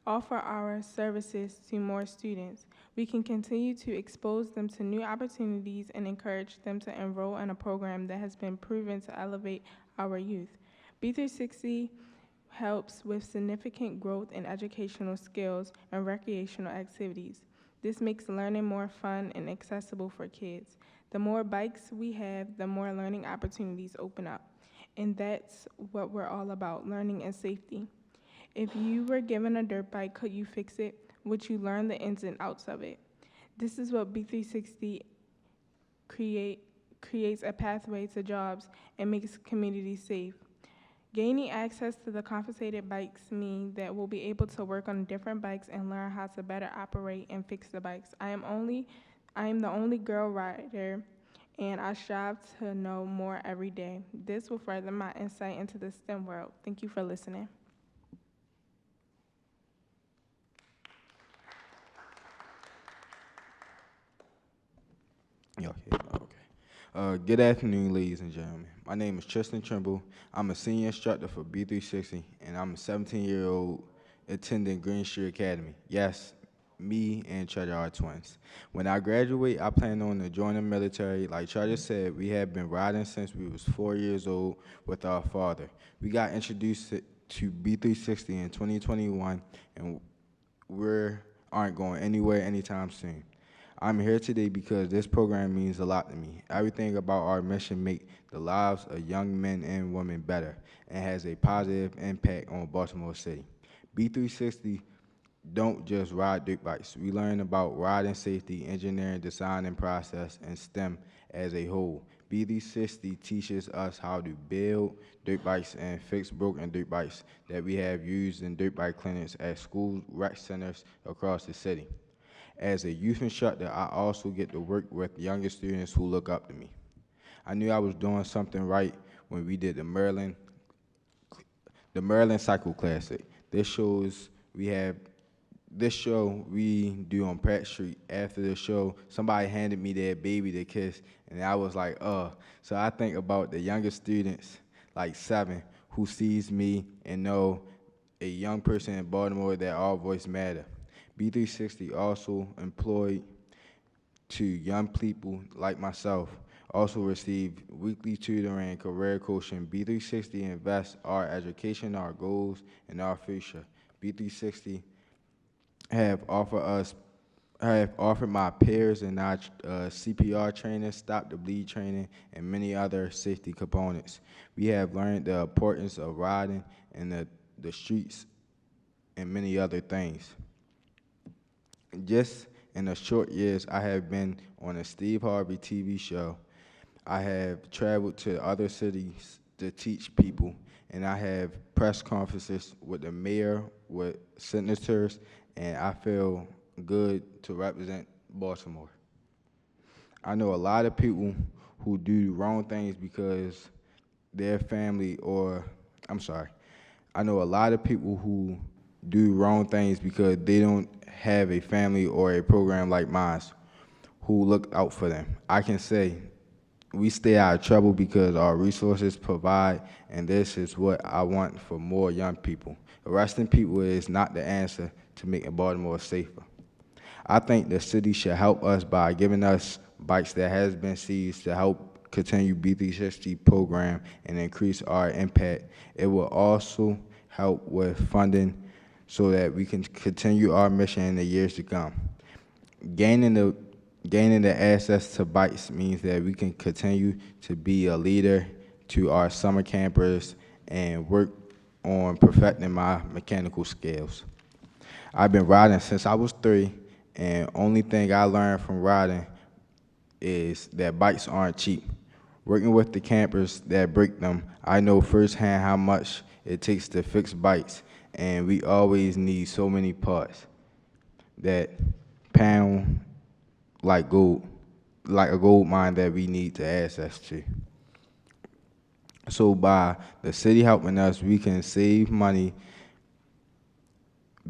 offer our services to more students. We can continue to expose them to new opportunities and encourage them to enroll in a program that has been proven to elevate our youth. B360 helps with significant growth in educational skills and recreational activities. This makes learning more fun and accessible for kids. The more bikes we have, the more learning opportunities open up. And that's what we're all about, learning and safety. If you were given a dirt bike, could you fix it? Would you learn the ins and outs of it? This is what B360 creates a pathway to jobs and makes communities safe. Gaining access to the confiscated bikes mean that we'll be able to work on different bikes and learn how to better operate and fix the bikes. I am the only girl rider, and I strive to know more every day. This will further my insight into the STEM world. Thank you for listening. Okay. Good afternoon, ladies and gentlemen. My name is Tristan Trimble. I'm a senior instructor for B360, and I'm a 17-year-old attending Green Street Academy. Yes, me and Treasure are twins. When I graduate, I plan on to join the military. Like Treasure said, we have been riding since we was 4 years old with our father. We got introduced to B360 in 2021, and we aren't going anywhere anytime soon. I'm here today because this program means a lot to me. Everything about our mission makes the lives of young men and women better and has a positive impact on Baltimore City. B360 don't just ride dirt bikes. We learn about riding safety, engineering, design, and process, and STEM as a whole. B360 teaches us how to build dirt bikes and fix broken dirt bikes that we have used in dirt bike clinics at school rec centers across the city. As a youth instructor, I also get to work with younger students who look up to me. I knew I was doing something right when we did the Maryland Cycle Classic. This show we do on Pratt Street. After the show, somebody handed me their baby to kiss, and I was like, So I think about the younger students, like 7, who sees me and know a young person in Baltimore that our voice matter. B360 also employed to young people like myself, also receive weekly tutoring and career coaching. B360 invests our education, our goals, and our future. B360 have offered my peers and our CPR training, stop the bleed training, and many other safety components. We have learned the importance of riding in the streets and many other things. Just In the short years I have been on a Steve Harvey TV show, I have traveled to other cities to teach people, and I have press conferences with the mayor, with senators, and I feel good to represent Baltimore. I know a lot of people who do wrong things because their family, or, I'm sorry, I know a lot of people who do wrong things because they don't have a family or a program like mine who look out for them. I can say we stay out of trouble because our resources provide, and this is what I want for more young people. Arresting people is not the answer to making Baltimore safer. I think the city should help us by giving us bikes that has been seized to help continue B360 program and increase our impact. It will also help with funding so that we can continue our mission in the years to come. Gaining the access to bikes means that we can continue to be a leader to our summer campers and work on perfecting my mechanical skills. I've been riding since I was 3, and only thing I learned from riding is that bikes aren't cheap. Working with the campers that break them, I know firsthand how much it takes to fix bikes, and we always need so many parts that pound like gold, like a gold mine that we need to access to. So by the city helping us, we can save money.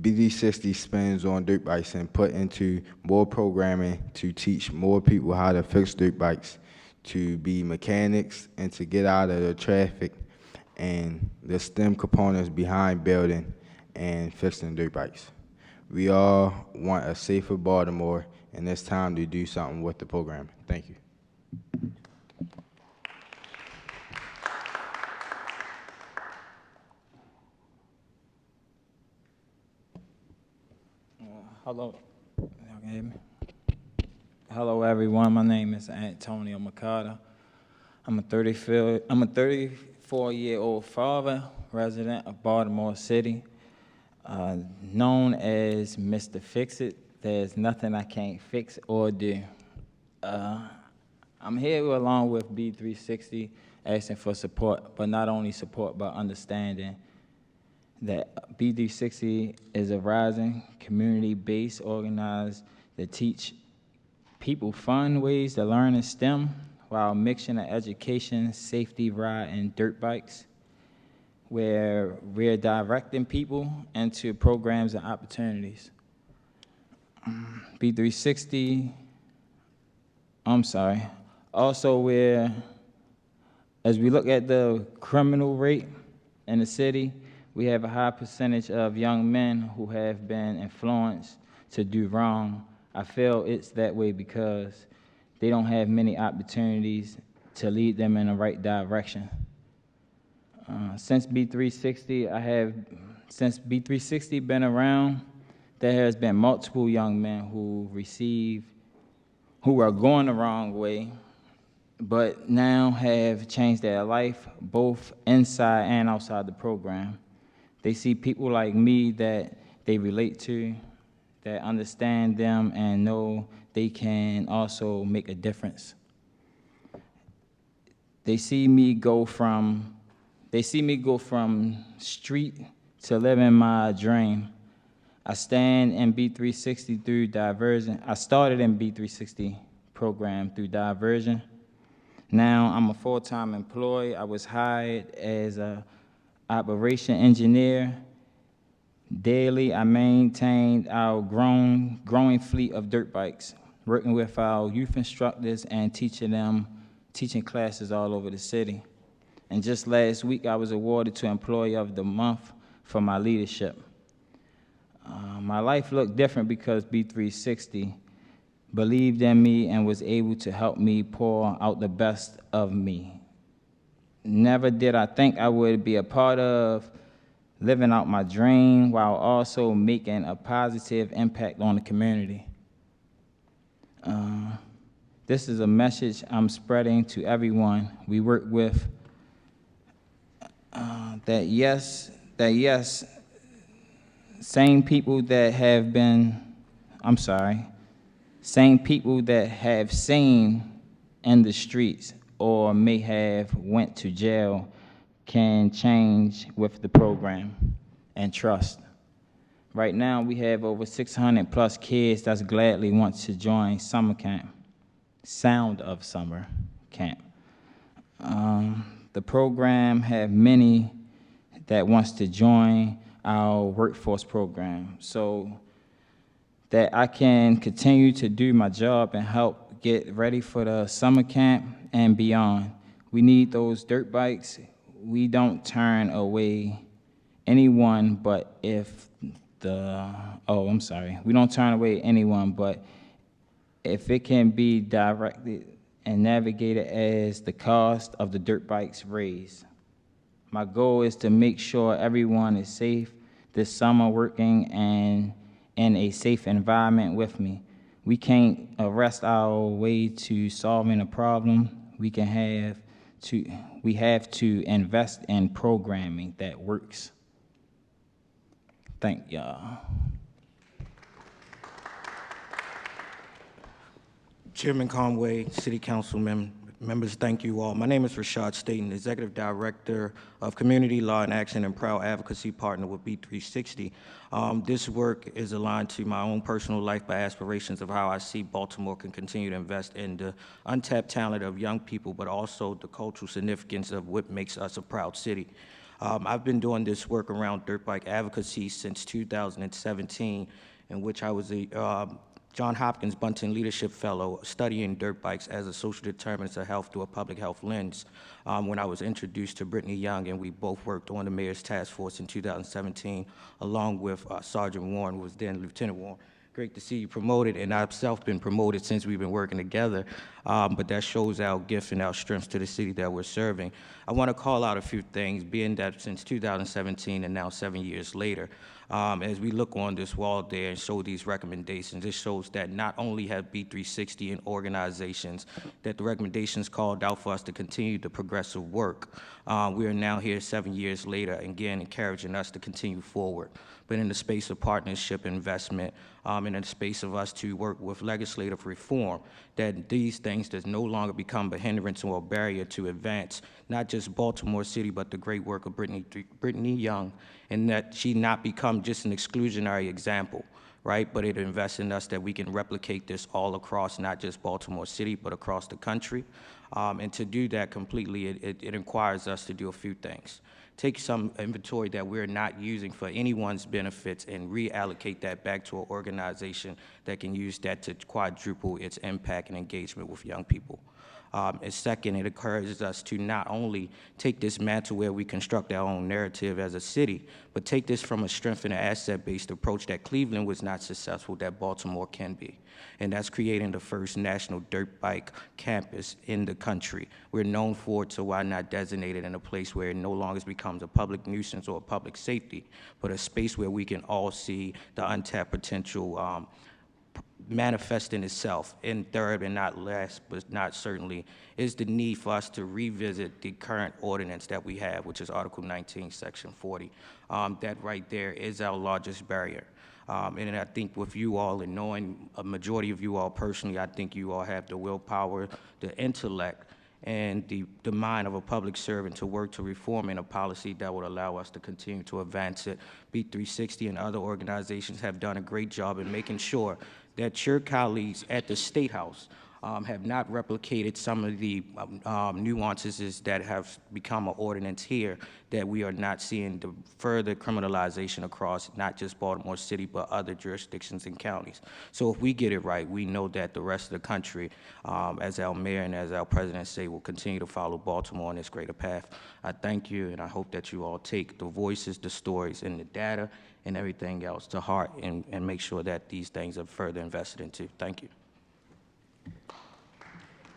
BD60 spends on dirt bikes and put into more programming to teach more people how to fix dirt bikes, to be mechanics, and to get out of the traffic and the STEM components behind building and fixing dirt bikes. We all want a safer Baltimore, and it's time to do something with the program. Thank you. Hello, y'all can hear me? Hello, everyone. My name is Antonio Mercado. I'm a 34-year-old father, resident of Baltimore City, known as Mr. Fix-It. There's nothing I can't fix or do. I'm here along with B360, asking for support, but not only support, but understanding that B360 is a rising, community-based organized that teach people fun ways to learn in STEM while mixing the education, safety, ride, and dirt bikes, where we're directing people into programs and opportunities. B360, also as we look at the criminal rate in the city, we have a high percentage of young men who have been influenced to do wrong. I feel it's that way because they don't have many opportunities to lead them in the right direction. Since B360 been around, there has been multiple young men who are going the wrong way, but now have changed their life both inside and outside the program. They see people like me that they relate to, that understand them and know they can also make a difference. They see me go from street to living my dream. I stand in B360 through diversion. I started in B360 program through diversion. Now I'm a full-time employee. I was hired as a operation engineer. Daily, I maintained our growing fleet of dirt bikes, working with our youth instructors and teaching classes all over the city. And just last week, I was awarded to Employee of the Month for my leadership. My life looked different because B360 believed in me and was able to help me pour out the best of me. Never did I think I would be a part of living out my dream while also making a positive impact on the community. This is a message I'm spreading to everyone we work with, that yes, same people that have been, Same people that have seen in the streets or may have went to jail can change with the program and trust. Right now, we have over 600 plus kids that gladly want to join summer camp, Sound of Summer Camp. The program have many that wants to join our workforce program so that I can continue to do my job and help get ready for the summer camp and beyond. We need those dirt bikes. We don't turn away anyone, but if we don't turn away anyone, but if it can be directed and navigated as the cost of the dirt bikes raised. My goal is to make sure everyone is safe this summer working and in a safe environment with me. We can't arrest our way to solving a problem. We have to invest in programming that works. Thank y'all. Chairman Conway, City Council members, thank you all. My name is Rashad Staten, Executive Director of Community Law and Action and proud advocacy partner with B360. This work is aligned to my own personal life by aspirations of how I see Baltimore can continue to invest in the untapped talent of young people, but also the cultural significance of what makes us a proud city. I've been doing this work around dirt bike advocacy since 2017, in which I was a John Hopkins Bunton Leadership Fellow studying dirt bikes as a social determinants of health through a public health lens when I was introduced to Brittany Young, and we both worked on the Mayor's Task Force in 2017, along with Sergeant Warren, who was then Lieutenant Warren. Great to see you promoted, and I've self been promoted since we've been working together, but that shows our gift and our strengths to the city that we're serving. I want to call out a few things, being that since 2017 and now 7 years later, as we look on this wall there and show these recommendations, it shows that not only have B360 and organizations that the recommendations called out for us to continue the progressive work. We are now here 7 years later, again, encouraging us to continue forward. But in the space of partnership investment, and in the space of us to work with legislative reform, that these things does no longer become a hindrance or a barrier to advance, not just Baltimore City, but the great work of Brittany Young, and that she not become just an exclusionary example, right? But it invests in us that we can replicate this all across, not just Baltimore City, but across the country. And to do that completely, it requires us to do a few things. Take some inventory that we're not using for anyone's benefits and reallocate that back to an organization that can use that to quadruple its impact and engagement with young people. And second, it encourages us to not only take this mantle where we construct our own narrative as a city, but take this from a strength and asset-based approach that Cleveland was not successful, that Baltimore can be. And that's creating the first national dirt bike campus in the country. We're known for it, so why not designate it in a place where it no longer becomes a public nuisance or a public safety, but a space where we can all see the untapped potential manifesting itself. And third, and not last, but not certainly, is the need for us to revisit the current ordinance that we have, which is Article 19, Section 40. That right there is our largest barrier. And I think with you all and knowing a majority of you all personally, I think you all have the willpower, the intellect, and the mind of a public servant to work to reform in a policy that would allow us to continue to advance it. B360 and other organizations have done a great job in making sure that your colleagues at the State House have not replicated some of the nuances that have become an ordinance here, that we are not seeing the further criminalization across not just Baltimore City, but other jurisdictions and counties. So if we get it right, we know that the rest of the country, as our mayor and as our president say, will continue to follow Baltimore on this greater path. I thank you, and I hope that you all take the voices, the stories, and the data and everything else to heart and make sure that these things are further invested into. Thank you.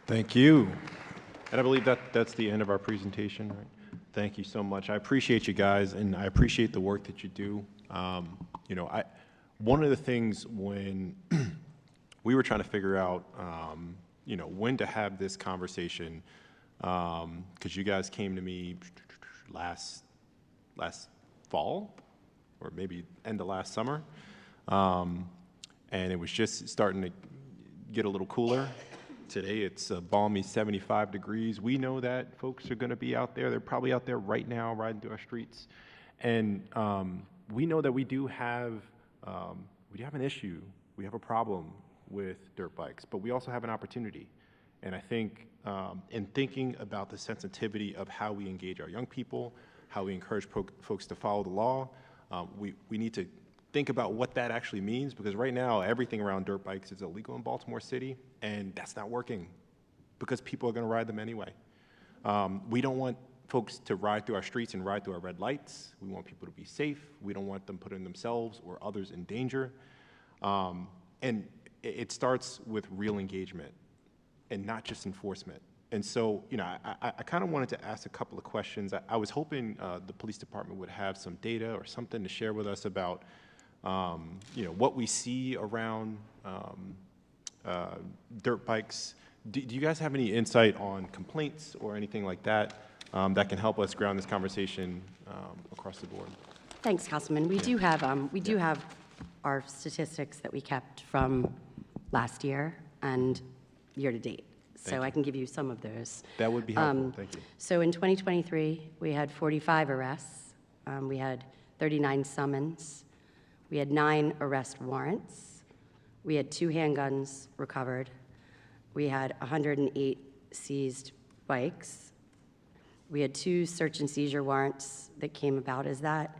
Thank you. And I believe that's the end of our presentation, right? Thank you so much. I appreciate you guys, and I appreciate the work that you do. You know, one of the things when we were trying to figure out, you know, when to have this conversation, because you guys came to me last fall, or maybe end of last summer, and it was just starting to, get a little cooler. Today it's a balmy 75 degrees. We know that folks are going to be out there. They're probably out there right now riding through our streets. And we know that we do have an issue. We have a problem with dirt bikes, but we also have an opportunity. And I think in thinking about the sensitivity of how we engage our young people, how we encourage folks to follow the law, we need to think about what that actually means, because right now everything around dirt bikes is illegal in Baltimore City, and that's not working because people are going to ride them anyway. We don't want folks to ride through our streets and ride through our red lights. We want people to be safe. We don't want them putting themselves or others in danger. And it starts with real engagement and not just enforcement. And so, you know, I kind of wanted to ask a couple of questions. I was hoping the police department would have some data or something to share with us about, you know, what we see around dirt bikes. Do you guys have any insight on complaints or anything like that that can help us ground this conversation across the board? Thanks, Councilman. We do have our statistics that we kept from last year and year to date. So I can give you some of those. That would be helpful. Thank you. So in 2023, we had 45 arrests. We had 39 summons. We had 9 arrest warrants. We had 2 handguns recovered. We had 108 seized bikes. We had 2 search and seizure warrants that came about as that.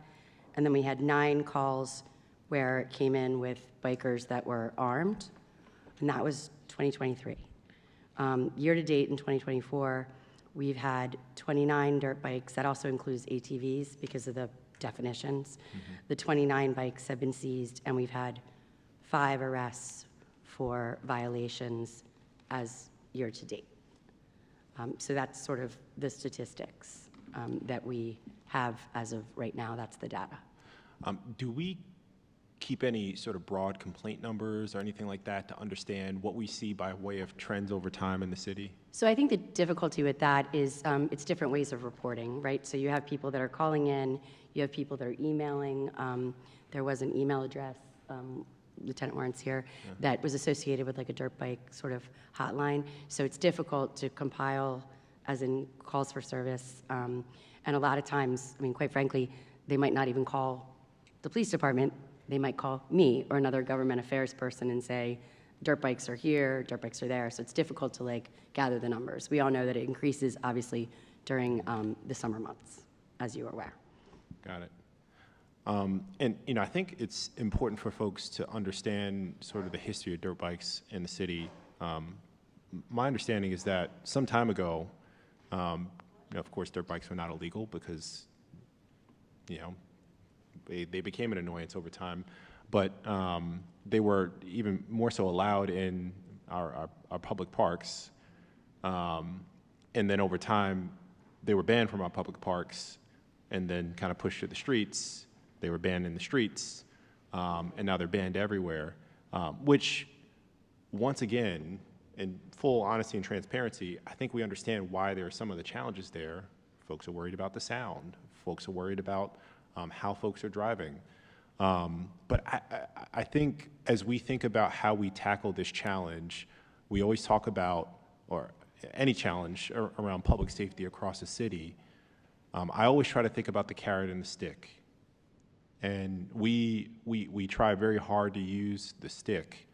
And then we had 9 calls where it came in with bikers that were armed, and that was 2023. Year to date in 2024, we've had 29 dirt bikes. That also includes ATVs because of the definitions. The 29 bikes have been seized, and we've had 5 arrests for violations as year to date. So that's sort of the statistics that we have as of right now. That's the data. Do we keep any sort of broad complaint numbers or anything like that to understand what we see by way of trends over time in the city? So I think the difficulty with that is it's different ways of reporting, right? So you have people that are calling in, you have people that are emailing. There was an email address, Lieutenant Warren's here, that was associated with like a dirt bike sort of hotline. So it's difficult to compile as in calls for service. And a lot of times, I mean, quite frankly, they might not even call the police department. They might call me or another government affairs person and say, dirt bikes are here, dirt bikes are there. So it's difficult to like gather the numbers. We all know that it increases obviously during the summer months, as you are aware. Got it. And, you know, I think it's important for folks to understand sort of the history of dirt bikes in the city. My understanding is that some time ago, you know, of course, dirt bikes were not illegal because, you know, they became an annoyance over time, but they were even more so allowed in our public parks. And then over time, they were banned from our public parks and then kind of pushed to the streets. They were banned in the streets, and now they're banned everywhere, which, once again, in full honesty and transparency, I think we understand why there are some of the challenges there. Folks are worried about the sound. Folks are worried about how folks are driving. But I think as we think about how we tackle this challenge, we always talk about, or any challenge around public safety across the city, I always try to think about the carrot and the stick. And we try very hard to use the stick,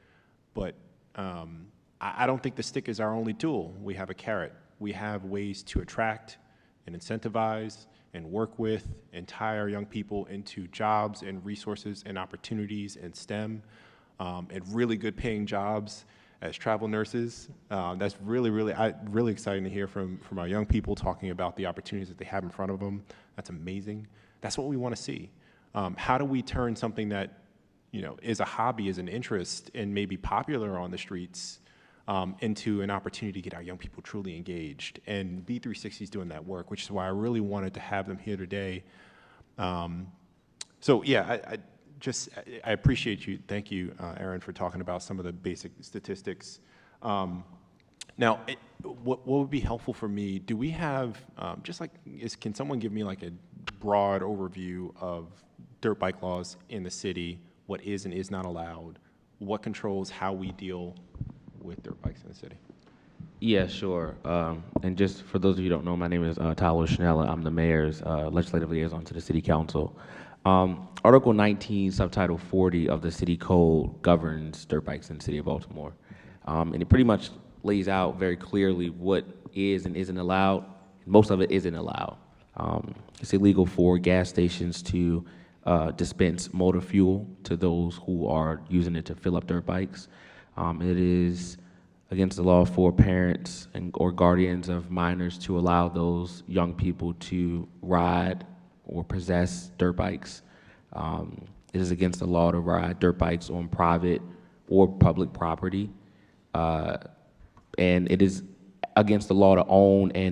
but I don't think the stick is our only tool. We have a carrot. We have ways to attract and incentivize and work with and tie our young people into jobs and resources and opportunities in STEM and really good paying jobs as travel nurses. That's really exciting to hear from our young people talking about the opportunities that they have in front of them. That's amazing. That's what we want to see. How do we turn something that, you know, is a hobby, is an interest, and maybe popular on the streets into an opportunity to get our young people truly engaged? And B360 is doing that work, which is why I really wanted to have them here today. So yeah, I appreciate you. Thank you, Aaron, for talking about some of the basic statistics. Now, what would be helpful for me, do we have, can someone give me like a broad overview of dirt bike laws in the city, what is and is not allowed, what controls how we deal with dirt bikes in the city? Yeah, sure. And just for those of you who don't know, my name is Tyler Schnella. I'm the mayor's legislative liaison to the city council. Article 19, subtitle 40 of the city code governs dirt bikes in the city of Baltimore. And it pretty much lays out very clearly what is and isn't allowed. Most of it isn't allowed. It's illegal for gas stations to dispense motor fuel to those who are using it to fill up dirt bikes. It is against the law for parents or guardians of minors to allow those young people to ride or possess dirt bikes. It is against the law to ride dirt bikes on private or public property. And it is against the law to own a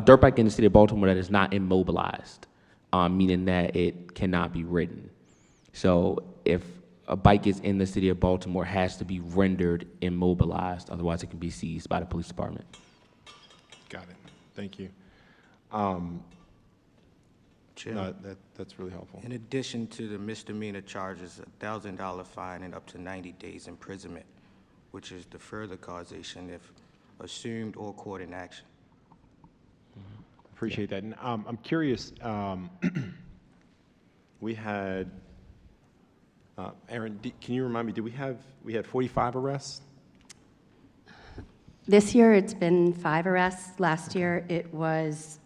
dirt bike in the city of Baltimore that is not immobilized, meaning that it cannot be ridden. So if a bike is in the city of Baltimore, it has to be rendered immobilized, otherwise it can be seized by the police department. Got it. Thank you. Chair, No, that's really helpful. in addition to the misdemeanor charges, a $1,000 fine and up to 90 days imprisonment, which is the further causation if assumed or caught in action. Appreciate that. And I'm curious, we had, Aaron, can you remind me, we had 45 arrests? This year, it's been 5 arrests. Last year, it was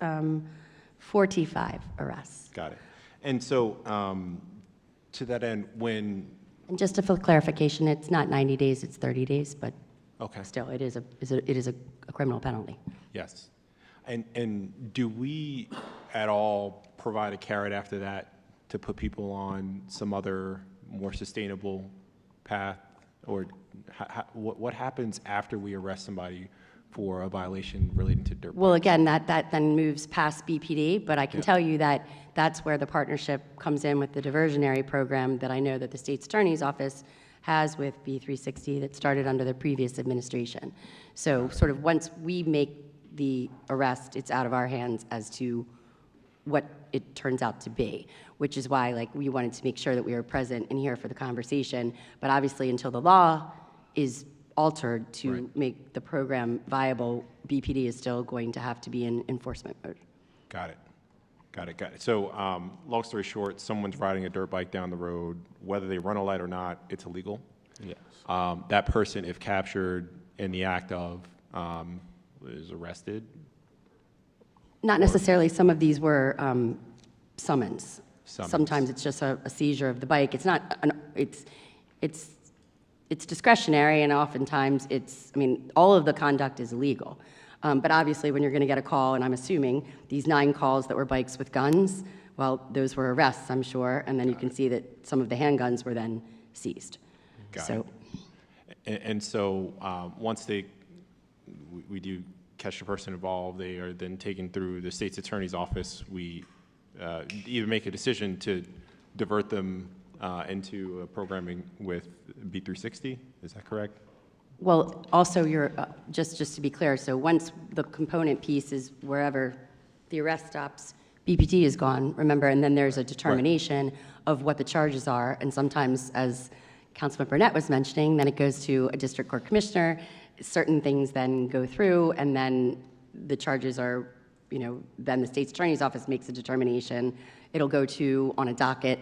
45 arrests. Got it. And so, to that end, when, And just for clarification, it's not 90 days, it's 30 days, but okay, still, it is a criminal penalty. yes. And do we at all provide a carrot after that to put people on some other more sustainable path? Or what happens after we arrest somebody for a violation relating to dirt? Well, again, that then moves past BPD, but I can tell you that that's where the partnership comes in with the diversionary program that I know that the state's attorney's office has with B360 that started under the previous administration. So sort of once we make the arrest, it's out of our hands as to what it turns out to be, which is why like we wanted to make sure that we were present and here for the conversation. But obviously until the law is altered to make the program viable, BPD is still going to have to be in enforcement mode. Got it. Got it. Got it. So, long story short, someone's riding a dirt bike down the road, whether they run a light or not, it's illegal. Yes. That person, if captured in the act of, is arrested. Not necessarily. Some of these were summons. Summons. Sometimes it's just a seizure of the bike. It's not. It's discretionary, and oftentimes it's. I mean, all of the conduct is illegal. But obviously, when you're going to get a call, and I'm assuming these 9 calls that were bikes with guns, well, those were arrests, I'm sure, and then you can see that some of the handguns were then seized. Got it. And so once we do catch the person involved, they are then taken through the state's attorney's office. We either make a decision to divert them into programming with B360. Is that correct? Well, also, you're just to be clear. So once the component piece is wherever the arrest stops, BPD is gone. Remember, and then there's a determination of what the charges are. And sometimes, as Councilman Burnett was mentioning, then it goes to a district court commissioner. Certain things then go through, and then the charges are, then the state's attorney's office makes a determination. It'll go to on a docket,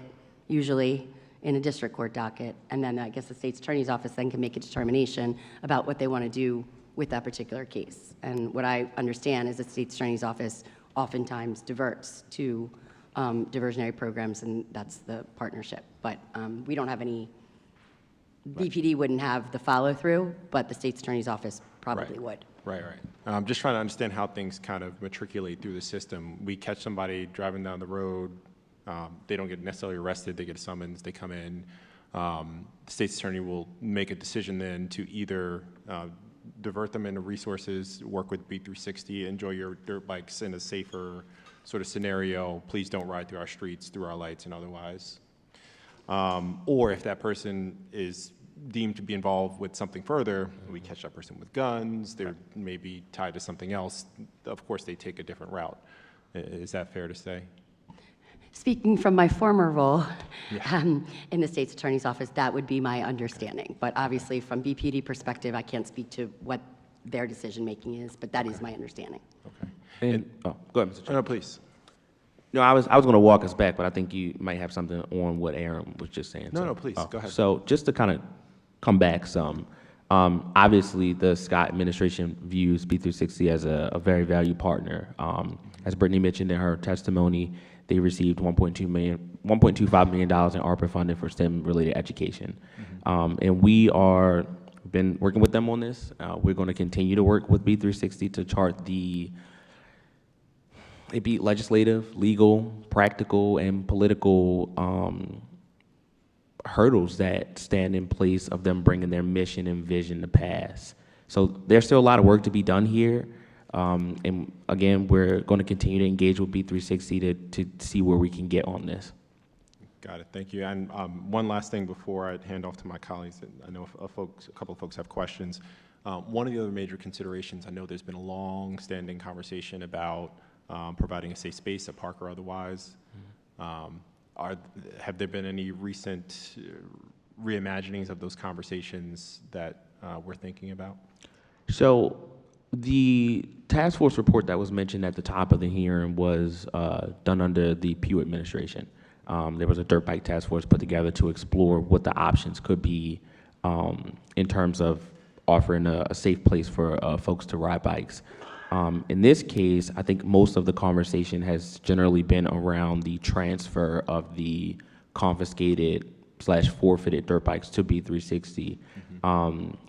usually in a district court docket, and then I guess the state's attorney's office then can make a determination about what they want to do with that particular case. And what I understand is the state's attorney's office oftentimes diverts to diversionary programs, and that's the partnership. But we don't have any. BPD wouldn't have the follow-through, but the state's attorney's office probably would. Right. I'm just trying to understand how things kind of matriculate through the system. We catch somebody driving down the road. They don't get necessarily arrested. They get a summons. They come in. The state's attorney will make a decision then to either divert them into resources, work with B360, enjoy your dirt bikes in a safer sort of scenario. Please don't ride through our streets, through our lights, and otherwise. Or if that person is deemed to be involved with something further, we catch that person with guns, they're maybe tied to something else, of course they take a different route. Is that fair to say? Speaking from my former role in the state's attorney's office, that would be my understanding. But obviously, from BPD perspective, I can't speak to what their decision-making is, but that is my understanding. And, oh, go ahead, Mr. Chair. No, please. No, I was going to walk us back, but I think you might have something on what Aaron was just saying. No, please, go ahead. So just to kind of come back some, obviously the Scott administration views B360 as a very valued partner. As Brittany mentioned in her testimony, they received $1.25 million in ARPA funding for STEM-related education. And we are been working with them on this. We're going to continue to work with B360 to chart it'd be legislative, legal, practical, and political hurdles that stand in place of them bringing their mission and vision to pass. So there's still a lot of work to be done here. And again, we're going to continue to engage with B360 to see where we can get on this. Got it, thank you. And one last thing before I hand off to my colleagues, I know a couple of folks have questions. One of the other major considerations, I know there's been a long-standing conversation about providing a safe space, a park or otherwise. Have there been any recent reimaginings of those conversations that we're thinking about? So the task force report that was mentioned at the top of the hearing was done under the Pugh administration. There was a dirt bike task force put together to explore what the options could be in terms of offering a safe place for folks to ride bikes. In this case, I think most of the conversation has generally been around the transfer of the confiscated/forfeited dirt bikes to B360.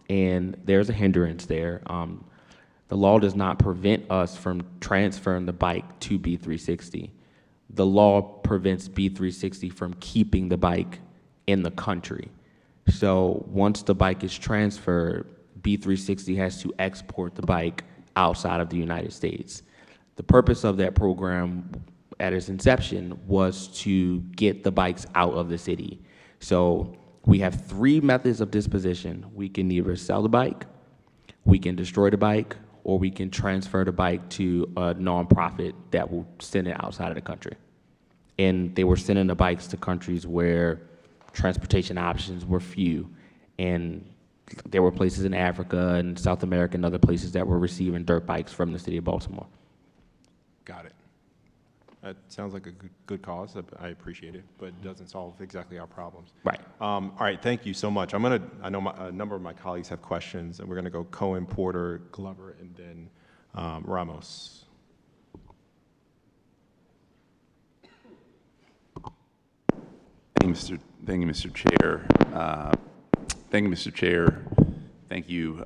And there's a hindrance there. The law does not prevent us from transferring the bike to B360. The law prevents B360 from keeping the bike in the country. So once the bike is transferred, B360 has to export the bike outside of the United States. The purpose of that program at its inception was to get the bikes out of the city. So we have 3 methods of disposition. We can either sell the bike, we can destroy the bike, or we can transfer the bike to a nonprofit that will send it outside of the country. And they were sending the bikes to countries where transportation options were few. And there were places in Africa and South America and other places that were receiving dirt bikes from the city of Baltimore. Got it. That sounds like a good cause. I appreciate it, but it doesn't solve exactly our problems. Right. All right, thank you so much. I know a number of my colleagues have questions, and we're going to go Cohen, Porter, Glover, and then Ramos. Thank you, Mr. Chair. Thank you, Mr. Chair. Thank you,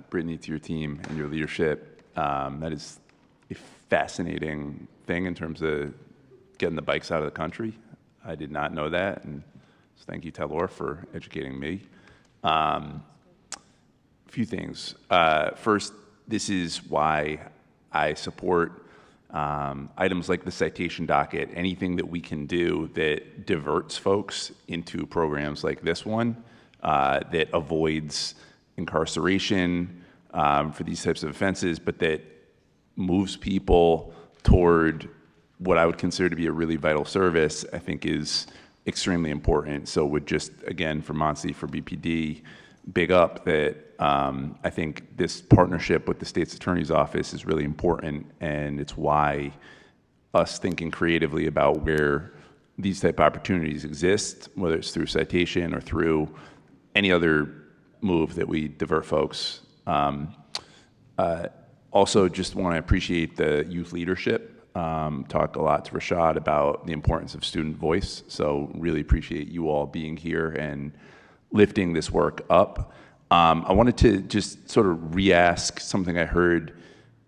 Brittany, to your team and your leadership. That is a fascinating thing in terms of getting the bikes out of the country. I did not know that, and so thank you, Taylor, for educating me. A few things. First, this is why I support items like the citation docket, anything that we can do that diverts folks into programs like this one, that avoids incarceration for these types of offenses, but that moves people toward what I would consider to be a really vital service, I think is extremely important. So would just, again, for Monsi, for BPD, big up that I think this partnership with the state's attorney's office is really important, and it's why us thinking creatively about where these type of opportunities exist, whether it's through citation or through any other move that we divert folks. Also, just want to appreciate the youth leadership. Talked a lot to Rashad about the importance of student voice, so really appreciate you all being here and lifting this work up. I wanted to just sort of re-ask something I heard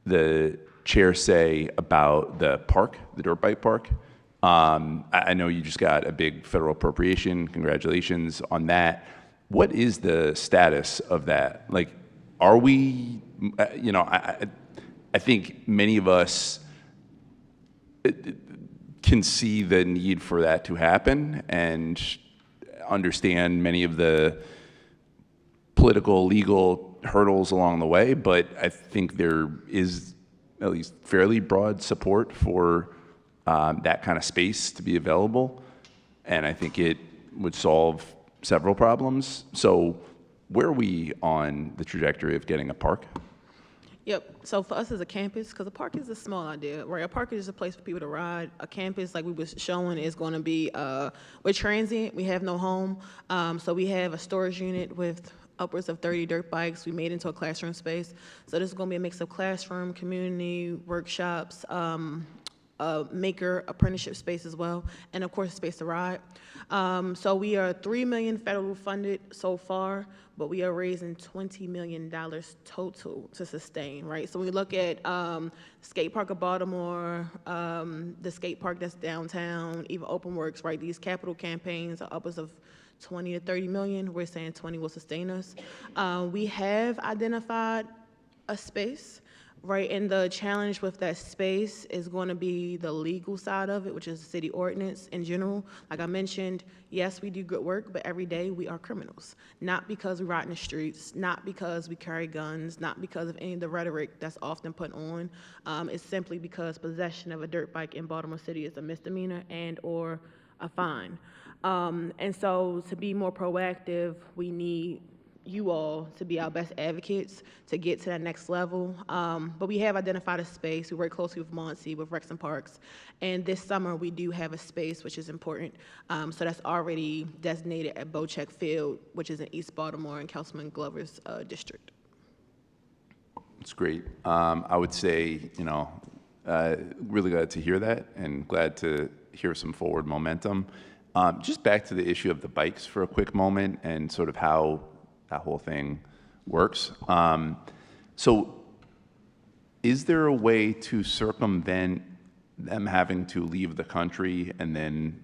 the chair say about the park, the dirt bike park. I know you just got a big federal appropriation. Congratulations on that. What is the status of that? Like, are we, I think many of us can see the need for that to happen and understand many of the political, legal hurdles along the way, but I think there is at least fairly broad support for that kind of space to be available, and I think it would solve several problems. So where are we on the trajectory of getting a park? Yep. So for us as a campus, because a park is a small idea, right? A park is just a place for people to ride. A campus, like we was showing, is going to be, we're transient. We have no home. So we have a storage unit with upwards of 30 dirt bikes we made into a classroom space. So this is going to be a mix of classroom, community, workshops, maker apprenticeship space as well, and of course, a space to ride. So we are $3 million federal funded so far, but we are raising $20 million total to sustain, right? So we look at skate park of Baltimore, the skate park that's downtown, even OpenWorks, right? These capital campaigns are upwards of 20 to 30 million. We're saying 20 will sustain us. We have identified a space, right? And the challenge with that space is going to be the legal side of it, which is the city ordinance in general. Like I mentioned, yes, we do good work, but every day we are criminals. Not because we ride in the streets, not because we carry guns, not because of any of the rhetoric that's often put on. It's simply because possession of a dirt bike in Baltimore City is a misdemeanor and or a fine. And so to be more proactive, we need you all to be our best advocates to get to that next level. But we have identified a space. We work closely with Monty, with Rex and Parks. And this summer, we do have a space, which is important. So that's already designated at Bocheck Field, which is in East Baltimore in Councilman Glover's district. It's great. I would say, really glad to hear that and glad to hear some forward momentum. Just back to the issue of the bikes for a quick moment and sort of how that whole thing works. So is there a way to circumvent them having to leave the country and then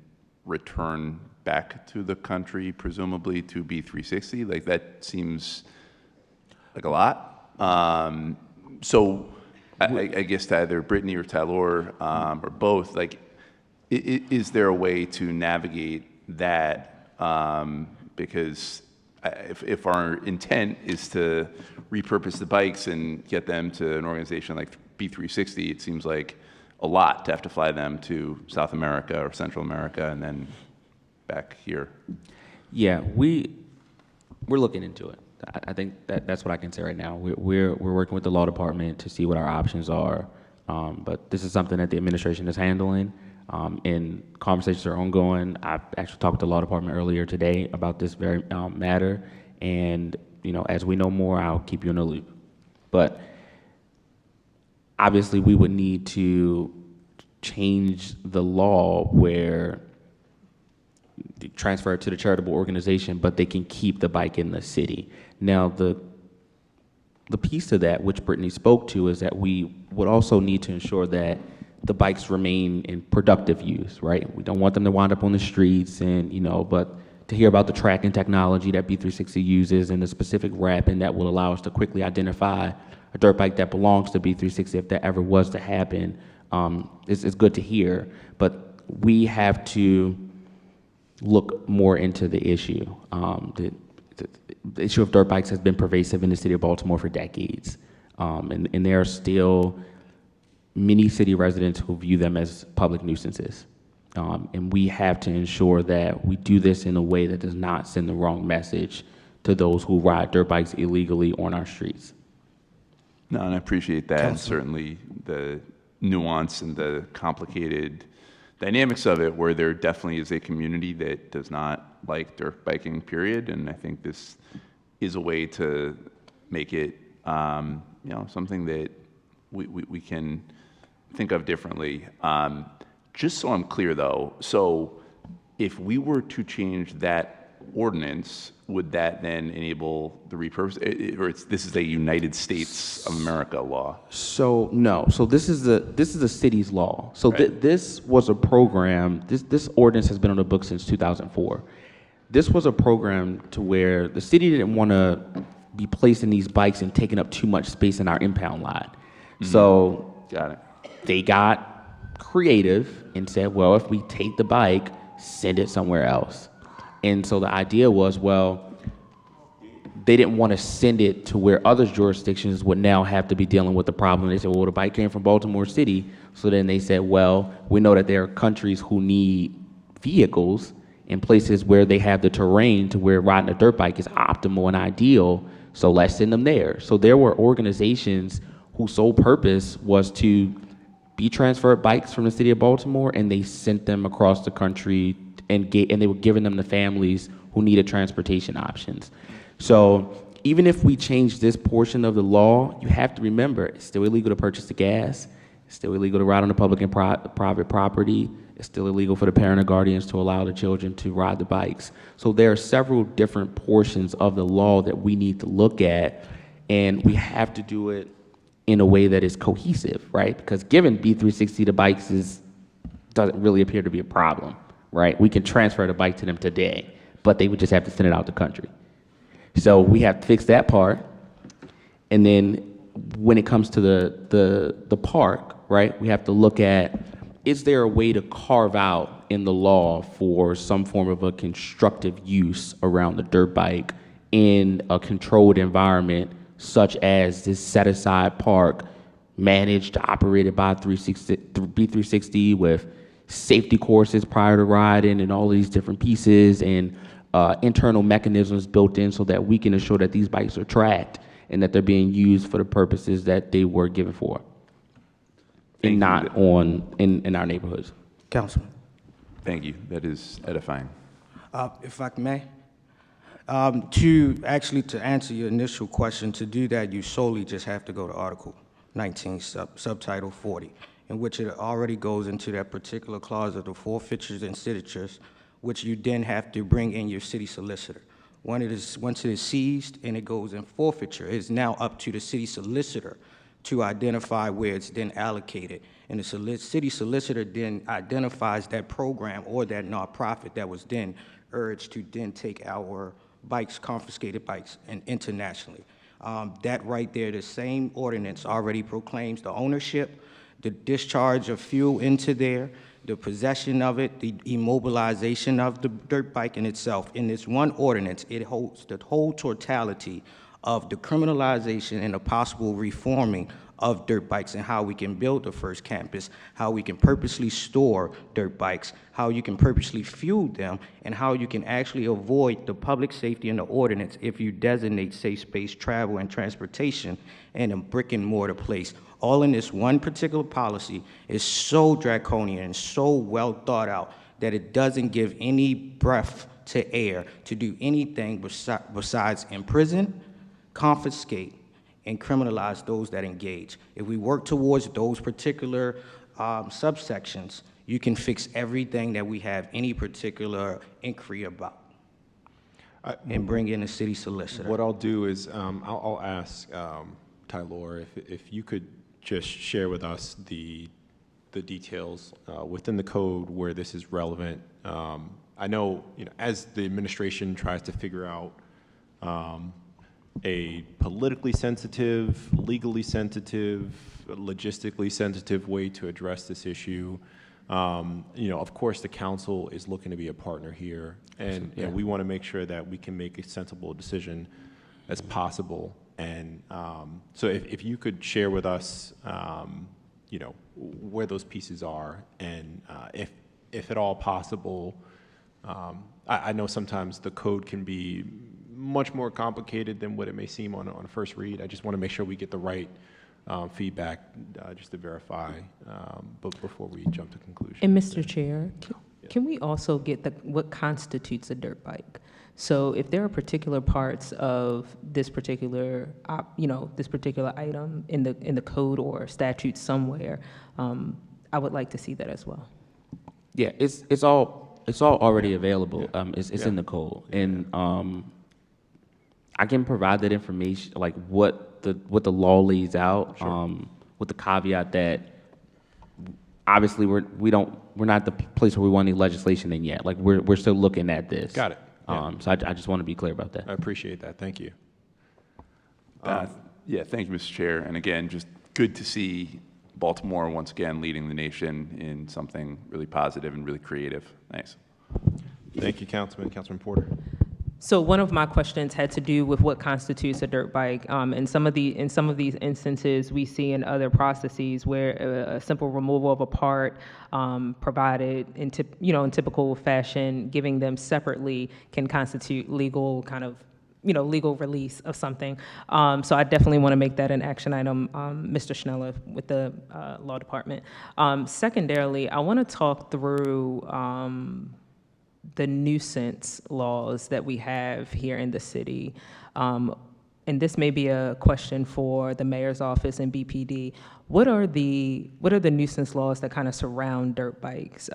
return back to the country, presumably to B360? Like, that seems like a lot. So I guess to either Brittany or Talor, or both, like, is there a way to navigate that? Because if our intent is to repurpose the bikes and get them to an organization like B360, it seems like a lot to have to fly them to South America or Central America and then back here. Yeah, we're looking into it. I think that's what I can say right now. We're working with the law department to see what our options are, but this is something that the administration is handling. And conversations are ongoing. I actually talked to the law department earlier today about this very matter. And, as we know more, I'll keep you in the loop. But obviously, we would need to change the law where they transfer it to the charitable organization, but they can keep the bike in the city. Now, the piece to that, which Brittany spoke to, is that we would also need to ensure that the bikes remain in productive use, right? We don't want them to wind up on the streets and, but to hear about the tracking technology that B360 uses and the specific wrapping that will allow us to quickly identify a dirt bike that belongs to B360 if that ever was to happen, it's good to hear. But we have to look more into the issue. The issue of dirt bikes has been pervasive in the city of Baltimore for decades. And there are still many city residents who view them as public nuisances. And we have to ensure that we do this in a way that does not send the wrong message to those who ride dirt bikes illegally on our streets. No, and I appreciate that, and certainly the nuance and the complicated dynamics of it, where there definitely is a community that does not like dirt biking, period, and I think this is a way to make it, something that we can think of differently. Just so I'm clear, though, so if we were to change that ordinance, would that then enable the repurpose, or this is a United States of America law? So no. So this is the city's law. So this was a program. This ordinance has been on the books since 2004. This was a program to where the city didn't want to be placing these bikes and taking up too much space in our impound lot. So got it. They got creative and said, well, if we take the bike, send it somewhere else. And so the idea was, well, they didn't want to send it to where other jurisdictions would now have to be dealing with the problem. They said, well, the bike came from Baltimore City. So then they said, well, we know that there are countries who need vehicles in places where they have the terrain to where riding a dirt bike is optimal and ideal. So let's send them there. So there were organizations whose sole purpose was to be transferred bikes from the city of Baltimore, and they sent them across the country, and they were giving them to families who needed transportation options. So even if we change this portion of the law, you have to remember it's still illegal to purchase the gas. It's still illegal to ride on the public and private property. It's still illegal for the parent or guardians to allow the children to ride the bikes. So there are several different portions of the law that we need to look at, and we have to do it in a way that is cohesive, right? Because given B360 to bikes doesn't really appear to be a problem, right? We can transfer the bike to them today, but they would just have to send it out the country. So we have to fix that part. And then when it comes to the park, right, we have to look at, is there a way to carve out in the law for some form of a constructive use around the dirt bike in a controlled environment, such as this set-aside park managed, operated by B360 with safety courses prior to riding and all of these different pieces and internal mechanisms built in so that we can ensure that these bikes are tracked and that they're being used for the purposes that they were given for, and not in our neighborhoods. Councilman. Thank you. That is edifying. If I may, to answer your initial question, to do that, you solely just have to go to Article 19, Subtitle 40, in which it already goes into that particular clause of the forfeitures and signatures, which you then have to bring in your city solicitor. Once it is seized and it goes in forfeiture, it is now up to the city solicitor to identify where it's then allocated. And the city solicitor then identifies that program or that nonprofit that was then urged to then take our bikes, confiscated bikes, and internationally. That right there, the same ordinance already proclaims the ownership, the discharge of fuel into there, the possession of it, the immobilization of the dirt bike in itself. In this one ordinance, it holds the whole totality of the criminalization and the possible reforming of dirt bikes and how we can build the first campus, how we can purposely store dirt bikes, how you can purposely fuel them, and how you can actually avoid the public safety and the ordinance if you designate safe space travel and transportation in a brick and mortar place. All in this one particular policy is so draconian and so well thought out that it doesn't give any breath to air to do anything besides imprison, confiscate, and criminalize those that engage. If we work towards those particular subsections, you can fix everything that we have any particular inquiry about and bring in a city solicitor. What I'll do is I'll ask Tylor if you could just share with us the details within the code where this is relevant. I know, as the administration tries to figure out a politically sensitive, legally sensitive, logistically sensitive way to address this issue. Of course, the council is looking to be a partner here, and we want to make sure that we can make a sensible decision as possible. And so if you could share with us, where those pieces are, and if at all possible, I know sometimes the code can be much more complicated than what it may seem on a first read. I just want to make sure we get the right feedback just to verify, but before we jump to conclusions. And Mr. Chair, can we also get what constitutes a dirt bike? So if there are particular parts of this particular, this particular item in the code or statute somewhere, I would like to see that as well. Yeah, it's all already available. It's in the code, and I can provide that information, like what the law lays out, with the caveat that obviously we're not at the place where we want any legislation in yet. Like we're still looking at this. Got it. So I just want to be clear about that. I appreciate that. Thank you. Thank you, Mr. Chair. And again, just good to see Baltimore once again leading the nation in something really positive and really creative. Thanks. Thank you, Councilman. Councilman Porter. So one of my questions had to do with what constitutes a dirt bike. In some of these instances, we see in other processes where a simple removal of a part provided in typical fashion, giving them separately can constitute legal legal release of something. So I definitely want to make that an action item, Mr. Schnella, with the law department. Secondarily, I want to talk through the nuisance laws that we have here in the city. And this may be a question for the mayor's office and BPD. What are the nuisance laws that kind of surround dirt bikes?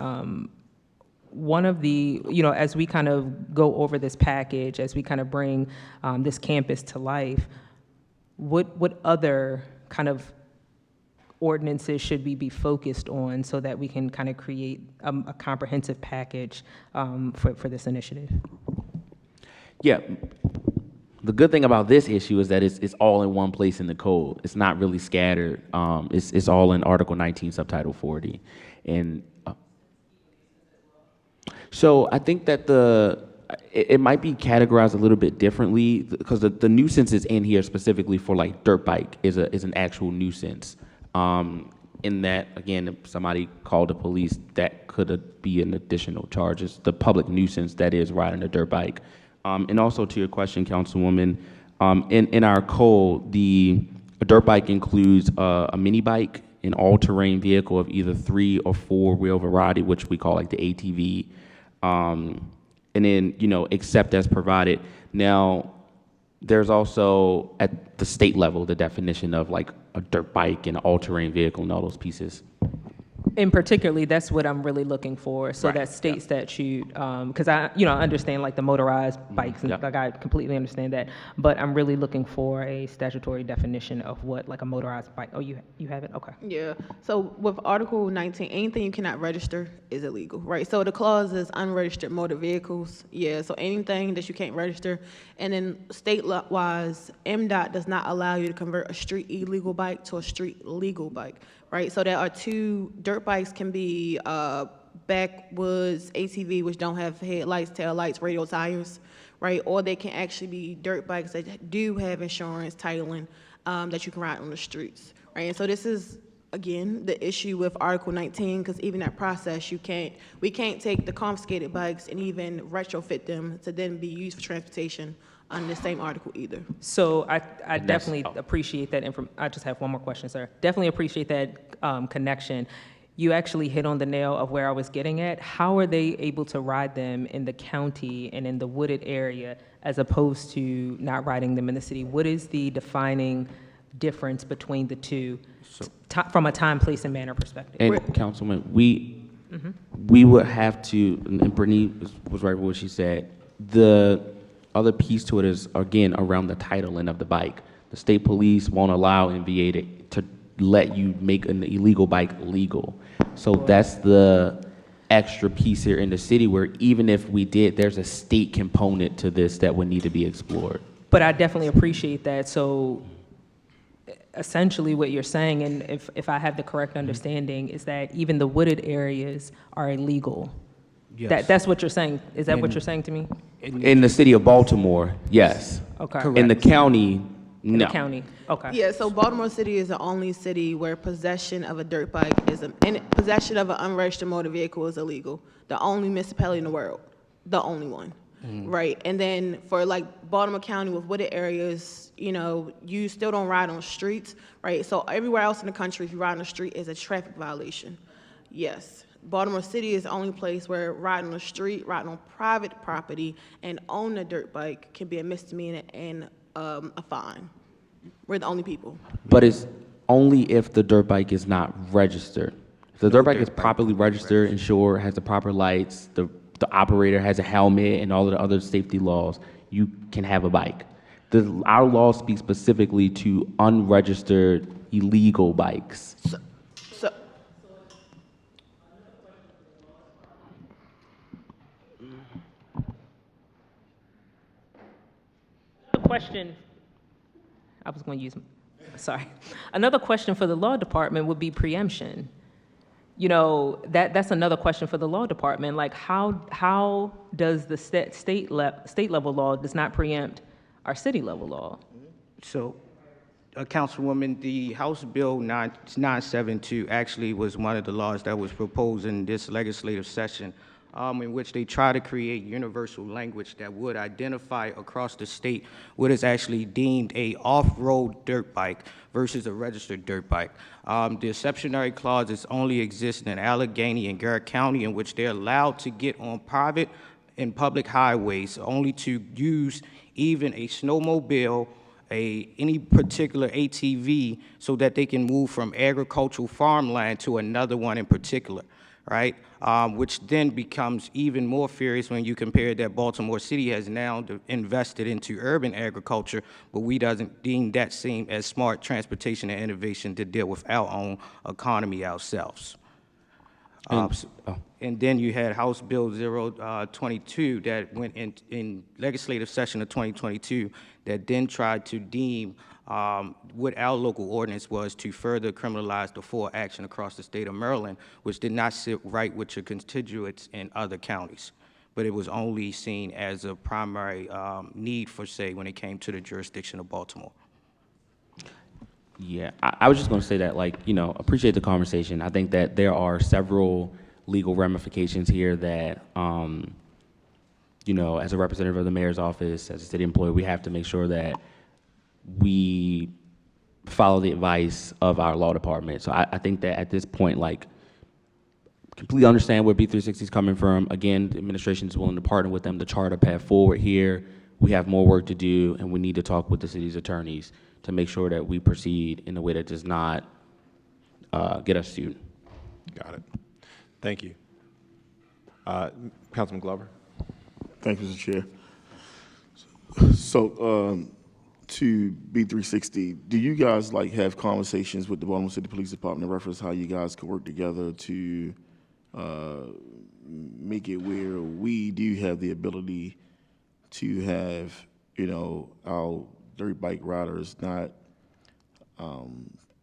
One of the, as we kind of go over this package, as we kind of bring this campus to life, what other kind of ordinances should we be focused on so that we can kind of create a comprehensive package for this initiative? Yeah. The good thing about this issue is that it's all in one place in the code. It's not really scattered. It's all in Article 19, Subtitle 40. And so I think that it might be categorized a little bit differently because the nuisance is in here specifically for like dirt bike is an actual nuisance. In that, again, if somebody called the police, that could be an additional charge. It's the public nuisance that is riding a dirt bike. And also to your question, Councilwoman, in our code, a dirt bike includes a mini bike, an all-terrain vehicle of either 3 or 4-wheel variety, which we call like the ATV, and then, except as provided. Now, there's also at the state level the definition of like a dirt bike and an all-terrain vehicle and all those pieces. And particularly, that's what I'm really looking for. So that state statute, because I understand like the motorized bikes, and like I completely understand that. But I'm really looking for a statutory definition of what like a motorized bike. Oh, you have it? Okay. Yeah. So with Article 19, anything you cannot register is illegal, right? So the clause is unregistered motor vehicles. Yeah. So anything that you can't register, and then state-wise, MDOT does not allow you to convert a street illegal bike to a street legal bike. Right, so there are two dirt bikes can be backwoods ATV, which don't have headlights, taillights, radial tires, right? Or they can actually be dirt bikes that do have insurance, titling, that you can ride on the streets, right? And so this is, again, the issue with Article 19, because even that process, we can't take the confiscated bikes and even retrofit them to then be used for transportation on the same article either. So I definitely appreciate that. I just have one more question, sir. Definitely appreciate that connection. You actually hit on the nail of where I was getting at. How are they able to ride them in the county and in the wooded area as opposed to not riding them in the city? What is the defining difference between the two from a time, place, and manner perspective? And Councilman, we would have to, and Brittany was right with what she said, the other piece to it is, again, around the titling of the bike. The state police won't allow NVA to let you make an illegal bike legal. So that's the extra piece here in the city where even if we did, there's a state component to this that would need to be explored. But I definitely appreciate that. So essentially what you're saying, and if I have the correct understanding, is that even the wooded areas are illegal. Yes. That's what you're saying. Is that what you're saying to me? In the city of Baltimore, yes. Okay. In the county, no. In the county, okay. Yeah, so Baltimore City is the only city where possession of a dirt bike and possession of an unregistered motor vehicle is illegal. The only municipality in the world, the only one, right? And then for like Baltimore County with wooded areas, you still don't ride on streets, right? So everywhere else in the country, if you ride on the street, is a traffic violation. Yes. Baltimore City is the only place where riding on the street, riding on private property, and owning a dirt bike can be a misdemeanor and a fine. We're the only people. But it's only if the dirt bike is not registered. If the dirt bike is properly registered, insured, has the proper lights, the operator has a helmet and all of the other safety laws, you can have a bike. Our law speaks specifically to unregistered illegal bikes. Question. I was going to use, sorry. Another question for the law department would be preemption. you know, that's another question for the law department. Like, how does the state level law does not preempt our city level law? So, Councilwoman, the House Bill 972 actually was one of the laws that was proposed in this legislative session, in which they try to create universal language that would identify across the state what is actually deemed a off-road dirt bike versus a registered dirt bike. The exceptionary clauses only exist in Allegheny and Garrett County, in which they're allowed to get on private and public highways only to use even a snowmobile, any particular ATV, so that they can move from agricultural farmland to another one in particular, right? Which then becomes even more furious when you compare that Baltimore City has now invested into urban agriculture, but we doesn't deem that same as smart transportation and innovation to deal with our own economy ourselves. And then you had House Bill 022 that went in legislative session of 2022 that then tried to deem what our local ordinance was to further criminalize the full action across the state of Maryland, which did not sit right with your constituents in other counties. But it was only seen as a primary need for, say, when it came to the jurisdiction of Baltimore. Yeah, I was just going to say that, like, you know, appreciate the conversation. I think that there are several legal ramifications here that, you know, as a representative of the mayor's office, as a city employee, we have to make sure that we follow the advice of our law department. So I think that at this point, like, completely understand where B360 is coming from. Again, the administration is willing to partner with them to chart a path forward here. We have more work to do, and we need to talk with the city's attorneys to make sure that we proceed in a way that does not get us sued. Got it. Thank you. Councilman Glover. Thank you, Mr. Chair. So, to B360, do you guys like have conversations with the Baltimore City Police Department in reference to how you guys could work together to make it where we do have the ability to have, you know, our dirt bike riders not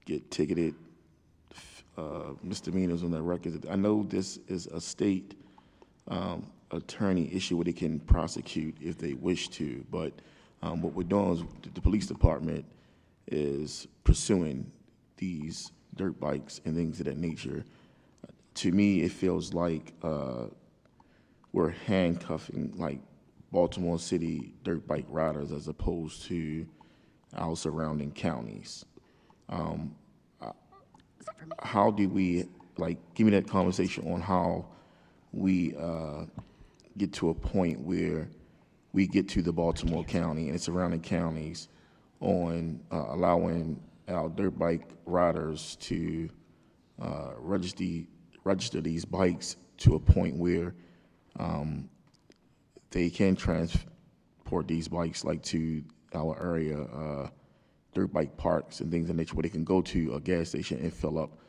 get ticketed, misdemeanors on their records? I know this is a state attorney issue where they can prosecute if they wish to, but what we're doing is the police department is pursuing these dirt bikes and things of that nature. To me, it feels like we're handcuffing like Baltimore City dirt bike riders as opposed to our surrounding counties. How do we, like, give me that conversation on how we get to a point where we get to the Baltimore County and surrounding counties on allowing our dirt bike riders to register these bikes to a point where they can transport these bikes like to our area, dirt bike parks and things of that nature, where they can go to a gas station and fill up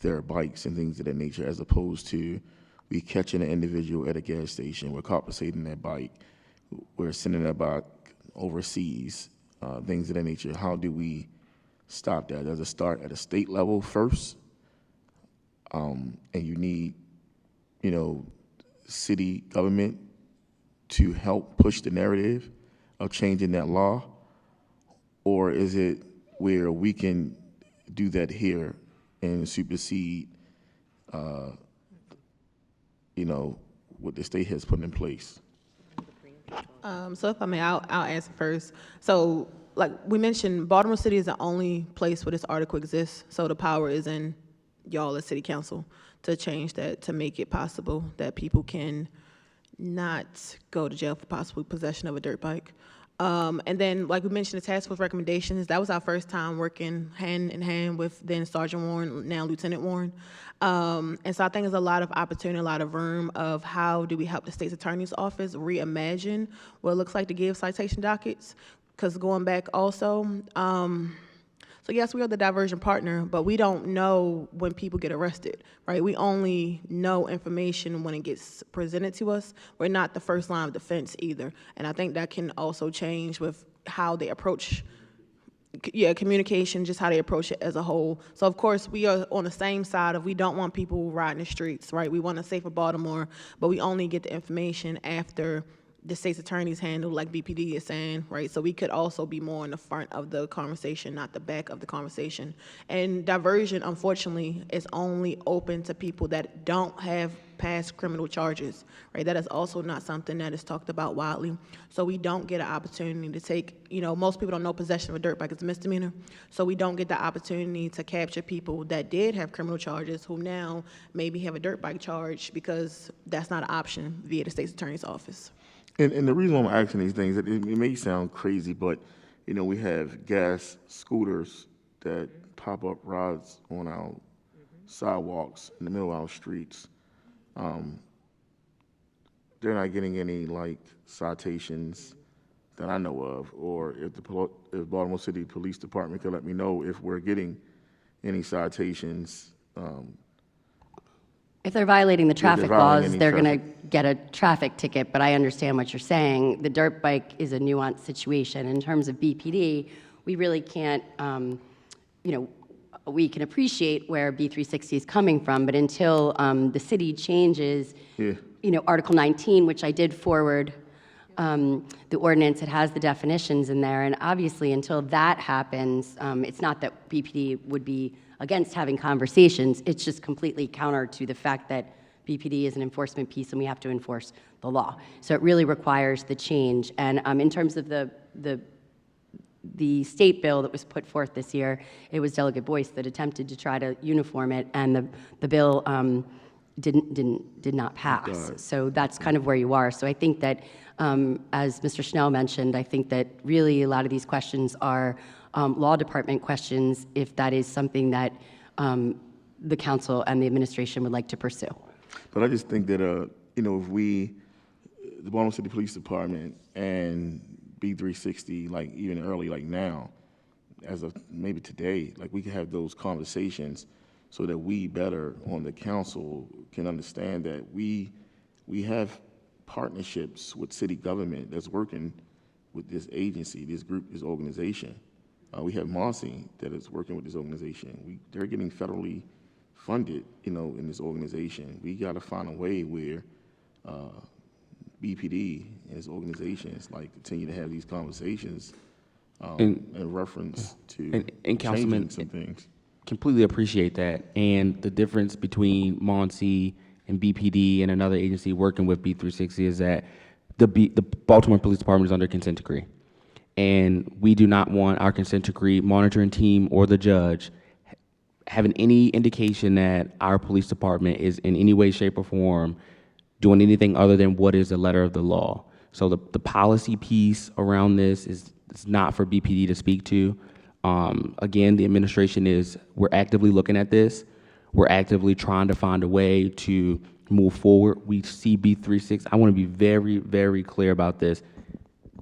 their bikes and things of that nature, as opposed to we catching an individual at a gas station, we're compensating that bike, we're sending that bike overseas, things of that nature. How do we stop that? Does it start at a state level first? And you need, you know, city government to help push the narrative of changing that law? Or is it where we can do that here and supersede, you know, what the state has put in place? So if I may, I'll answer first. So like we mentioned, Baltimore City is the only place where this article exists. So the power is in y'all as city council to change that, to make it possible that people can not go to jail for possible possession of a dirt bike. And then, like we mentioned, the task force recommendations, that was our first time working hand in hand with then Sergeant Warren, now Lieutenant Warren. And so I think there's a lot of opportunity, a lot of room of how do we help the state's attorney's office reimagine what it looks like to give citation dockets. Because going back also, so yes, we are the diversion partner, but we don't know when people get arrested, right? We only know information when it gets presented to us. We're not the first line of defense either. And I think that can also change with how they approach communication, just how they approach it as a whole. So of course, we are on the same side of we don't want people riding the streets, right? We want a safer Baltimore, but we only get the information after the state's attorneys handle, like BPD is saying, right? So we could also be more in the front of the conversation, not the back of the conversation. And diversion, unfortunately, is only open to people that don't have past criminal charges, right? That is also not something that is talked about widely. So we don't get an opportunity to take, most people don't know possession of a dirt bike is a misdemeanor. So we don't get the opportunity to capture people that did have criminal charges who now maybe have a dirt bike charge because that's not an option via the state's attorney's office. And the reason why I'm asking these things, it may sound crazy, but, we have gas scooters that pop up rides on our sidewalks in the middle of our streets. They're not getting any, citations that I know of, or if Baltimore City Police Department could let me know if we're getting any citations. If they're violating the traffic violating laws, any they're going to traffic. get a traffic ticket, but I understand what you're saying. The dirt bike is a nuanced situation. In terms of BPD, we really can't, we can appreciate where B360 is coming from, but until the city changes, Article 19, which I did forward, the ordinance, it has the definitions in there, and obviously until that happens, it's not that BPD would be against having conversations, it's just completely counter to the fact that BPD is an enforcement piece and we have to enforce the law. So it really requires the change. And in terms of the state bill that was put forth this year, it was Delegate Boyce that attempted to try to uniform it, and the bill did not pass. So that's kind of where you are. So I think that, as Mr. Schnell mentioned, I think that really a lot of these questions are law department questions, if that is something that the council and the administration would like to pursue. But I just think that, if the Baltimore City Police Department and B360, even early, now, as of maybe today, we could have those conversations so that we better on the council can understand that we have partnerships with city government that's working with this agency, this group, this organization. We have Marcy that is working with this organization. They're getting federally funded, in this organization. We got to find a way where BPD and its organizations continue to have these conversations in reference to and Councilman, changing some things. Completely appreciate that. And the difference between MONSE and BPD and another agency working with B360 is that the Baltimore Police Department is under consent decree. And we do not want our consent decree monitoring team or the judge having any indication that our police department is in any way, shape, or form doing anything other than what is the letter of the law. So the policy piece around this is not for BPD to speak to. Again, the administration we're actively looking at this. We're actively trying to find a way to move forward. We see B360. I want to be very, very clear about this.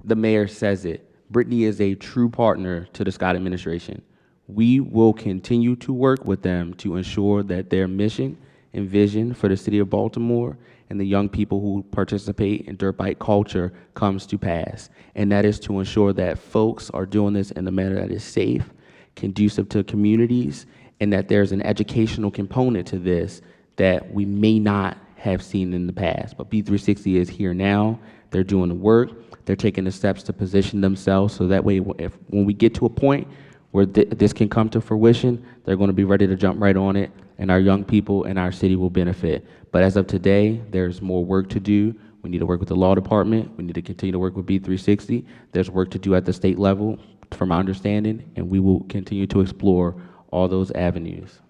The mayor says it. Brittany is a true partner to the Scott administration. We will continue to work with them to ensure that their mission and vision for the city of Baltimore and the young people who participate in dirt bike culture comes to pass. And that is to ensure that folks are doing this in a manner that is safe, conducive to communities, and that there's an educational component to this that we may not have seen in the past. But B360 is here now. They're doing the work. They're taking the steps to position themselves so that way when we get to a point where this can come to fruition, they're going to be ready to jump right on it, and our young people and our city will benefit. But as of today, there's more work to do. We need to work with the law department. We need to continue to work with B360. There's work to do at the state level, from my understanding, and we will continue to explore all those avenues.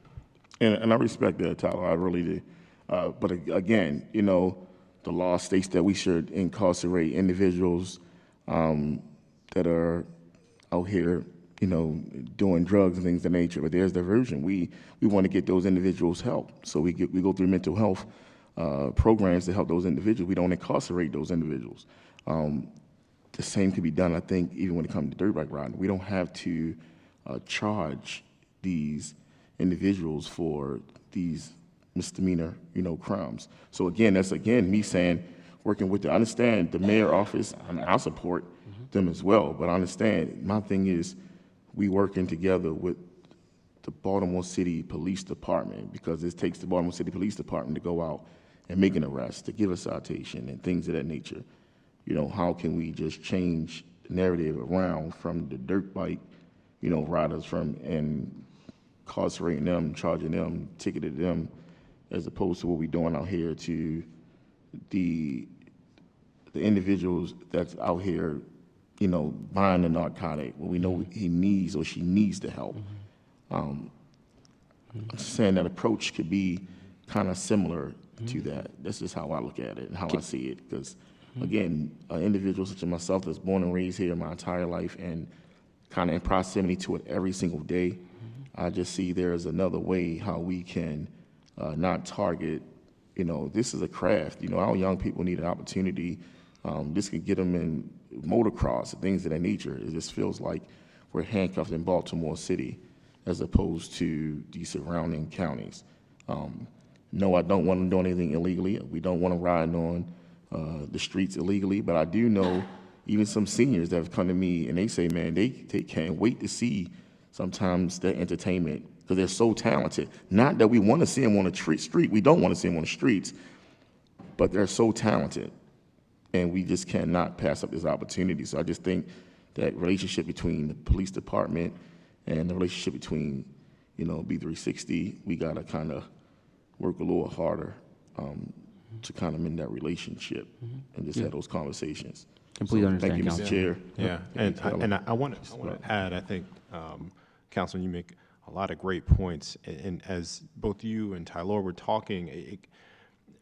And I respect that, Tyler, I really do. But again, the law states that we should incarcerate individuals that are out here, doing drugs and things of that nature. But there's diversion. We want to get those individuals help. So we go through mental health programs to help those individuals. We don't incarcerate those individuals. The same could be done, I think, even when it comes to dirt bike riding. We don't have to charge these individuals for these misdemeanor, crimes. So again, that's me saying, working with I understand the mayor office, and I support them as well, but I understand, my thing is, we working together with the Baltimore City Police Department, because it takes the Baltimore City Police Department to go out and make an arrest, to give a citation and things of that nature. You know, how can we just change the narrative around from the dirt bike, you know, riders from, and incarcerating them, charging them, ticketing them, as opposed to what we're doing out here to the individuals that's out here, you know, buying the narcotic when we know he needs or she needs the help. I'm saying that approach could be kind of similar to that. That's just how I look at it and how I see it. Because, again, an individual such as myself that's born and raised here my entire life and kind of in proximity to it every single day, I just see there's another way how we can not target, you know, this is a craft. You know, our young people need an opportunity. This could get them in motocross and things of that nature. It just feels like we're handcuffed in Baltimore City as opposed to the surrounding counties. No, I don't want them doing anything illegally. We don't want them riding on the streets illegally, but I do know even some seniors that have come to me and they say, man, they can't wait to see sometimes their entertainment because they're so talented. Not that we want to see them on the street. We don't want to see them on the streets, but they're so talented, and we just cannot pass up this opportunity. So I just think that relationship between the police department and the relationship between, you know, B360, we got to kind of work a little harder to kind of mend that relationship and just have those conversations. Completely understand, Thank you, Mr. Chair. Yeah, and I want to add, I think, Councilman, you make a lot of great points, and as both you and Tyler were talking,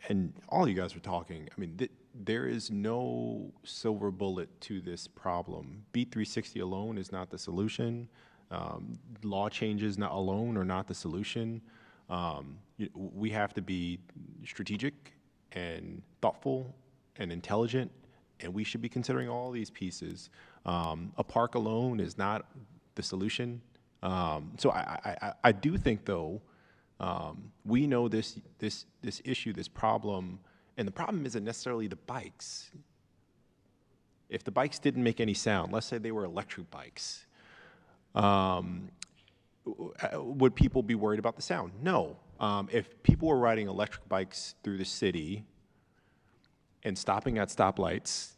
and all you guys were talking, I mean, there is no silver bullet to this problem. B360 alone is not the solution. Law changes alone are not the solution. We have to be strategic and thoughtful and intelligent, and we should be considering all these pieces. A park alone is not the solution. So I do think, though, we know this issue, this problem, and the problem isn't necessarily the bikes. If the bikes didn't make any sound, let's say they were electric bikes, would people be worried about the sound? No. If people were riding electric bikes through the city and stopping at stoplights,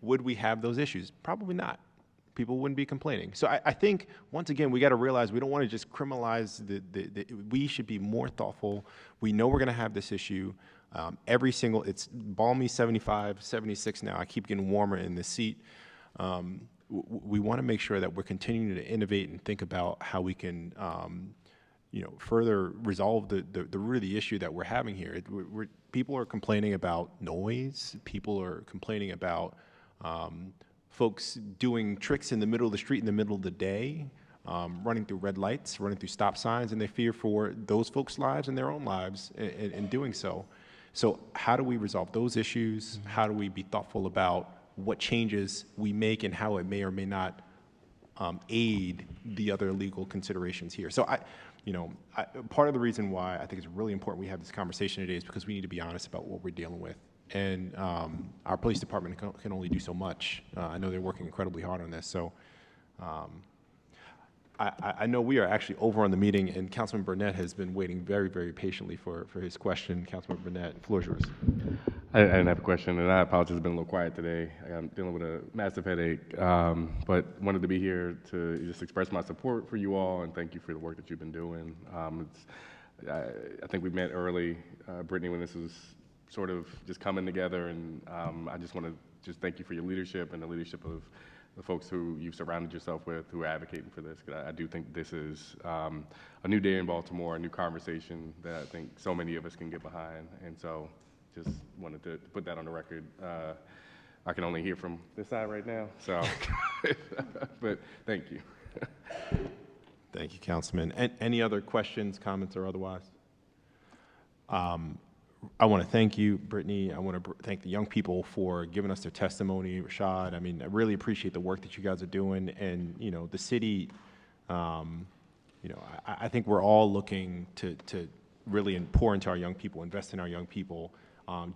would we have those issues? Probably not. People wouldn't be complaining. So I think, once again, we got to realize we don't want to just criminalize we should be more thoughtful. We know we're going to have this issue. It's balmy 75, 76 now. I keep getting warmer in the seat. We want to make sure that we're continuing to innovate and think about how we can, further resolve the root of the issue that we're having here. People are complaining about noise. People are complaining about folks doing tricks in the middle of the street in the middle of the day, running through red lights, running through stop signs, and they fear for those folks' lives and their own lives in doing so. So how do we resolve those issues? How do we be thoughtful about what changes we make and how it may or may not aid the other legal considerations here? So part of the reason why I think it's really important we have this conversation today is because we need to be honest about what we're dealing with. And our police department can only do so much. I know they're working incredibly hard on this. So I know we are actually over on the meeting, and Councilman Burnett has been waiting very, very patiently for his question. Councilman Burnett, the floor is yours. I didn't have a question, and I apologize. It's been a little quiet today. I'm dealing with a massive headache, but wanted to be here to just express my support for you all and thank you for the work that you've been doing. I think we met early, Brittany, when this was sort of just coming together, and I just want to just thank you for your leadership and the leadership of the folks who you've surrounded yourself with who are advocating for this. I do think this is a new day in Baltimore, a new conversation that I think so many of us can get behind, and so just wanted to put that on the record. I can only hear from this side right now, so, but thank you. Thank you, Councilman. Any other questions, comments, or otherwise? I want to thank you, Brittany. I want to thank the young people for giving us their testimony. Rashad, I mean, I really appreciate the work that you guys are doing. And, the city, I think we're all looking to really pour into our young people, invest in our young people.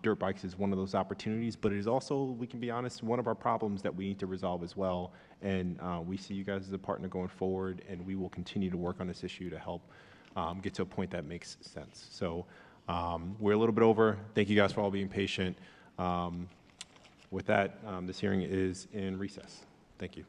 Dirt bikes is one of those opportunities, but it is also, we can be honest, one of our problems that we need to resolve as well. And we see you guys as a partner going forward, and we will continue to work on this issue to help get to a point that makes sense. So we're a little bit over. Thank you guys for all being patient. With that, this hearing is in recess. Thank you.